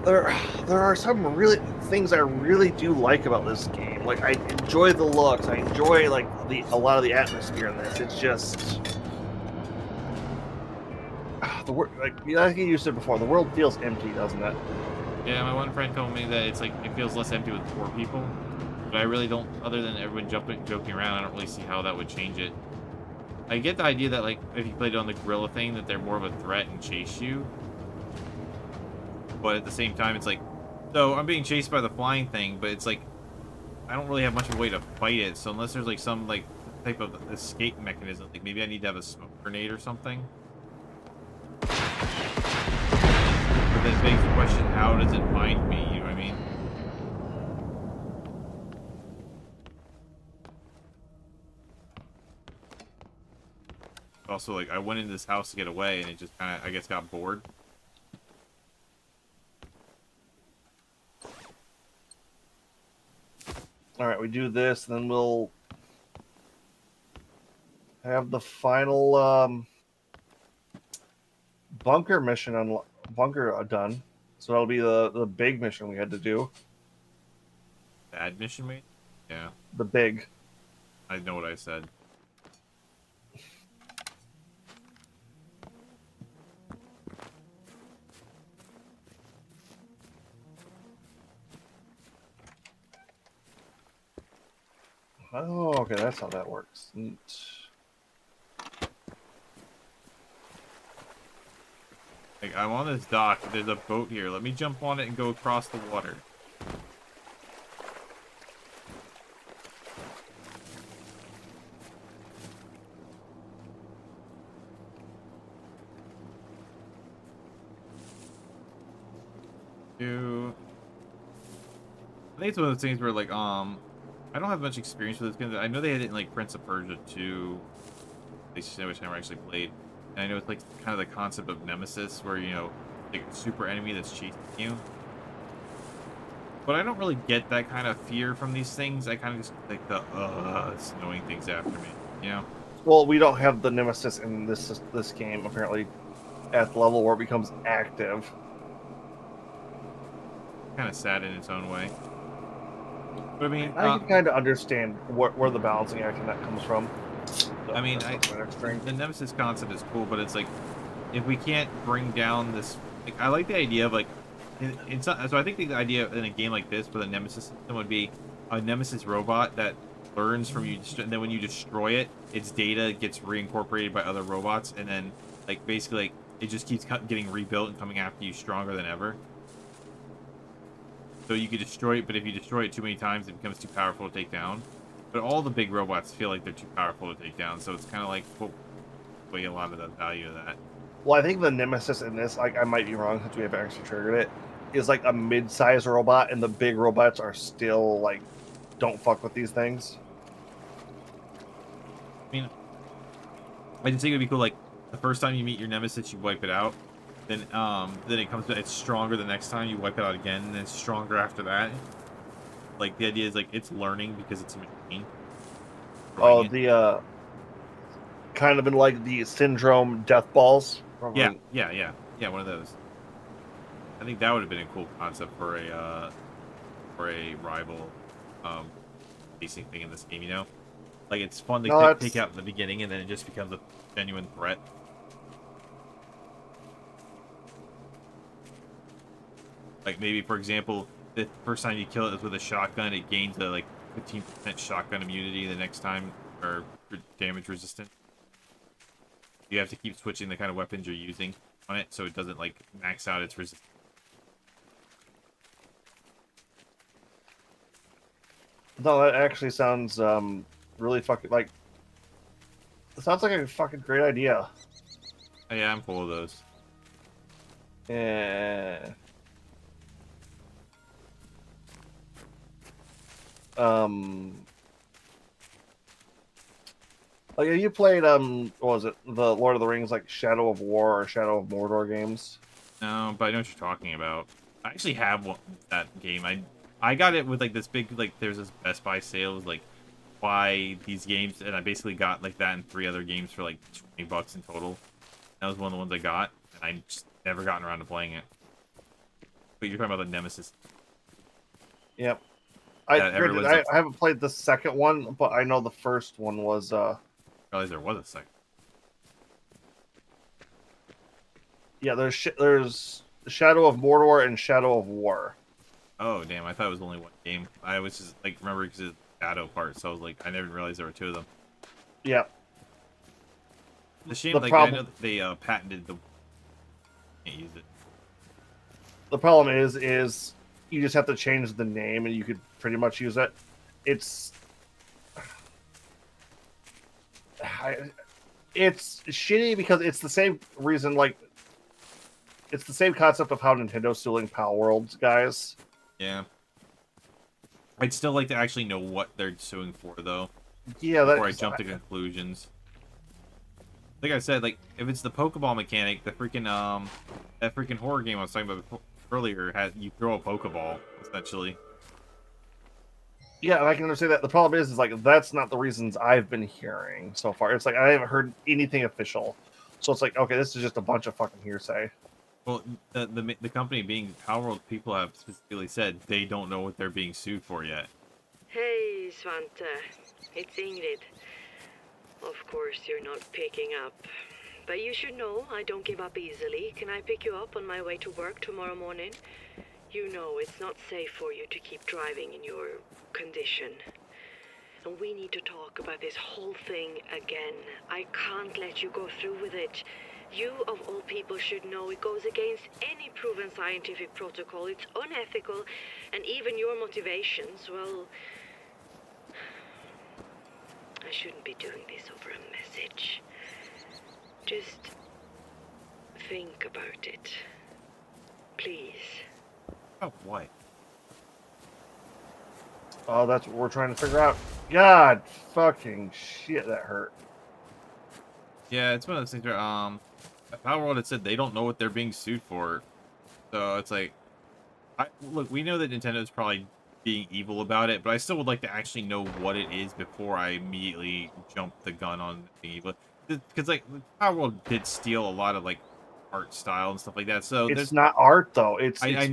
there are some really things I really do like about this game. Like, I enjoy the looks. I enjoy like a lot of the atmosphere in this. It's just like you said before, the world feels empty, doesn't it? Yeah, my one friend told me that it's like it feels less empty with 4 people, but I really don't. Other than everyone joking around, I don't really see how that would change it. I get the idea that like if you played on the gorilla thing, that they're more of a threat and chase you. But at the same time, it's like, so I'm being chased by the flying thing, but it's like I don't really have much of a way to fight it. So unless there's like some like type of escape mechanism, like maybe I need to have a smoke grenade or something. But that begs the question, how does it find me? You know what I mean? Also, like, I went into this house to get away, and it just kind of, I guess, got bored. Alright, we do this, and then we'll have the final bunker mission bunker done. So that'll be the big mission we had to do. Bad mission, mate? Yeah, The big. I know what I said. Oh, okay, that's how that works. Neat. Like, I'm on this dock. There's a boat here. Let me jump on it and go across the water. I think it's one of those things where, like, I don't have much experience with this game. I know they had it in, like, Prince of Persia 2, which I never actually played. And I know it's, like, kind of the concept of nemesis, where, you know, like, a super enemy that's chasing you. But I don't really get that kind of fear from these things. I kind of just, like, it's annoying things after me, you know? Well, we don't have the nemesis in this game, apparently, at the level where it becomes active. Kind of sad in its own way. But I mean, I can kind of understand where the balancing act in that comes from. I mean, the nemesis concept is cool, but it's like, if we can't bring down this, like, I like the idea of, like, so I think the idea in a game like this for the nemesis system would be a nemesis robot that learns from you, and then when you destroy it, its data gets reincorporated by other robots, and then, like, basically, like, it just keeps getting rebuilt and coming after you stronger than ever. So you could destroy it, but if you destroy it too many times, it becomes too powerful to take down. But all the big robots feel like they're too powerful to take down, so it's kind of like, weigh a lot of the value of that. Well, I think the nemesis in this, like, I might be wrong since we haven't actually triggered it, is like a mid-sized robot, and the big robots are still, like, don't fuck with these things. I mean, I just think it'd be cool, like, the first time you meet your nemesis, you wipe it out. Then it comes to, it's stronger the next time, you wipe it out again, and then it's stronger after that. Like, the idea is, like, it's learning because it's a machine. Oh, the, kind of in, like, the syndrome death balls. Yeah, one of those. I think that would have been a cool concept for a rival, facing thing in this game, you know? Like, it's fun to take out in the beginning, and then it just becomes a genuine threat. Like, maybe, for example, the first time you kill it is with a shotgun, it gains a, like, 15% shotgun immunity the next time, or damage resistant. You have to keep switching the kind of weapons you're using on it, so it doesn't, like, max out its resistance. No, that actually sounds, really fucking, like, it sounds like a fucking great idea. Oh, yeah, I'm full of those. Yeah. Like, have you played, what was it, the Lord of the Rings, like, Shadow of War or Shadow of Mordor games? No, but I know what you're talking about. I actually have that game. I got it with, like, this big, like, there's this Best Buy sale. It was, like, buy these games, and I basically got, like, that and 3 other games for, like, $20 in total. That was one of the ones I got, and I just never gotten around to playing it. But you're talking about the Nemesis. Yep. I haven't played the second one, but I know the first one was, I realized there was a second. Yeah, there's Shadow of Mordor and Shadow of War. Oh, damn, I thought it was only one game. I was just, like, remember because of the shadow part, so I was like, I never realized there were 2 of them. Yeah. The shame, like, I know that they patented the... Can't use it. The problem is you just have to change the name and you could pretty much use it. It's shitty because it's the same reason, like, it's the same concept of how Nintendo's suing Pal Worlds, guys. Yeah. I'd still like to actually know what they're suing for, though. Yeah, before I jump to conclusions. Like I said, like, if it's the Pokeball mechanic, the freaking, that freaking horror game I was talking about earlier, you throw a Pokeball, essentially. Yeah, I can understand that. The problem is like, that's not the reasons I've been hearing so far. It's like, I haven't heard anything official. So it's like, okay, this is just a bunch of fucking hearsay. Well, the company being Powerworld, people have specifically said they don't know what they're being sued for yet. Hey, Svante. It's Ingrid. Of course, you're not picking up. But you should know I don't give up easily. Can I pick you up on my way to work tomorrow morning? You know it's not safe for you to keep driving in your condition. And we need to talk about this whole thing again. I can't let you go through with it. You, of all people, should know it goes against any proven scientific protocol. It's unethical, and even your motivations, well... I shouldn't be doing this over a message. Just think about it. Please. Oh, what? Oh, that's what we're trying to figure out. God fucking shit, that hurt. Yeah, it's one of those things where Powerworld had said they don't know what they're being sued for, so it's like, look, we know that Nintendo's probably being evil about it, but I still would like to actually know what it is before I immediately jump the gun on being evil. Because like Powerworld did steal a lot of like art style and stuff like that. So It's not art though. It's I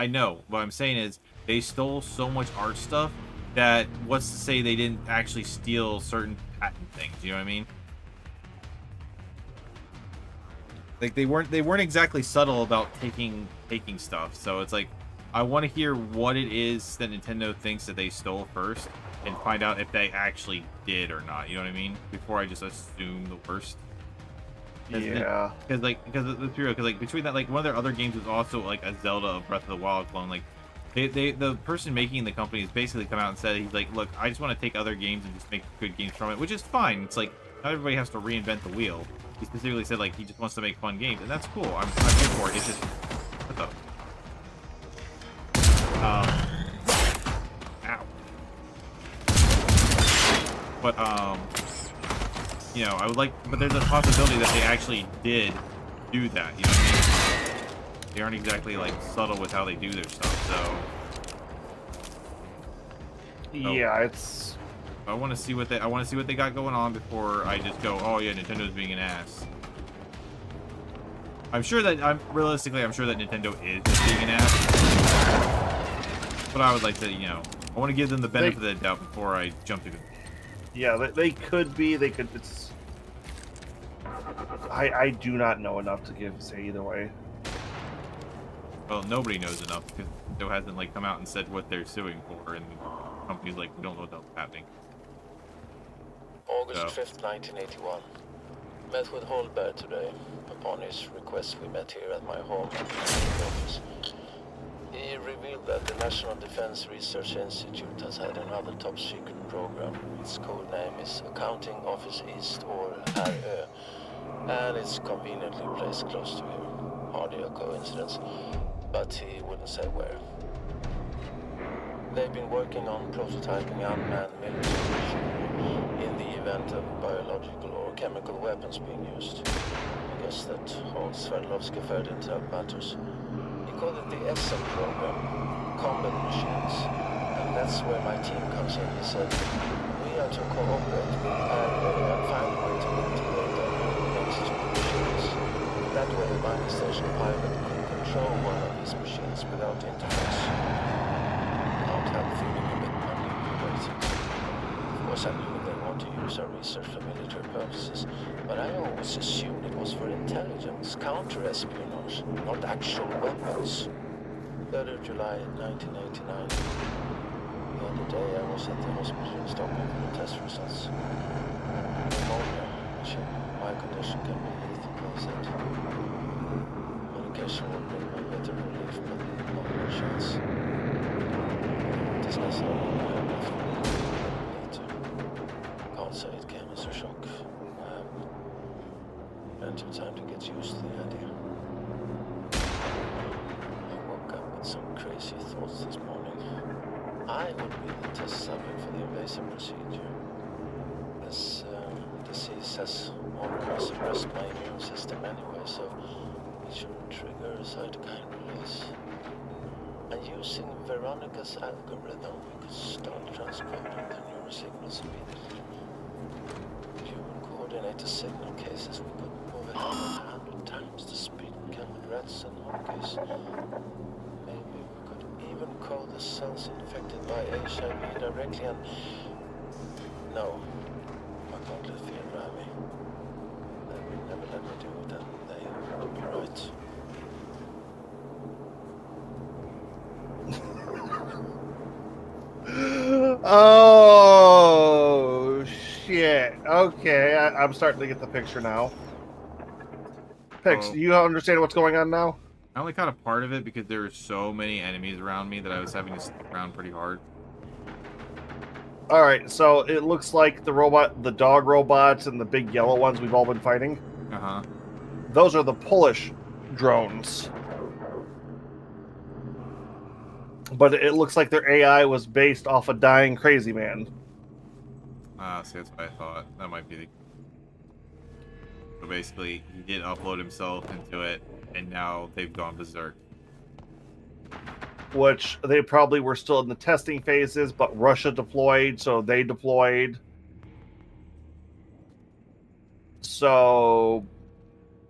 know. What I'm saying is they stole so much art stuff that what's to say they didn't actually steal certain patent things. You know what I mean? Like they weren't exactly subtle about taking stuff. So it's like I want to hear what it is that Nintendo thinks that they stole first, and find out if they actually did or not. You know what I mean? Before I just assume the worst. Yeah. Because between that, like one of their other games was also like a Zelda Breath of the Wild clone. Like the person making the company has basically come out and said he's like, look, I just want to take other games and just make good games from it, which is fine. It's like not everybody has to reinvent the wheel. He specifically said like he just wants to make fun games, and that's cool. I'm here for it. It's just what the. Ow. But you know, I would like, but there's a possibility that they actually did do that. You know what I mean? They aren't exactly like subtle with how they do their stuff. So yeah, it's. I want to see what they got going on before I just go, oh yeah, Nintendo's being an ass. I'm sure that I'm sure that Nintendo is just being an ass. But I would like to, you know, I want to give them the benefit of the doubt before I jump to it. Yeah, they could be. They could. It's. I do not know enough to say either way. Well, nobody knows enough because Nintendo hasn't like come out and said what they're suing for, and companies like we don't know what's happening. August 5th, 1981. Met with Holberg today. Upon his request, we met here at my home office. He revealed that the National Defense Research Institute has had another top-secret program. Its code name is Accounting Office East, or RÖ, and it's conveniently placed close to here. Hardly a coincidence, but he wouldn't say where. They've been working on prototyping unmanned military machinery in the event of biological or chemical weapons being used. I guess that all Sverdlovsk fed into matters. He called it the SM program, combat machines, and that's where my team comes in. He said, we are to cooperate with and find a way to integrate our next machines. That way a mining station pilot could control one of these machines without interference. Can't help feeling a bit manipulated. Of course I knew they want to use our research for military purposes, but I always assumed it was for intelligence, counter-espionage, not actual weapons. 3rd of July 1989. The other day I was at the hospital in Stockholm for the test results. Pneumonia, which in my condition can be lethal, they said. Medication will bring me better relief, but not much chance. Discuss how long I have left later. Can't say it came as a shock. I have plenty of time to get used to the idea. I woke up with some crazy thoughts this morning. I would be the test subject for the invasive procedure. This disease has already suppressed my immune system anyway, so it shouldn't trigger a cytokine release. And using Veronica's algorithm, we could start transcoding the neurosignals immediately. If you would coordinate the signal cases, we could move it 100 times the speed we can rats and monkeys. Maybe we could even call the cells infected by HIV directly and... No, I can't let fear drive me. They will never let me do that. They would be right. Oh shit. Okay, I'm starting to get the picture now. Pix, Oh. do you understand what's going on now? I only caught a part of it because there were so many enemies around me that I was having to stick around pretty hard. All right, so it looks like the dog robots and the big yellow ones we've all been fighting. Uh-huh. Those are the Polish drones. But it looks like their AI was based off a dying crazy man. See, that's what I thought. That might be the... So basically, he did upload himself into it, and now they've gone berserk. Which they probably were still in the testing phases, but Russia deployed, so they deployed. So,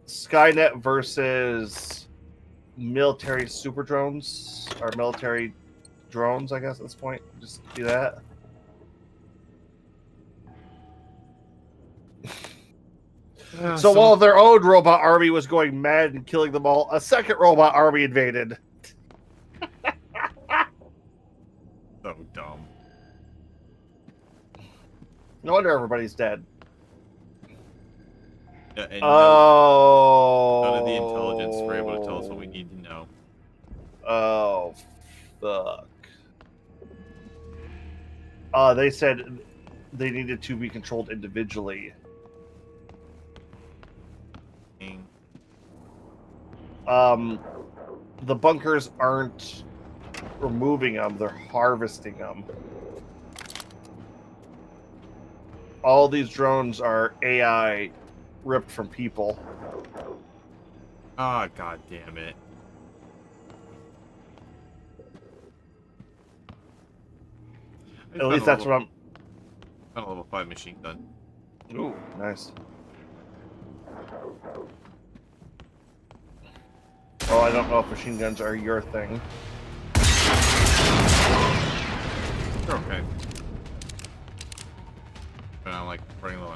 Skynet versus military super drones, or military drones, I guess at this point. Just do that. So while their own robot army was going mad and killing them all, a second robot army invaded. So dumb. No wonder everybody's dead. Yeah, and Oh. none of the intelligence were able to tell us what we need to know. Oh, fuck. They said they needed to be controlled individually. The bunkers aren't removing them, they're harvesting them. All these drones are AI ripped from people. Ah, god damn it. At least that's what I'm... Found a level 5 machine gun. Ooh, nice. Oh, I don't know if machine guns are your thing. They're okay. But I'm like running low.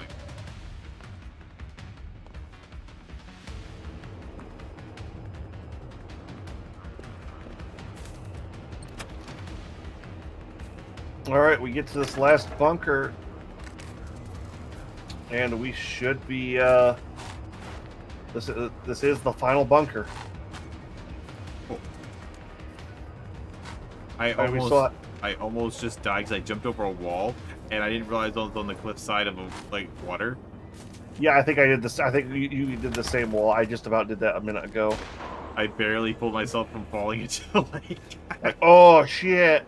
Alright, we get to this last bunker. And we should be, This is the final bunker. I almost just died because I jumped over a wall, and I didn't realize I was on the cliff side of like water. Yeah, I think I did this. I think you did the same wall. I just about did that a minute ago. I barely pulled myself from falling into the lake. Like, oh shit!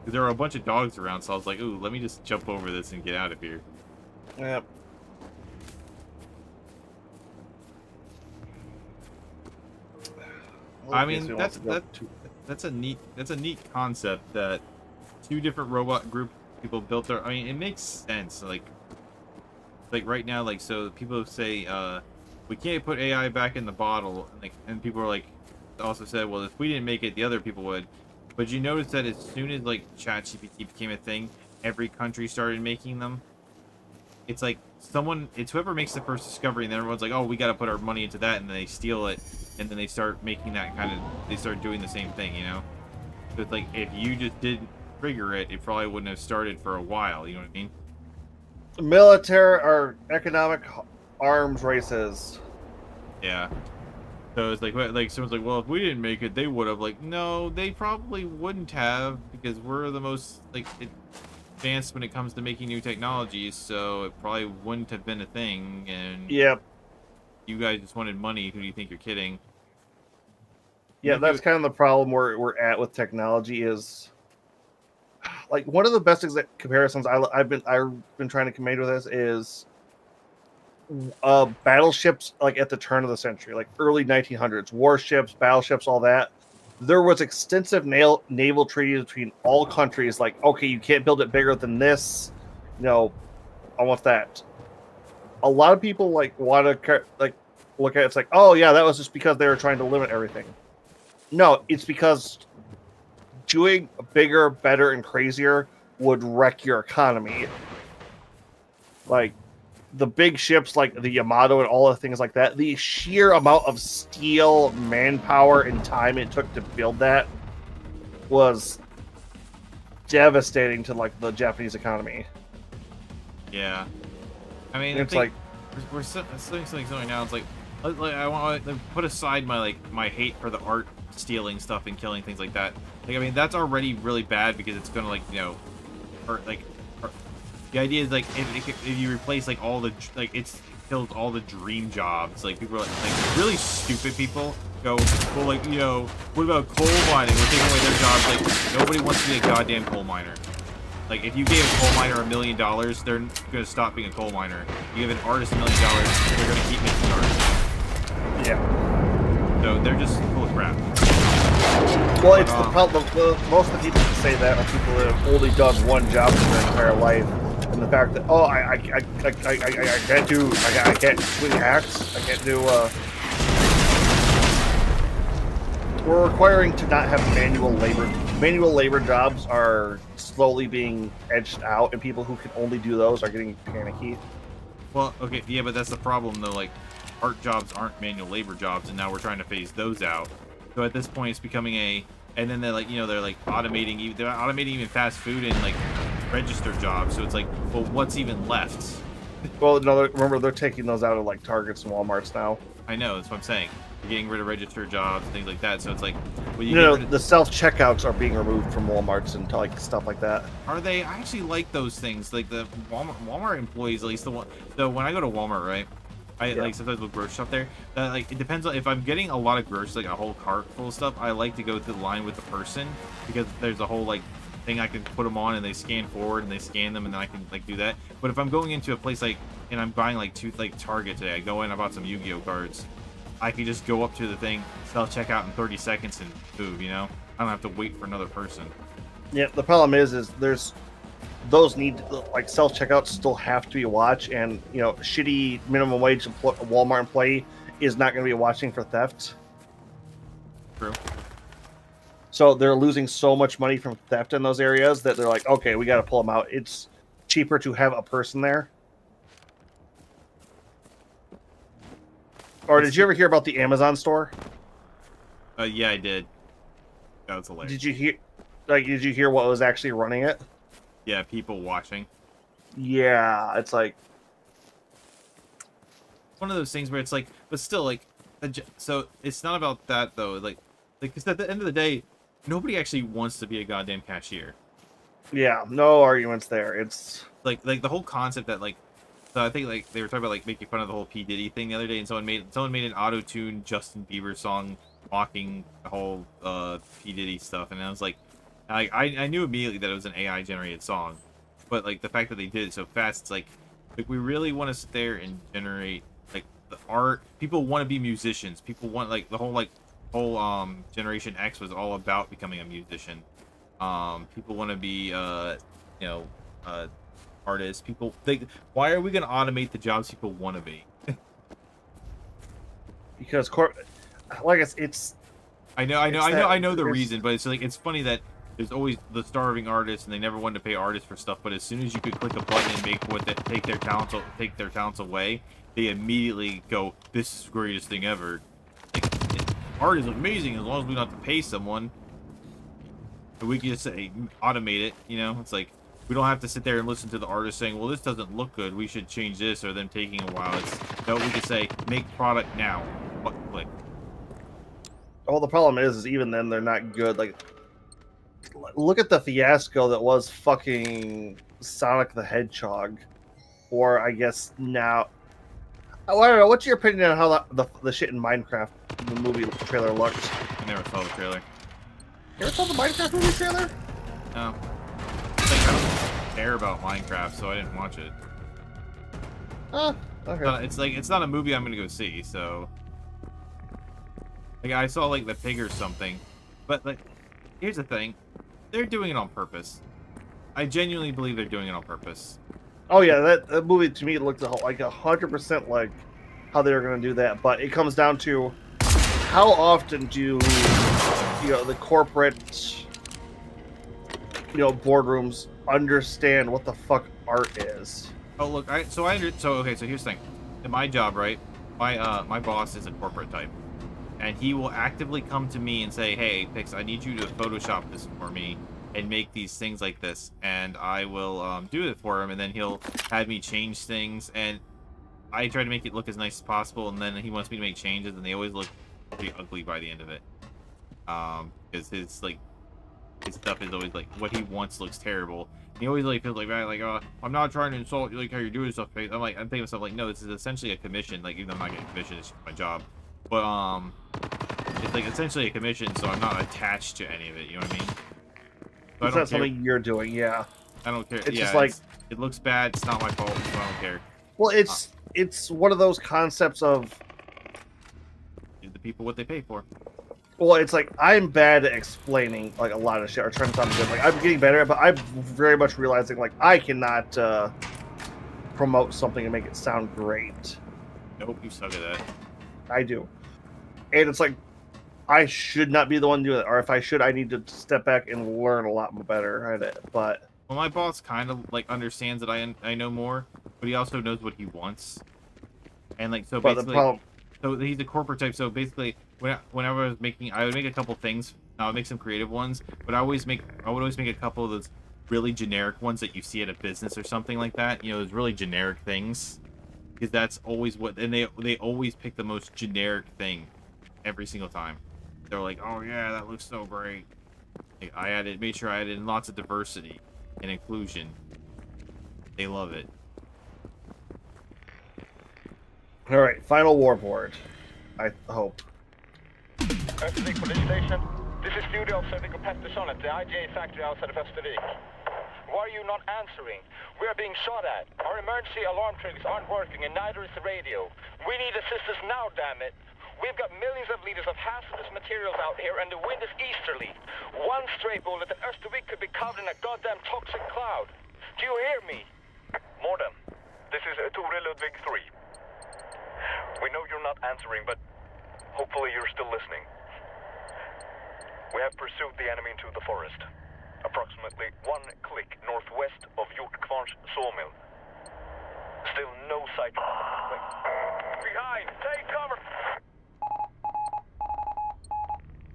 There were a bunch of dogs around, so I was like, "Ooh, let me just jump over this and get out of here." Yep. I mean, that's a neat concept that two different robot group people built their. I mean, it makes sense. Like right now, like so people say we can't put AI back in the bottle, and people are like also said, well, if we didn't make it, the other people would. But you notice that as soon as like ChatGPT became a thing, every country started making them. It's like it's whoever makes the first discovery, and then everyone's like, oh, we got to put our money into that, and then they steal it, and then they start making that they start doing the same thing, you know? So it's like, if you just didn't trigger it, it probably wouldn't have started for a while, you know what I mean? Military or economic arms races. Yeah. So it's like someone's like, well, if we didn't make it, they would have. Like, no, they probably wouldn't have, because we're the most advanced when it comes to making new technologies, so it probably wouldn't have been a thing. And yep, you guys just wanted money. Who do you think you're kidding? Yeah, that's kind of the problem we're at with technology. Is like one of the best comparisons I've been trying to make with this is battleships, like at the turn of the century, like early 1900s, warships, battleships, all that. There was extensive naval treaties between all countries. Like, okay, you can't build it bigger than this. You know, I want that. A lot of people want to look at it, it's like, oh yeah, that was just because they were trying to limit everything. No, it's because doing bigger, better, and crazier would wreck your economy. Like, the big ships like the Yamato and all the things like that, the sheer amount of steel, manpower, and time it took to build that was devastating to like the Japanese economy. Yeah. I mean, It's like we're saying something right now. It's like I want to put aside my hate for the art stealing stuff and killing things like that. Like, I mean, that's already really bad because it's gonna like, you know, hurt like. The idea is like if you replace like all the it kills all the dream jobs. Like people are like really stupid people go, well, like, you know, what about coal mining? We're taking away their jobs. Like, nobody wants to be a goddamn coal miner. Like, if you gave a coal miner $1 million, they're gonna stop being a coal miner. You give an artist $1 million, they're gonna keep making art. Yeah. So they're just full of crap. Well, it's the problem. Most of the people that say that are people that have only done one job in their entire life. And the fact that, oh, I can't swing axe, I can't do we're requiring to not have manual labor. Manual labor jobs are slowly being edged out, and people who can only do those are getting panicky. Well, okay, yeah, but that's the problem though. Like, art jobs aren't manual labor jobs, and now we're trying to phase those out. So at this point, it's becoming and then they're like, you know, they're like automating even fast food and like register jobs. So it's like, well, what's even left? Well, no, remember they're taking those out of like Targets and WalMarts now. I know, that's what I'm saying. You're getting rid of register jobs and things like that. So it's like, well, the self checkouts are being removed from WalMarts and like stuff like that. Are they? I actually like those things. Like the Walmart employees, at least the one. So when I go to Walmart, right? Like sometimes with grocery shop there. Like, it depends on if I'm getting a lot of groceries, like a whole cart full of stuff. I like to go to the line with the person because there's a whole like thing I can put them on and they scan forward and they scan them and then I can like do that. But if I'm going into a place like and I'm buying like Target today, I go in, I bought some Yu-Gi-Oh cards. I can just go up to the thing, self checkout in 30 seconds and move. You know, I don't have to wait for another person. Yeah, the problem is there's those like self checkouts still have to be watched, and you know, shitty minimum wage Walmart employee is not going to be watching for theft. True. So they're losing so much money from theft in those areas that they're like, okay, we got to pull them out. It's cheaper to have a person there. Or did you ever hear about the Amazon store? Yeah, I did. That was hilarious. Did you hear what was actually running it? Yeah, people watching. Yeah, it's like one of those things where it's like, but still, like, so it's not about that though. Like, because at the end of the day, nobody actually wants to be a goddamn cashier. Yeah, no arguments there. It's like the whole concept that like, so I think like they were talking about like making fun of the whole P Diddy thing the other day, and someone made an auto-tune Justin Bieber song mocking the whole P Diddy stuff, and I was like, I knew immediately that it was an AI generated song, but like the fact that they did it so fast, it's like we really want to sit there and generate like the art. People want to be musicians. People want like the whole Generation X was all about becoming a musician. People want to be artists. People think, why are we going to automate the jobs people want to be? because like it's I know the reason, but it's like it's funny that there's always the starving artists, and they never wanted to pay artists for stuff. But as soon as you could click a button and take their talents away, they immediately go, "This is the greatest thing ever." Like, art is amazing as long as we don't have to pay someone. And we can just say automate it. You know, it's like we don't have to sit there and listen to the artist saying, "Well, this doesn't look good. We should change this," or them taking a while. No, we can say, "Make product now." Click. Well, the problem is even then they're not good. Like, look at the fiasco that was fucking Sonic the Hedgehog, or I guess now. I don't know. What's your opinion on how the shit in Minecraft, the movie trailer looked? I never saw the trailer. You ever saw the Minecraft movie trailer? No. It's like, I don't care about Minecraft, so I didn't watch it. Okay. It's not a movie I'm gonna go see, so. Like, I saw like the pig or something, but like, here's the thing, they're doing it on purpose. I genuinely believe they're doing it on purpose. Oh yeah, that movie to me looked like 100% like how they were going to do that, but it comes down to how often do the corporate boardrooms understand what the fuck art is. Oh look, so here's the thing. In my job, right? My boss is a corporate type, and he will actively come to me and say, "Hey, Pix, I need you to Photoshop this for me and make these things like this," and I will do it for him, and then he'll have me change things, and I try to make it look as nice as possible, and then he wants me to make changes, and they always look pretty ugly by the end of it. Because his stuff is always like what he wants looks terrible. And he always like feels like that, like, oh, I'm not trying to insult you, like how you're doing stuff. I'm thinking to myself like, no, this is essentially a commission. Like, even though I'm not getting a commission, it's just my job. But it's like essentially a commission, so I'm not attached to any of it. You know what I mean? So It's not something you're doing, yeah. I don't care. It's just like it looks bad. It's not my fault. So I don't care. Well, it's one of those concepts of Give the people what they pay for. well, it's like I'm bad at explaining like a lot of shit or trying to sound good. Like I'm getting better, but I'm very much realizing like I cannot promote something and make it sound great. Nope, you suck at that. I do, and it's like I should not be the one doing it, or if I should, I need to step back and learn a lot more better at it. But well, my boss kind of like understands that I know more, but he also knows what he wants, and like so basically. So he's a corporate type. So basically, whenever I was making, I would make a couple things. I would make some creative ones, but I would always make a couple of those really generic ones that you see at a business or something like that. You know, those really generic things, because that's always what. And they always pick the most generic thing every single time. They're like, oh yeah, that looks so great. Like, made sure I added in lots of diversity and inclusion. They love it. all right, final warboard. I hope. Östervik Police Station. This is Studio Officer Pt6 at the IGA factory outside of Östervik. Why are you not answering? We are being shot at. Our emergency alarm triggers aren't working, and neither is the radio. We need assistance now, damn it. We've got millions of liters of hazardous materials out here, and the wind is easterly. One stray bullet and Östervik could be covered in a goddamn toxic cloud. Do you hear me? Morden, this is Tore Ludwig 3. We know you're not answering, but hopefully you're still listening. We have pursued the enemy into the forest, approximately 1 click northwest of Hjortkvarns sawmill. Still no sight of them. Behind! Take cover!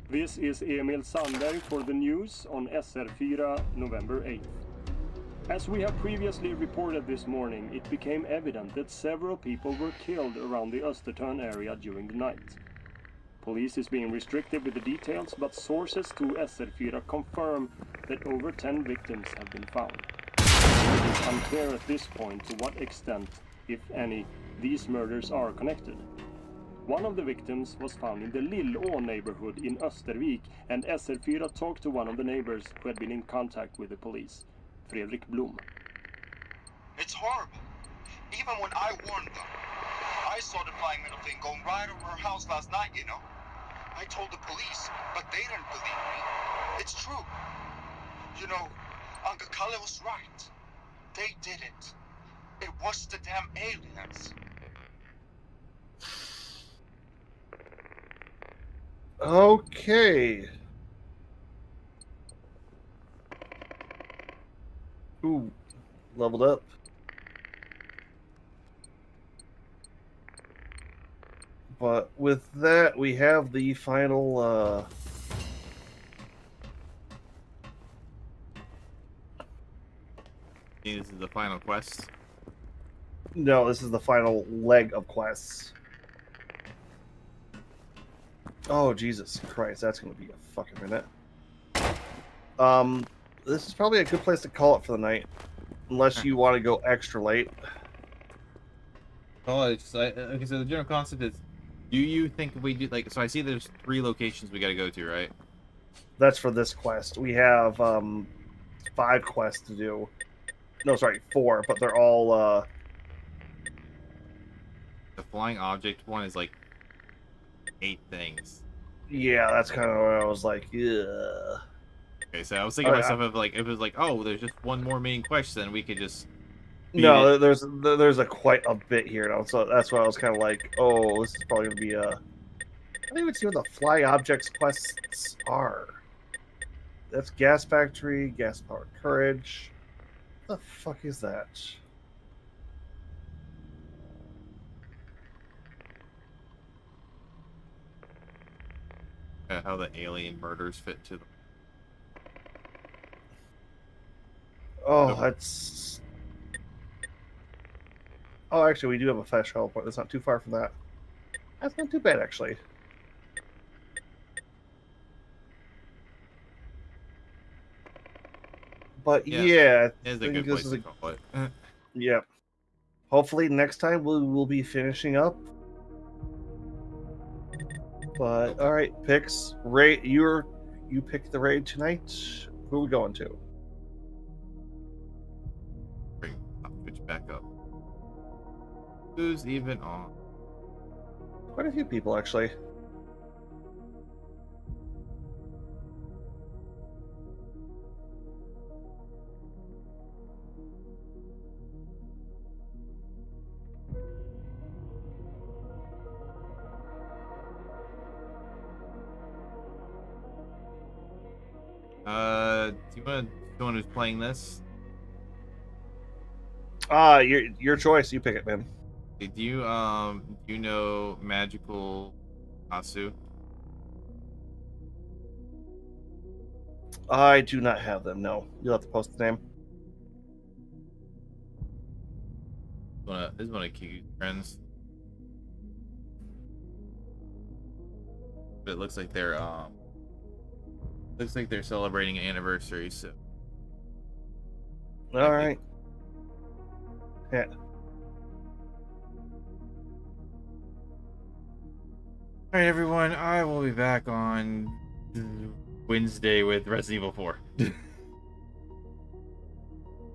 This is Emil Sandberg for the news on SR4 November 8th. As we have previously reported this morning, it became evident that several people were killed around the Östertörn area during the night. Police is being restricted with the details, but sources to SR4 confirm that over 10 victims have been found. It is unclear at this point to what extent, if any, these murders are connected. One of the victims was found in the Lillå neighborhood in Östervik, and SR4 talked to one of the neighbors who had been in contact with the police. Fredrik Blom. It's horrible. Even when I warned them, I saw the flying middle thing going right over her house last night, you know. I told the police, but they didn't believe me. It's true. You know, Uncle Kalle was right. They did it. It was the damn aliens. Okay. Ooh, leveled up. But with that, we have the final, This is the final quest. No, this is the final leg of quests. Oh, Jesus Christ, that's going to be a fucking minute. This is probably a good place to call it for the night. Unless you want to go extra late. Oh, it's okay, so the general concept is, do you think we do, like, so I see there's 3 locations we got to go to, right? That's for this quest. We have 5 quests to do. No, sorry, 4, but they're all The flying object one is like 8 things. yeah, that's kind of where I was like, yeah. Okay, so I was thinking to myself of like, if it was like, oh, there's just one more main quest, then we could just beat No, it. there's a quite a bit here now, so that's why I was kind of like, oh, this is probably gonna be a. I don't even see what the fly objects quests are. That's gas factory, gas powered courage. What the fuck is that? How the alien murders fit to the. Oh, Nope. that's. Oh, actually, we do have a fast travel point. That's not too far from that. That's not too bad, actually. But yeah, I It's a think good this place is to a call it. yeah. Hopefully next time we'll be finishing up. But all right, picks. Raid, you pick the raid tonight. Who are we going to? Bring Twitch back up. Who's even on? Quite a few people actually. Do you want someone who's playing this? Your choice. You pick it, man. Do you know Magical Asu? I do not have them. No, you'll have to post the name. This is one of Kiki's friends. But it looks like they're celebrating an anniversary, so All right. Yeah. all right, everyone. I will be back on Wednesday with Resident Evil 4.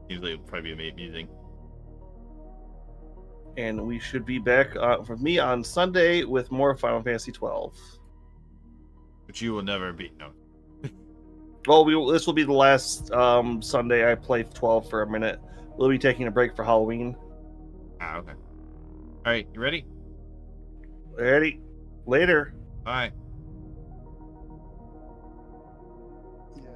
Usually it'll probably be amusing. And we should be back for me on Sunday with more Final Fantasy 12. Which you will never beat. No. Well, this will be the last Sunday I play 12 for a minute. We'll be taking a break for Halloween. Ah, okay. All right, you ready? Ready? Later. All right.